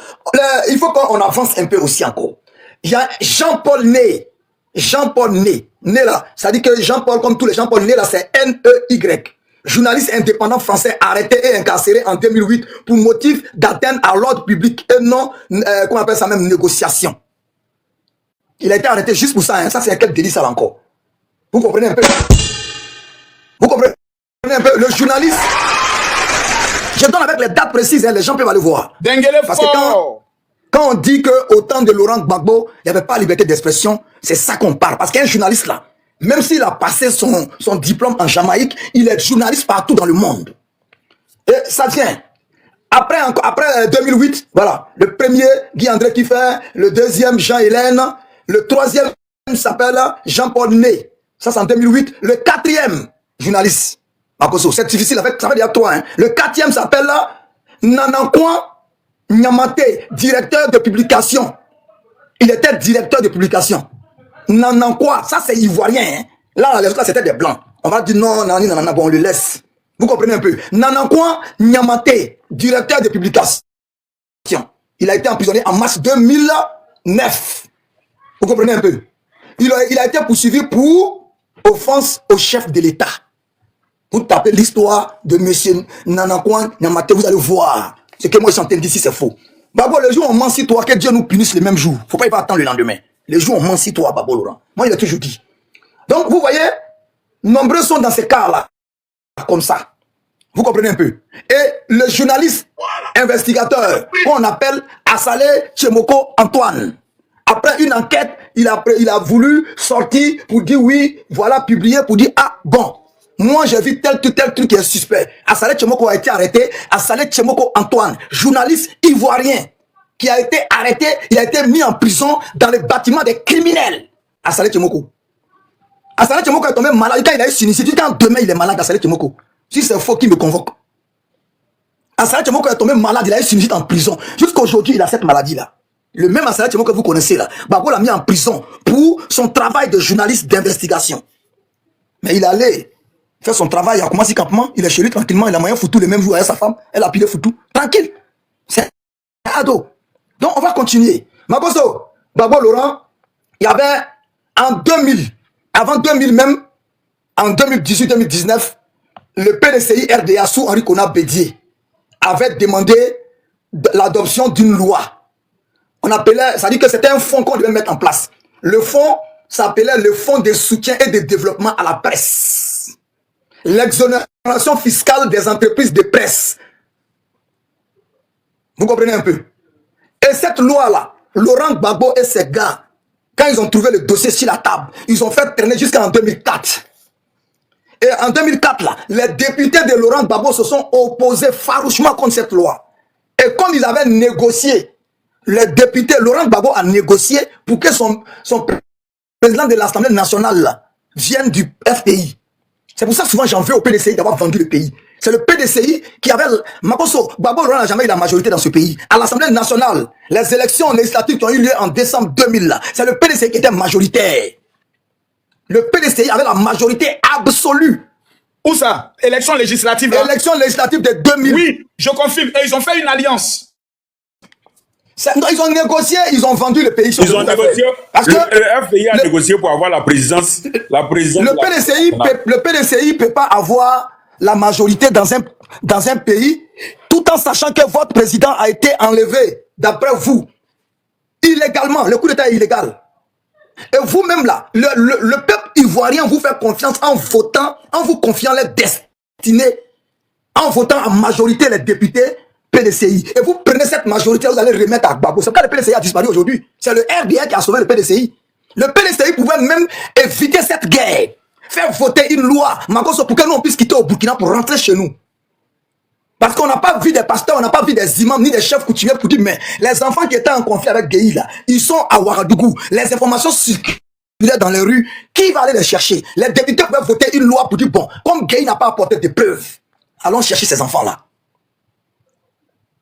il faut qu'on avance un peu aussi encore. Il y a Jean-Paul Ney. Jean-Paul Ney. Ney là, ça dit que Jean-Paul, comme tous les Jean-Paul Ney là, c'est N-E-Y. Journaliste indépendant français arrêté et incarcéré en 2008 pour motif d'atteinte à l'ordre public et non, qu'on appelle ça même négociation. Il a été arrêté juste pour ça, hein. Ça c'est quel délit ça là encore? Vous comprenez un peu? Vous comprenez un peu? Le journaliste, je donne avec les dates précises, hein, les gens peuvent aller voir. Parce que quand on dit qu'au temps de Laurent Gbagbo, il n'y avait pas de liberté d'expression, c'est ça qu'on parle. Parce qu'un journaliste là, même s'il a passé son diplôme en Jamaïque, il est journaliste partout dans le monde. Et ça tient. Après 2008, voilà, le premier, Guy-André Kiffé, le deuxième, Jean-Hélène, le troisième s'appelle Jean-Paul Ney. Ça, c'est en 2008. Le quatrième, journaliste, Makosso, c'est difficile, en fait, ça veut dire toi, hein. Le quatrième s'appelle Nanankwa Nyamate, directeur de publication. Il était directeur de publication. Nanankwa, ça c'est ivoirien, hein. Là, c'était des blancs. On va dire non, nanana, bon, on le laisse. Vous comprenez un peu? Nanankwa Nyamate, directeur de publication. Il a été emprisonné en mars 2009. Vous comprenez un peu? Il a été poursuivi pour offense au chef de l'État. Vous tapez l'histoire de M. Nanankwa Nyamate, vous allez voir. Ce que moi je suis en train de dire ici, c'est faux. Babo, le jour où on ment si toi, que Dieu nous punisse le même jour. Faut pas y attendre le lendemain. Les jours où on ment si toi, Babo Laurent. Moi, il a toujours dit. Donc, vous voyez, nombreux sont dans ces cas-là. Comme ça. Vous comprenez un peu? Et le journaliste investigateur, qu'on appelle Assalé Tchemoko Antoine. Après une enquête, il a voulu sortir pour dire oui, voilà, publier pour dire ah, bon. Moi, j'ai vu tel truc qui est suspect. Assalé Tchemoko a été arrêté. Assalé Tchemoko Antoine, journaliste ivoirien, qui a été arrêté, il a été mis en prison dans le bâtiment des criminels. Assalé Tchemoko. Assalé Tchemoko est tombé malade. Quand il a eu signé, quand demain il est malade, Assalé Tchemoko. Si c'est faux, qui me convoque? Assalé Tchemoko est tombé malade, il a eu sinusite en prison. Jusqu'à aujourd'hui, il a cette maladie-là. Le même Assalé Tchemoko que vous connaissez là. Babo l'a mis en prison pour son travail de journaliste d'investigation. Mais il allait faire son travail, il a commencé campement, il est chez lui tranquillement, il a moyen foutu le même jour avec sa femme, elle a pilé foutu. Tranquille. C'est ado. Donc on va continuer. Makosso, Babo Laurent, il y avait en 2000, avant 2000 même, en 2018-2019, le PDCI RDA sous Henri Konan Bédié avait demandé l'adoption d'une loi. On appelait, ça dit que c'était un fonds qu'on devait mettre en place. Le fonds s'appelait le Fonds de soutien et de développement à la presse. L'exonération fiscale des entreprises de presse. Vous comprenez un peu? Et cette loi-là, Laurent Gbagbo et ses gars, quand ils ont trouvé le dossier sur la table, ils ont fait traîner jusqu'en 2004. Et en 2004, là, les députés de Laurent Gbagbo se sont opposés farouchement contre cette loi. Et comme ils avaient négocié, les députés, Laurent Gbagbo a négocié pour que son président de l'Assemblée nationale là, vienne du FPI. C'est pour ça que souvent j'en veux au PDCI d'avoir vendu le pays. C'est le PDCI qui avait... Makosso, Gbagbo Laurent n'a jamais eu la majorité dans ce pays. À l'Assemblée nationale, les élections législatives qui ont eu lieu en décembre 2000, c'est le PDCI qui était majoritaire. Le PDCI avait la majorité absolue.
Où ça? Élection législative.
Élection législative de 2000.
Oui, je confirme. Et ils ont fait une alliance.
Non, ils ont négocié, ils ont vendu le pays.
Ils ont négocié. Parce que le FPI a négocié pour avoir la présidence.
Le PDCI ne peut pas avoir la majorité dans un pays tout en sachant que votre président a été enlevé, d'après vous, illégalement. Le coup d'État est illégal. Et vous-même là, le peuple ivoirien vous fait confiance en votant, en vous confiant les destinées, en votant en majorité les députés PDCI. Et vous prenez cette majorité, vous allez remettre à Gbagbo. C'est pourquoi le PDCI a disparu aujourd'hui. C'est le RDA qui a sauvé le PDCI. Le PDCI pouvait même éviter cette guerre. Faire voter une loi, Makosso, pour que nous on puisse quitter au Burkina pour rentrer chez nous. Parce qu'on n'a pas vu des pasteurs, on n'a pas vu des imams, ni des chefs coutumiers pour dire, mais les enfants qui étaient en conflit avec Gueye, là, ils sont à Ouagadougou. Les informations circulaient dans les rues. Qui va aller les chercher? Les députés peuvent voter une loi pour dire, bon, comme Gueye n'a pas apporté de preuves, allons chercher ces enfants-là.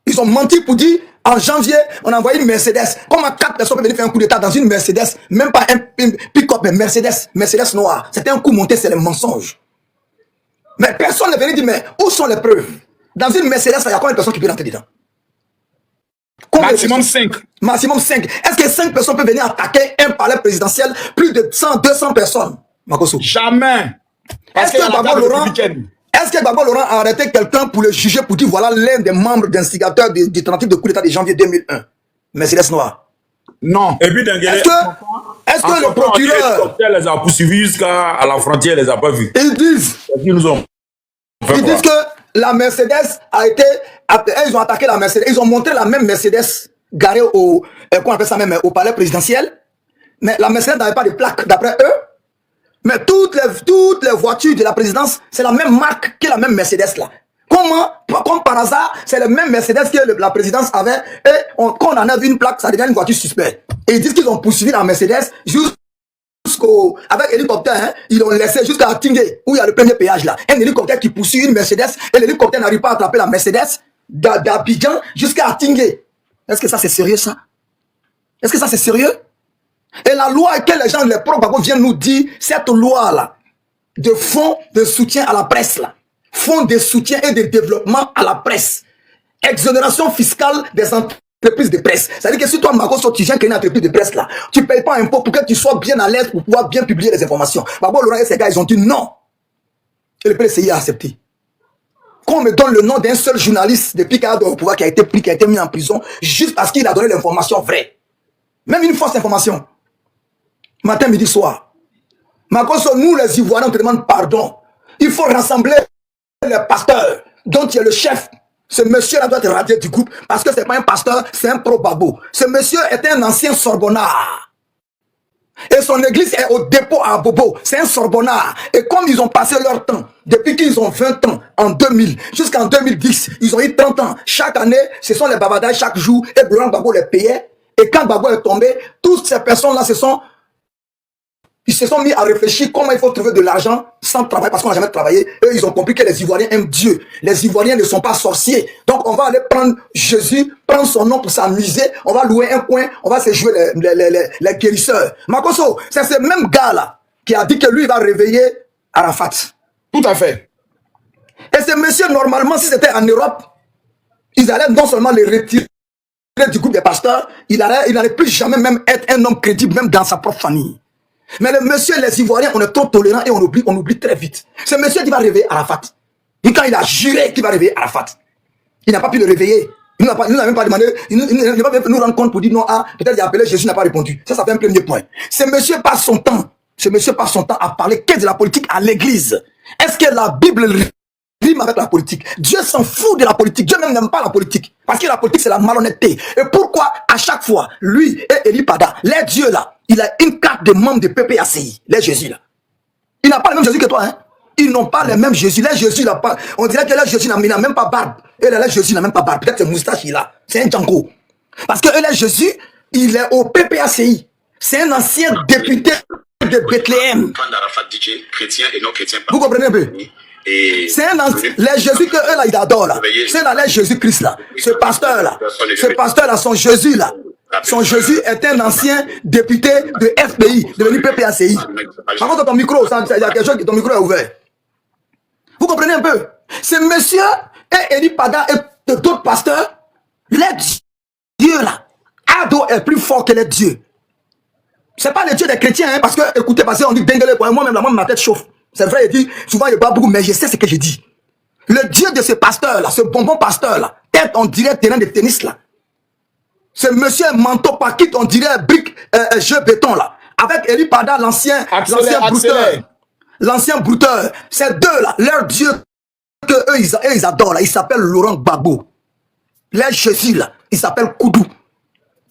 Ils ont menti pour dire, en janvier, on a envoyé une Mercedes. Comment 4 personnes peuvent venir faire un coup d'état dans une Mercedes, même pas un pick-up, mais Mercedes noire. C'était un coup monté, c'est le mensonge. Mais personne ne venait dire, mais où sont les preuves? Dans une Mercedes, il y a combien de personnes qui peuvent rentrer dedans?
Maximum 5.
Maximum 5. Est-ce que 5 personnes peuvent venir attaquer un palais présidentiel? Plus de 100, 200 personnes. Makosso.
Jamais.
Est-ce que Gbagbo Laurent a arrêté quelqu'un pour le juger, pour dire voilà l'un des membres d'instigateurs du tentative de coup d'état de janvier 2001? Mercedes noire.
Non.
Et puis Denguele,
est-ce que le procureur
les a poursuivis jusqu'à la frontière, les a pas vus?
Ils disent que la Mercedes a été... Ils ont attaqué la Mercedes. Ils ont montré la même Mercedes garée au... Qu'on appelle ça même au palais présidentiel. Mais la Mercedes n'avait pas de plaque, d'après eux. Mais toutes les voitures de la présidence, c'est la même marque que la même Mercedes là. Comment? Comme par hasard, c'est le même Mercedes que la présidence avait. Et quand on en a vu une plaque, ça devient une voiture suspecte. Et ils disent qu'ils ont poursuivi la Mercedes jusqu'au... Avec hélicoptère, hein, ils l'ont laissé jusqu'à Tingué, où il y a le premier péage là. Un hélicoptère qui poursuit une Mercedes, et l'hélicoptère n'arrive pas à attraper la Mercedes d'Abidjan jusqu'à Tingué. Est-ce que ça c'est sérieux ça? Est-ce que ça c'est sérieux? Et la loi que les gens, les pro-Gbagbo viennent nous dire, cette loi-là, de fonds de soutien à la presse, là, fonds de soutien et de développement à la presse, exonération fiscale des entreprises de presse. C'est-à-dire que si toi, Makosso, tu viens créer une entreprise de presse, là, tu ne payes pas un impôt pour que tu sois bien à l'aise pour pouvoir bien publier les informations. Gbagbo Laurent et ces gars, ils ont dit non. Et le PDCI a accepté. Qu'on me donne le nom d'un seul journaliste depuis qu'il a au pouvoir qui a été pris, qui a été mis en prison, juste parce qu'il a donné l'information vraie. Même une fausse information. Matin, midi, soir. Makosso, nous les Ivoiriens, on te demande pardon. Il faut rassembler les pasteurs dont tu es le chef. Ce monsieur-là doit être radié du groupe parce que ce n'est pas un pasteur, c'est un pro-Gbagbo. Ce monsieur était un ancien Sorbonnard. Et son église est au dépôt à Bobo. C'est un Sorbonnard. Et comme ils ont passé leur temps, depuis qu'ils ont 20 ans, en 2000, jusqu'en 2010, ils ont eu 30 ans. Chaque année, ce sont les babadages chaque jour. Et Laurent Gbagbo les payait. Et quand Gbagbo est tombé, toutes ces personnes-là ils se sont mis à réfléchir comment il faut trouver de l'argent sans travail, parce qu'on n'a jamais travaillé. Eux, ils ont compris que les Ivoiriens aiment Dieu. Les Ivoiriens ne sont pas sorciers. Donc, on va aller prendre Jésus, prendre son nom pour s'amuser. On va louer un coin, on va se jouer les guérisseurs. Makosso, c'est ce même gars-là qui a dit que lui, il va réveiller Arafat.
Tout à fait.
Et ce monsieur, normalement, si c'était en Europe, ils allaient non seulement les retirer du groupe des pasteurs, il n'allait plus jamais même être un homme crédible, même dans sa propre famille. Mais le monsieur, les Ivoiriens, on est trop tolérants et on oublie très vite. Ce monsieur qui va réveiller Arafat. Et quand il a juré qu'il va réveiller Arafat, il n'a pas pu le réveiller. Il nous a même pas demandé, il ne va même nous rendre compte pour dire non, ah, peut-être il a appelé Jésus, n'a pas répondu. Ça fait un premier point. Ce monsieur passe son temps à parler que de la politique à l'église. Est-ce que la Bible rime avec la politique? Dieu s'en fout de la politique. Dieu même n'aime pas la politique. Parce que la politique, c'est la malhonnêteté. Et pourquoi, à chaque fois, lui et Eli Pada, les dieux là, il a une carte de membre de PPACI, les Jésus là. Il n'a pas le même Jésus que toi, hein. Ils n'ont pas les mêmes Jésus. Les Jésus, là, pas. On dirait que les Jésus n'a même pas barbe. Et les Jésus n'a même pas barbe. Peut-être c'est moustache, il a. C'est un Django. Parce que les Jésus, il est au PPACI. C'est un ancien député de Bethléem. Vous comprenez un peu? C'est un ancien. Les Jésus que eux là, ils adorent là. C'est là, les Jésus-Christ là. Ce pasteur là, son Jésus là. Son Jésus est un ancien député de FPI, devenu PPACI. Par contre, ton micro, il y a quelque chose, ton micro est ouvert. Vous comprenez un peu? Ce monsieur et Eli Pada et d'autres pasteurs, les dieux là, Ado est plus fort que les dieux. C'est pas les dieux des chrétiens, hein, parce que, écoutez, parce qu'on dit Dengele, moi-même, ma tête chauffe. C'est vrai, il dit, souvent il parle beaucoup, mais je sais ce que je dis. Le dieu de ce pasteur là, ce bonbon pasteur là, tête on dirait terrain de tennis là. Ce monsieur manteau paquet, on dirait brique, jeu béton là. Avec Eli Pada, l'ancien brouteur. L'ancien brouteur. Ces deux là, leur dieu que eux ils adorent là, il s'appelle Laurent Gbagbo. Les Jésus là, il s'appelle Koudou.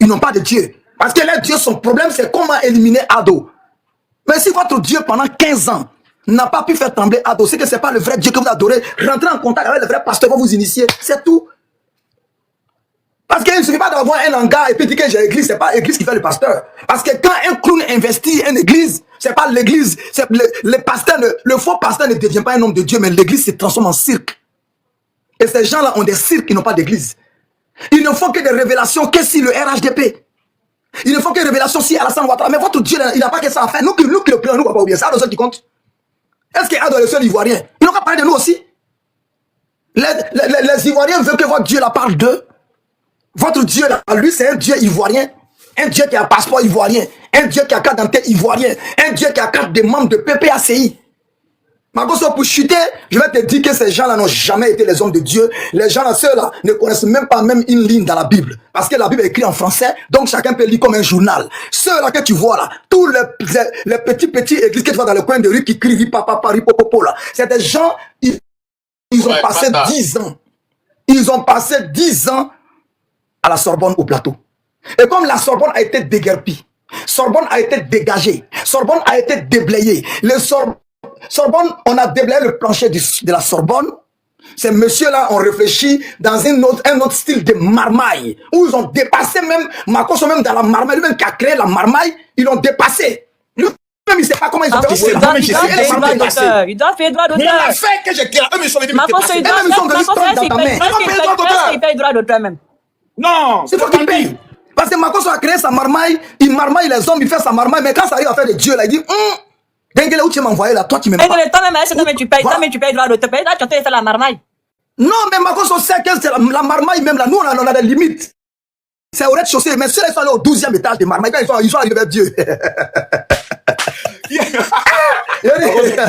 Ils n'ont pas de dieu. Parce que les dieux, son problème, c'est comment éliminer Ado. Mais si votre Dieu pendant 15 ans n'a pas pu faire trembler Ado, c'est que ce n'est pas le vrai Dieu que vous adorez. Rentrez en contact avec le vrai pasteur, va vous initier. C'est tout. Parce qu'il ne suffit pas d'avoir un hangar et puis dire que j'ai l'église, c'est pas l'église qui fait le pasteur. Parce que quand un clown investit une église, c'est pas l'église, c'est le pasteur, le faux pasteur ne devient pas un homme de Dieu, mais l'église se transforme en cirque. Et ces gens-là ont des cirques qui n'ont pas d'église. Ils ne font que des révélations que si le RHDP. Ils ne font que des révélations si Alassane Ouattara. Mais votre Dieu, il n'a pas que ça à faire. Nous qui le prions, nous ne va pas oublier ça. C'est qui compte. Est-ce qu'il y a le seul Ivoirien? Ils n'ont qu'à parler de nous aussi. Les Ivoiriens veulent que votre Dieu la parle d'eux. Votre Dieu, là, lui, c'est un Dieu ivoirien. Un Dieu qui a un passeport ivoirien. Un Dieu qui a carte d'identité ivoirien. Un Dieu qui a carte des membres de PPACI. Margot, pour chuter, je vais te dire que ces gens-là n'ont jamais été les hommes de Dieu. Les gens-là, ceux-là, ne connaissent même pas même une ligne dans la Bible. Parce que la Bible est écrite en français, donc chacun peut lire comme un journal. Ceux-là que tu vois là, tous les petits églises que tu vois dans le coin de rue qui crient papa, ripopopo là, c'est des gens, ils ont passé 10 ans. Ils ont passé 10 ans à la Sorbonne au plateau. Et comme la Sorbonne a été déguerpie, Sorbonne a été dégagée, Sorbonne a été déblayée, Sorbonne, on a déblayé le plancher de la Sorbonne. Ces messieurs-là ont réfléchi dans un autre style de marmaille, où ils ont dépassé même, Marcos même dans la marmaille, lui-même qui a créé la marmaille, ils l'ont dépassé. Lui-même, il ne sait pas comment ils ont dépassé.
Il doit faire droit d'auteur.
Mais on a fait que j'ai créé. Eux, ils sont venus me dépasser.
Ils sont venus dans ta main. Il paye droit d'auteur même.
Non,
c'est toi qui paye. Parce que Marcos a créé sa marmaille, il marmaille les hommes, il fait sa marmaille, mais quand ça arrive à faire des dieux, là, il dit, Dengele, où tu m'as envoyé là, toi qui m'aimes pas.
Toi-même, tu payes droit d'auteur. Là, tu as fait la marmaille.
Non, mais Marcos, on sait que c'est la marmaille même là, nous, on a des limites. C'est au rez-de-chaussée, mais ceux-là, ils sont allés au 12e étage de marmaille, quand ils sont arrivés vers Dieu.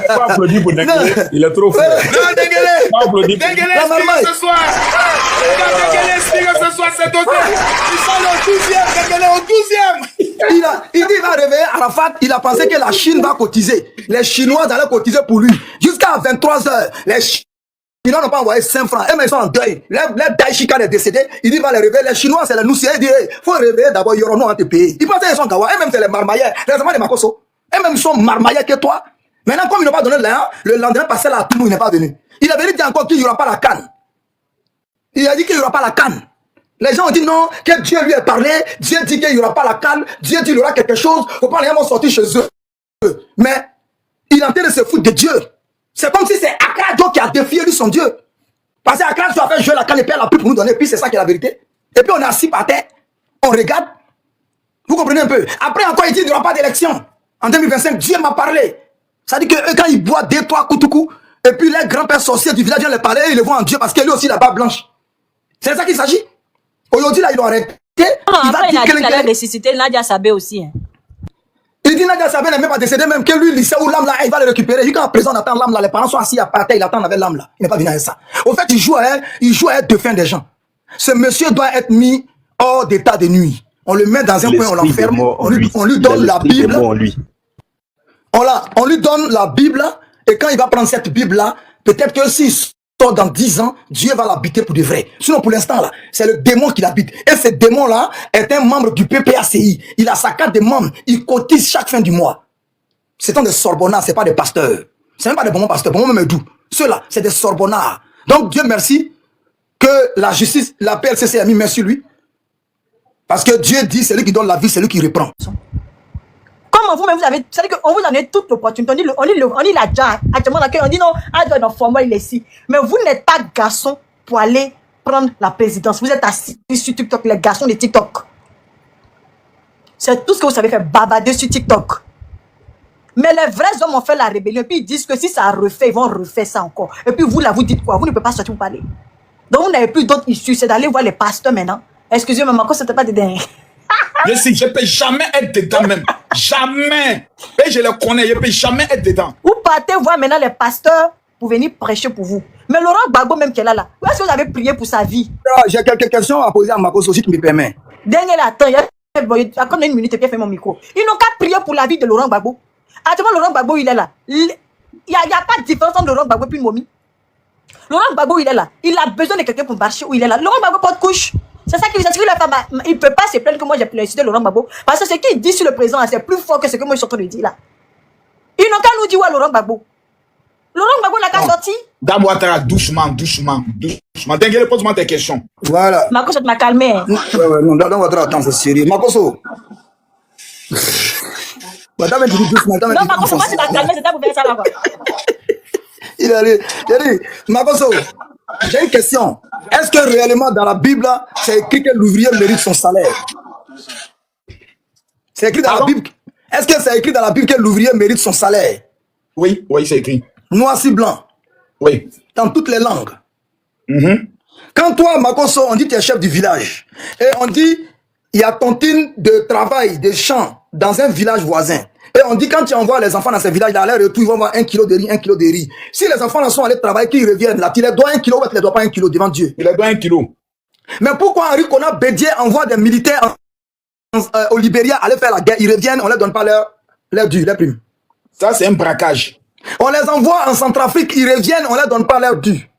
Pas applaudi pour Dengele, il est trop fort.
Non, Dengele,
Pas applaudi.
Dengele, explique ce soir. Dengele, explique ce soir, c'est autre. Ils sont au 12e, Dengele au 12e.
Il dit, il va réveiller Arafat, il a pensé que la Chine va cotiser. Les Chinois allaient cotiser pour lui. Jusqu'à 23h, les Chinois n'ont pas envoyé 5 francs. Eux, ils sont en deuil. Les Daishika est décédé. Il dit, il va les réveiller. Les Chinois, c'est les Noussiens. Il dit, faut réveiller d'abord, il y aura nous à te payer. Ils pensent qu'ils sont Gawa. Eux-mêmes, c'est les marmaillais. Les amants de Makoso. Eux-mêmes, ils sont marmaillais que toi. Maintenant, comme ils n'ont pas donné l'air, le lendemain passé là, tout le monde n'est pas venu. Il est venu dire encore qu'il n'y aura pas la canne. Il a dit qu'il n'y aura pas la canne. Les gens ont dit non, que Dieu lui ait parlé, Dieu dit qu'il n'y aura pas la canne, Dieu dit qu'il y aura quelque chose, faut pas les gens vont sortir chez eux. Mais il est en train de se foutre de Dieu. C'est comme si c'est Akradjo qui a défié lui son Dieu. Parce que Akradjo a fait jouer la canne et puis elle a pris pour nous donner, puis c'est ça qui est la vérité. Et puis on est assis par terre, on regarde. Vous comprenez un peu? Après encore il dit qu'il n'y aura pas d'élection. En 2025, Dieu m'a parlé. Ça dit que eux, quand ils boivent 2-3 coups, et puis les grands-pères sorciers du village viennent les parler, ils les voient en Dieu parce que lui aussi la barbe blanche. C'est ça qu'il s'agit. Aujourd'hui, là, ils l'ont arrêté.
Après, il a dit qu'il allait ressusciter Nadia Sabé aussi. Hein.
Il dit Nadia Sabé n'est même pas décédé, même que lui, il sait où l'âme là, il va le récupérer. Jusqu'à présent, on attend l'âme là, les parents sont assis à part terre, il attend avec l'âme là. Il n'est pas venu avec ça. Au fait, il joue à être de fin des gens. Ce monsieur doit être mis hors d'état de nuit. On le met dans un coin, on l'enferme, on lui donne la Bible. On lui donne la Bible, et quand il va prendre cette Bible-là, peut-être que s'il sort dans 10 ans, Dieu va l'habiter pour de vrai. Sinon, pour l'instant, là, c'est le démon qui l'habite. Et ce démon-là est un membre du PPACI. Il a sa carte de membre. Il cotise chaque fin du mois. Ce sont des sorbonnards, ce n'est pas des pasteurs. Ce n'est pas des bons pasteurs, bon même doux. Ceux-là, c'est des sorbonnards. Donc, Dieu merci que la justice, la PLCC a mis main sur lui. Parce que Dieu dit, c'est lui qui donne la vie, c'est lui qui reprend.
Comment vous-même, vous avez, c'est-à-dire qu'on vous en est toute l'opportunité. On dit la déjà, actuellement, on dit non, doit être formel, il est ici. Mais vous n'êtes pas garçon pour aller prendre la présidence. Vous êtes assis sur TikTok, les garçons de TikTok. C'est tout ce que vous savez faire, babader sur TikTok. Mais les vrais hommes ont fait la rébellion. Et puis ils disent que si ça refait, ils vont refaire ça encore. Et puis vous, là, vous dites quoi? Vous ne pouvez pas sortir pour parler. Donc vous n'avez plus d'autres issues. C'est d'aller voir les pasteurs maintenant. Excusez-moi, Marco, c'était pas de dingue.
Je sais, je ne peux jamais être dedans même. Jamais. Et je le connais, je ne peux jamais être dedans.
Vous partez voir maintenant les pasteurs pour venir prêcher pour vous. Mais Laurent Gbagbo même qui est là, où est-ce que vous avez prié pour sa vie?
J'ai quelques questions à poser à Marco, si tu me permets.
Dernier, attends, il y a comme une minute et puis il fait mon micro. Ils n'ont qu'à prier pour la vie de Laurent Gbagbo. Actuellement, Laurent Gbagbo, il est là. Il n'y a pas de différence entre Laurent Gbagbo et puis Momi. Laurent Gbagbo, il est là. Il a besoin de quelqu'un pour marcher où il est là. Laurent Gbagbo porte couche. C'est ça qui vous inscrit la femme. Il ne peut pas se plaindre que moi j'ai plébiscité Laurent Gbagbo. Parce que ce qu'il dit sur le président, c'est plus fort que ce que moi je suis en train de dire là. Ils n'ont qu'à nous dire ouais, Laurent Gbagbo. Laurent Gbagbo n'a qu'à sortir.
Dame Ouattara, doucement. Dengue, pose-moi tes questions.
Voilà.
Marco, ça m'a calmé.
Non, Dame Ouattara, attends, c'est sérieux. Marcoso. Madame, tu dis doucement.
Non, Marco, moi, c'est m'a calmé, c'est pour faire ça là-bas.
Il a dit, Marcoso, j'ai une question. Est-ce que réellement dans la Bible, c'est écrit que l'ouvrier mérite son salaire? C'est écrit dans la Bible. Est-ce que c'est écrit dans la Bible que l'ouvrier mérite son salaire?
Oui, c'est écrit.
Noir sur blanc.
Oui.
Dans toutes les langues. Quand toi, Makoso, on dit que tu es chef du village, et on dit, il y a tontine de travail, de champs, dans un village voisin. Et on dit, quand tu envoies les enfants dans ces villages, dans leur retour, ils vont avoir 1 kilo de riz, 1 kilo de riz. Si les enfants sont allés travailler, qu'ils reviennent là, tu les dois 1 kilo ou tu les dois pas 1 kilo devant Dieu?
Il les doit 1 kilo.
Mais pourquoi Henri Kona Bédier envoie des militaires au Libéria aller faire la guerre? Ils reviennent, on ne leur donne pas leur dû, leur prime.
Ça, c'est un braquage.
On les envoie en Centrafrique, ils reviennent, on ne leur donne pas leur dû.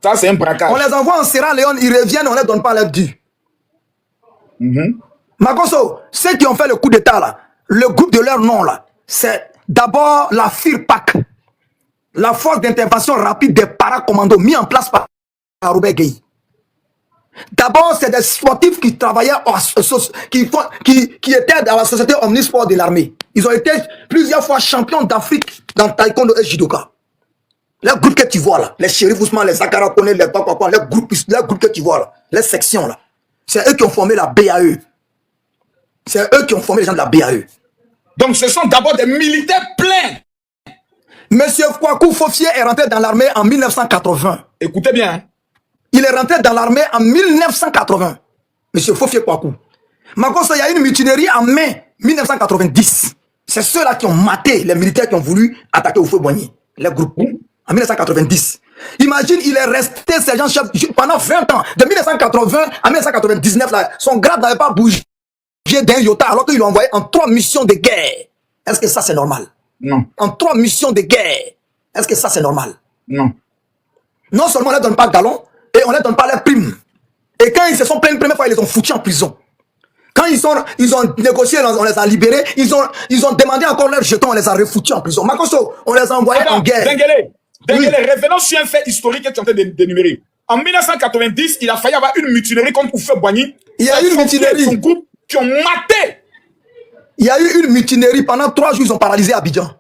Ça, c'est un braquage.
On les envoie en Sierra Leone, ils reviennent, on ne leur donne pas leur dû. Makoso, ceux qui ont fait le coup d'état là, le groupe de leur nom là, c'est d'abord la FIRPAC, la force d'intervention rapide des paracommandos mis en place par Robert Gueye. D'abord, c'est des sportifs qui travaillaient, qui étaient dans la société omnisport de l'armée. Ils ont été plusieurs fois champions d'Afrique dans taekwondo et judoka. Les groupes que tu vois là, les shérifs Ousmane, les Zakara Kone, les Papapapa, les groupes que tu vois là, les sections là, c'est eux qui ont formé la BAE. C'est eux qui ont formé les gens de la BAE.
Donc ce sont d'abord des militaires pleins.
Monsieur Kwaku Fofier est rentré dans l'armée en 1980.
Écoutez bien.
Il est rentré dans l'armée en 1980. Monsieur Fofier Kwaku. Makoso, il y a une mutinerie en mai 1990. C'est ceux-là qui ont maté les militaires qui ont voulu attaquer au feu Boigny. Les groupes. En 1990. Imagine, il est resté sergent-chef pendant 20 ans. De 1980 à 1999, là, son grade n'avait pas bougé d'un iota alors qu'il l'a envoyé en 3 missions de guerre. Est-ce que ça c'est normal?
Non.
En 3 missions de guerre. Est-ce que ça c'est normal?
Non.
Non seulement on ne leur donne pas de galon, et on ne leur donne pas les primes. Et quand ils se sont plaints une première fois, ils les ont foutus en prison. Quand ils ont négocié, on les a libérés, ils ont demandé encore leurs jetons, on les a refoutus en prison. Makoso, on les a envoyés en guerre.
Denguele, revenons sur un fait historique que tu es en train d'énumérer. En 1990, il a failli avoir une mutinerie contre Oufé Boigny.
Il y a eu une mutinerie.
Son groupe qui ont maté.
Il y a eu une mutinerie. Pendant 3 jours, ils ont paralysé Abidjan.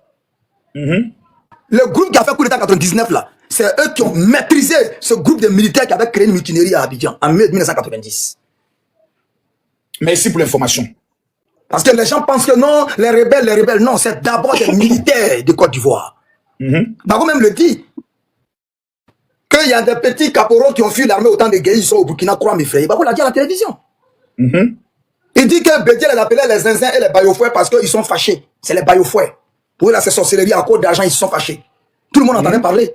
Le groupe qui a fait coup d'état en 99, là, c'est eux qui ont maîtrisé ce groupe de militaires qui avait créé une mutinerie à Abidjan en 1990.
Merci pour l'information.
Parce que les gens pensent que non, les rebelles, non, c'est d'abord des militaires de Côte d'Ivoire. Bago même le dit. Qu'il y a des petits caporaux qui ont fui l'armée au temps de guerre, ils sont au Burkina, crois mes frères. Bago l'a dit à la télévision. Il dit que Bédier les appelait les zinzins et les baillofouets parce qu'ils sont fâchés. C'est les baillofouets. Pour eux, là, c'est sorcellerie à cause d'argent, ils se sont fâchés. Tout le monde entendait parler.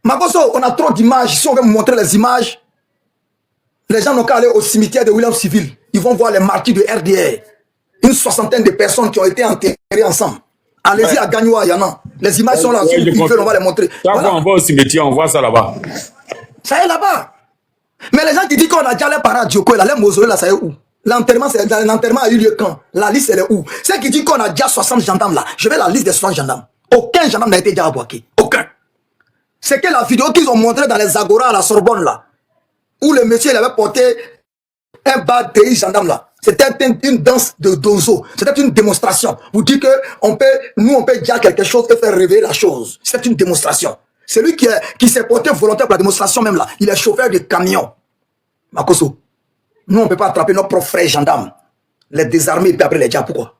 Makoso, on a trop d'images. Si on veut me montrer les images, Les gens n'ont qu'à aller au cimetière de William Civil. Ils vont voir les martyrs de RDR. Une 60aine de personnes qui ont été enterrées ensemble. Allez-y à Gagnoua, il y en a. Les images sont là, sur le on va les montrer.
Chaque fois on va au cimetière, on voit ça là-bas.
Ça est là-bas. Mais les gens qui disent qu'on a déjà les parents à Djoko, là, les mausolées, là, ça est où? L'enterrement a eu lieu quand? La liste, elle est où? Ceux qui disent qu'on a déjà 60 gendarmes là, je vais la liste des 60 gendarmes. Aucun gendarme n'a été déjà aboqué. Aucun. C'est que la vidéo qu'ils ont montrée dans les Agora à la Sorbonne là, où le monsieur il avait porté un bas de gendarme là. C'était une danse de dozo. C'était une démonstration. Vous dites que nous on peut dire quelque chose et faire rêver la chose. C'était une démonstration. Celui qui s'est porté volontaire pour la démonstration même là, il est chauffeur de camion. Makoso, nous on ne peut pas attraper nos propres frères gendarmes, les désarmer et puis après les dire pourquoi?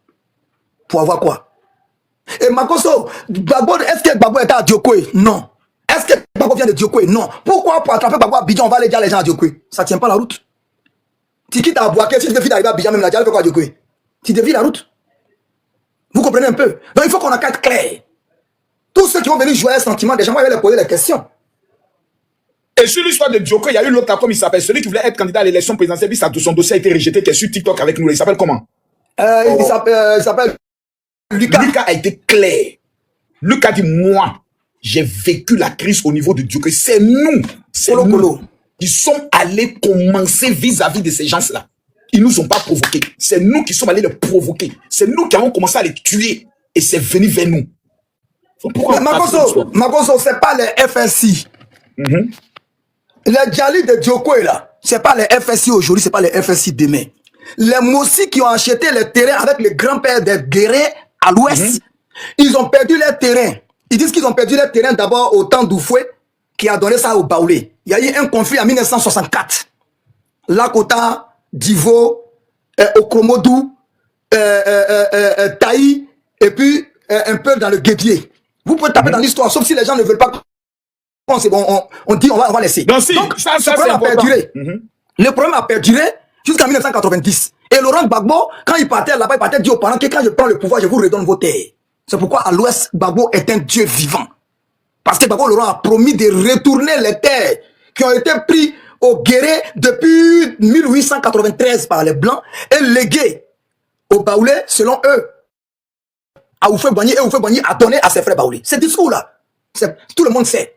Pour avoir quoi? Et Makoso, est-ce que Gbagbo était à Diokwe? Non. Est-ce que Gbagbo vient de Diokwe? Non. Pourquoi pour attraper Gbagbo à Abidjan, on va aller dire les gens à Diokwe? Ça ne tient pas la route. Tu quittes à Boaké, si tu défies d'arriver à Abidjan, même là, tu fais quoi à Diokwe? Tu défies la route. Vous comprenez un peu? Donc il faut qu'on accorde clair. Tous ceux qui vont venir jouer un sentiment, des gens vont leur poser des questions.
Et sur l'histoire de Dioko, il y a eu l'autre, comme il s'appelle, celui qui voulait être candidat à l'élection présidentielle, puis son dossier a été rejeté, qui est sur TikTok avec nous. Il s'appelle comment?
Il s'appelle Lucas.
Lucas a été clair. Lucas dit, moi, j'ai vécu la crise au niveau de Dioko. C'est nous qui sommes allés commencer vis-à-vis de ces gens-là. Ils ne nous ont pas provoqués. C'est nous qui sommes allés les provoquer. C'est nous qui avons commencé à les tuer. Et c'est venu vers nous.
Pourquoi Makoso, c'est pas les FSI. Les Djali de Dioko là, c'est pas les FSI aujourd'hui, c'est pas les FSI demain. Les Mossi qui ont acheté les terrains avec le grand-père des Guérins à l'ouest, ils ont perdu les terrains. Ils disent qu'ils ont perdu les terrains d'abord au temps d'Oufoué, qui a donné ça au Baoulé. Il y a eu un conflit en 1964. Lakota, Divo, Okromodou, Taï, et puis un peu dans le Guédier. Vous pouvez taper dans l'histoire, sauf si les gens ne veulent pas. Bon, c'est bon, on dit on va laisser.
Donc ça,
ce problème a perduré. Le problème a perduré jusqu'en 1990. Et Laurent Gbagbo, quand il partait là-bas, il partait dire aux parents que quand je prends le pouvoir, je vous redonne vos terres. C'est pourquoi à l'ouest, Gbagbo est un dieu vivant. Parce que Gbagbo Laurent a promis de retourner les terres qui ont été prises au Guéré depuis 1893 par les Blancs et léguées au Baoulé selon eux. À Oufé Boigny, et Oufé Boigny a donné à ses frères Baoulé. Ce discours-là, tout le monde sait.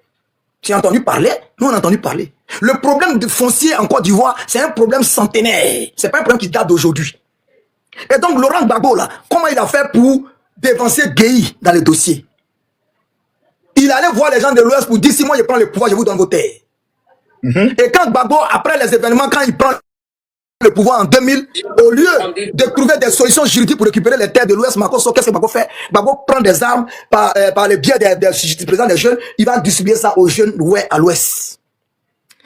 Tu as entendu parler? Nous, on a entendu parler. Le problème de foncier en Côte d'Ivoire, c'est un problème centenaire. C'est pas un problème qui date d'aujourd'hui. Et donc, Laurent Gbagbo, là, comment il a fait pour dévancer Guéhi dans le dossier? Il allait voir les gens de l'Ouest pour dire, si moi je prends le pouvoir, je vous donne vos terres. Et quand Gbagbo, après les événements, quand il prend le pouvoir en 2000, au lieu de trouver des solutions juridiques pour récupérer les terres de l'Ouest, qu'est-ce que Gbagbo fait? Gbagbo prend des armes par le biais du président des jeunes, il va distribuer ça aux jeunes ouais à l'Ouest.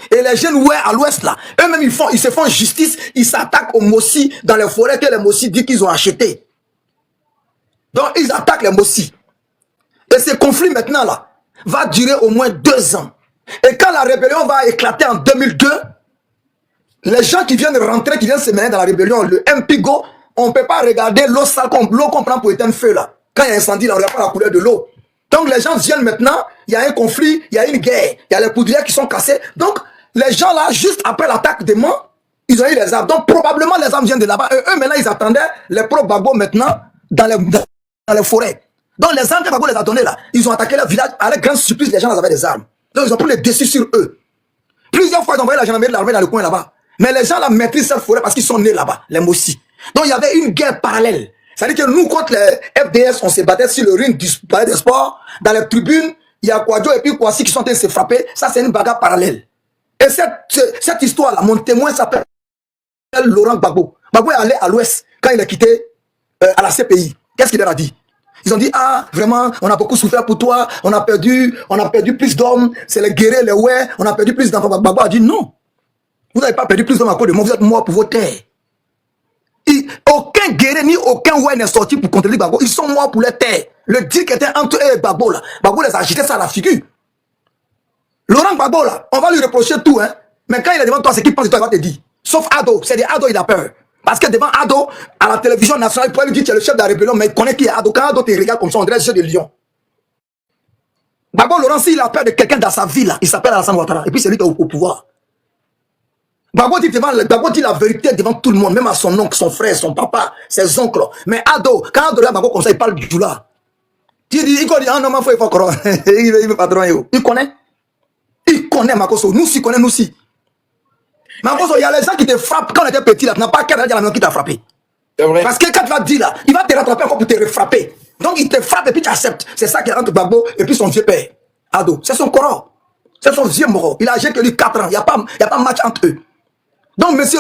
Et les jeunes ouais à l'Ouest là, eux-mêmes ils se font justice, ils s'attaquent aux Mossi dans les forêts que les Mossi disent qu'ils ont achetées. Donc ils attaquent les Mossi. Et ce conflit maintenant là va durer au moins 2 ans. Et quand la rébellion va éclater en 2002, les gens qui viennent rentrer, qui viennent se mêler dans la rébellion, le MPGO, on ne peut pas regarder l'eau sale, l'eau qu'on prend pour éteindre feu là. Quand il y a un incendie, là, on ne regarde pas la couleur de l'eau. Donc les gens viennent maintenant, il y a un conflit, il y a une guerre, il y a les poudrières qui sont cassées. Donc les gens là, juste après l'attaque des Mans, ils ont eu les armes. Donc probablement les armes viennent de là-bas. Eux maintenant, ils attendaient les pro-Gbagbo maintenant dans les forêts. Donc les armes que Gbagbo les a données là, ils ont attaqué le village, à la grande surprise, les gens avaient des armes. Donc ils ont pris les dessus sur eux. Plusieurs fois, ils ont envoyé la gendarmerie de l'armée dans le coin là-bas. Mais les gens là maîtrisent cette forêt parce qu'ils sont nés là-bas, les Mossi. Donc il y avait une guerre parallèle. C'est-à-dire que nous, contre les FDS, on se battait sur le ring du palais des sports. Dans les tribunes, il y a Kwadjo et puis Kwasi qui sont en train de se frapper. Ça, c'est une bagarre parallèle. Et cette histoire-là, mon témoin s'appelle Laurent Gbagbo. Gbagbo est allé à l'Ouest quand il a quitté à la CPI. Qu'est-ce qu'il leur a dit? Ils ont dit, ah, vraiment, on a beaucoup souffert pour toi, on a perdu plus d'hommes, c'est les guerriers, les ouais, on a perdu plus d'enfants. Gbagbo a dit, non. Vous n'avez pas perdu plus d'hommes à cause de moi, vous êtes morts pour vos terres. Aucun guerrier ni aucun ouais n'est sorti pour contredire Gbagbo. Ils sont morts pour les terres. Le deal qui était entre eux et Gbagbo là, Gbagbo les a agités ça à la figure. Laurent Gbagbo là, on va lui reprocher tout, hein. Mais quand il est devant toi, c'est qu'il pense de toi, il va te dire. Sauf Ado, c'est des Ado, il a peur. Parce que devant Ado, à la télévision nationale, il pourrait lui dire que tu es le chef de la rébellion, mais il connaît qui est Ado. Quand Ado te regarde comme ça, on dirait le jeu de lion. Gbagbo Laurent, s'il a peur de quelqu'un dans sa vie là, il s'appelle Alassane Ouattara. Et puis c'est lui qui est au pouvoir. Gbagbo dit la vérité devant tout le monde, même à son oncle, son frère, son papa, ses oncles. Mais Ado, quand Ado regarde Gbagbo comme ça, il parle du Djoula. Il dit, ah non, il faut encore. Il veut patron. Il connaît. Il connaît Makoso. Nous aussi, connaît nous aussi. Makoso, il y a les gens qui te frappent quand on était petit là. Tu n'as pas qu'à dire la main qui t'a frappé. C'est vrai. Parce que quand tu vas dire là, il va te rattraper encore pour te refrapper. Donc il te frappe et puis tu acceptes. C'est ça qui est entre Gbagbo et puis son vieux père. Ado, c'est son corps. C'est son vieux mort. Il a âgé que lui 4 ans. Il n'y a pas match entre eux. Donc, monsieur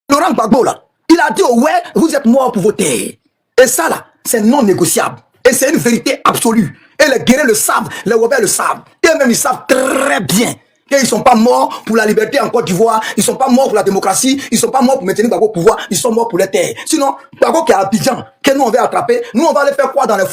Laurent Gbagbo, là, il a dit, ouais, vous êtes mort pour voter. Et ça, là, c'est non négociable. Et c'est une vérité absolue. Et les guerriers le savent, les Wobers le savent. Et même, ils savent très bien qu'ils ne sont pas morts pour la liberté en Côte d'Ivoire. Ils ne sont pas morts pour la démocratie. Ils ne sont pas morts pour maintenir Gbagbo au pouvoir. Ils sont morts pour les terres. Sinon, Gbagbo qui est à Abidjan, que nous, on va attraper, nous, on va aller faire quoi dans les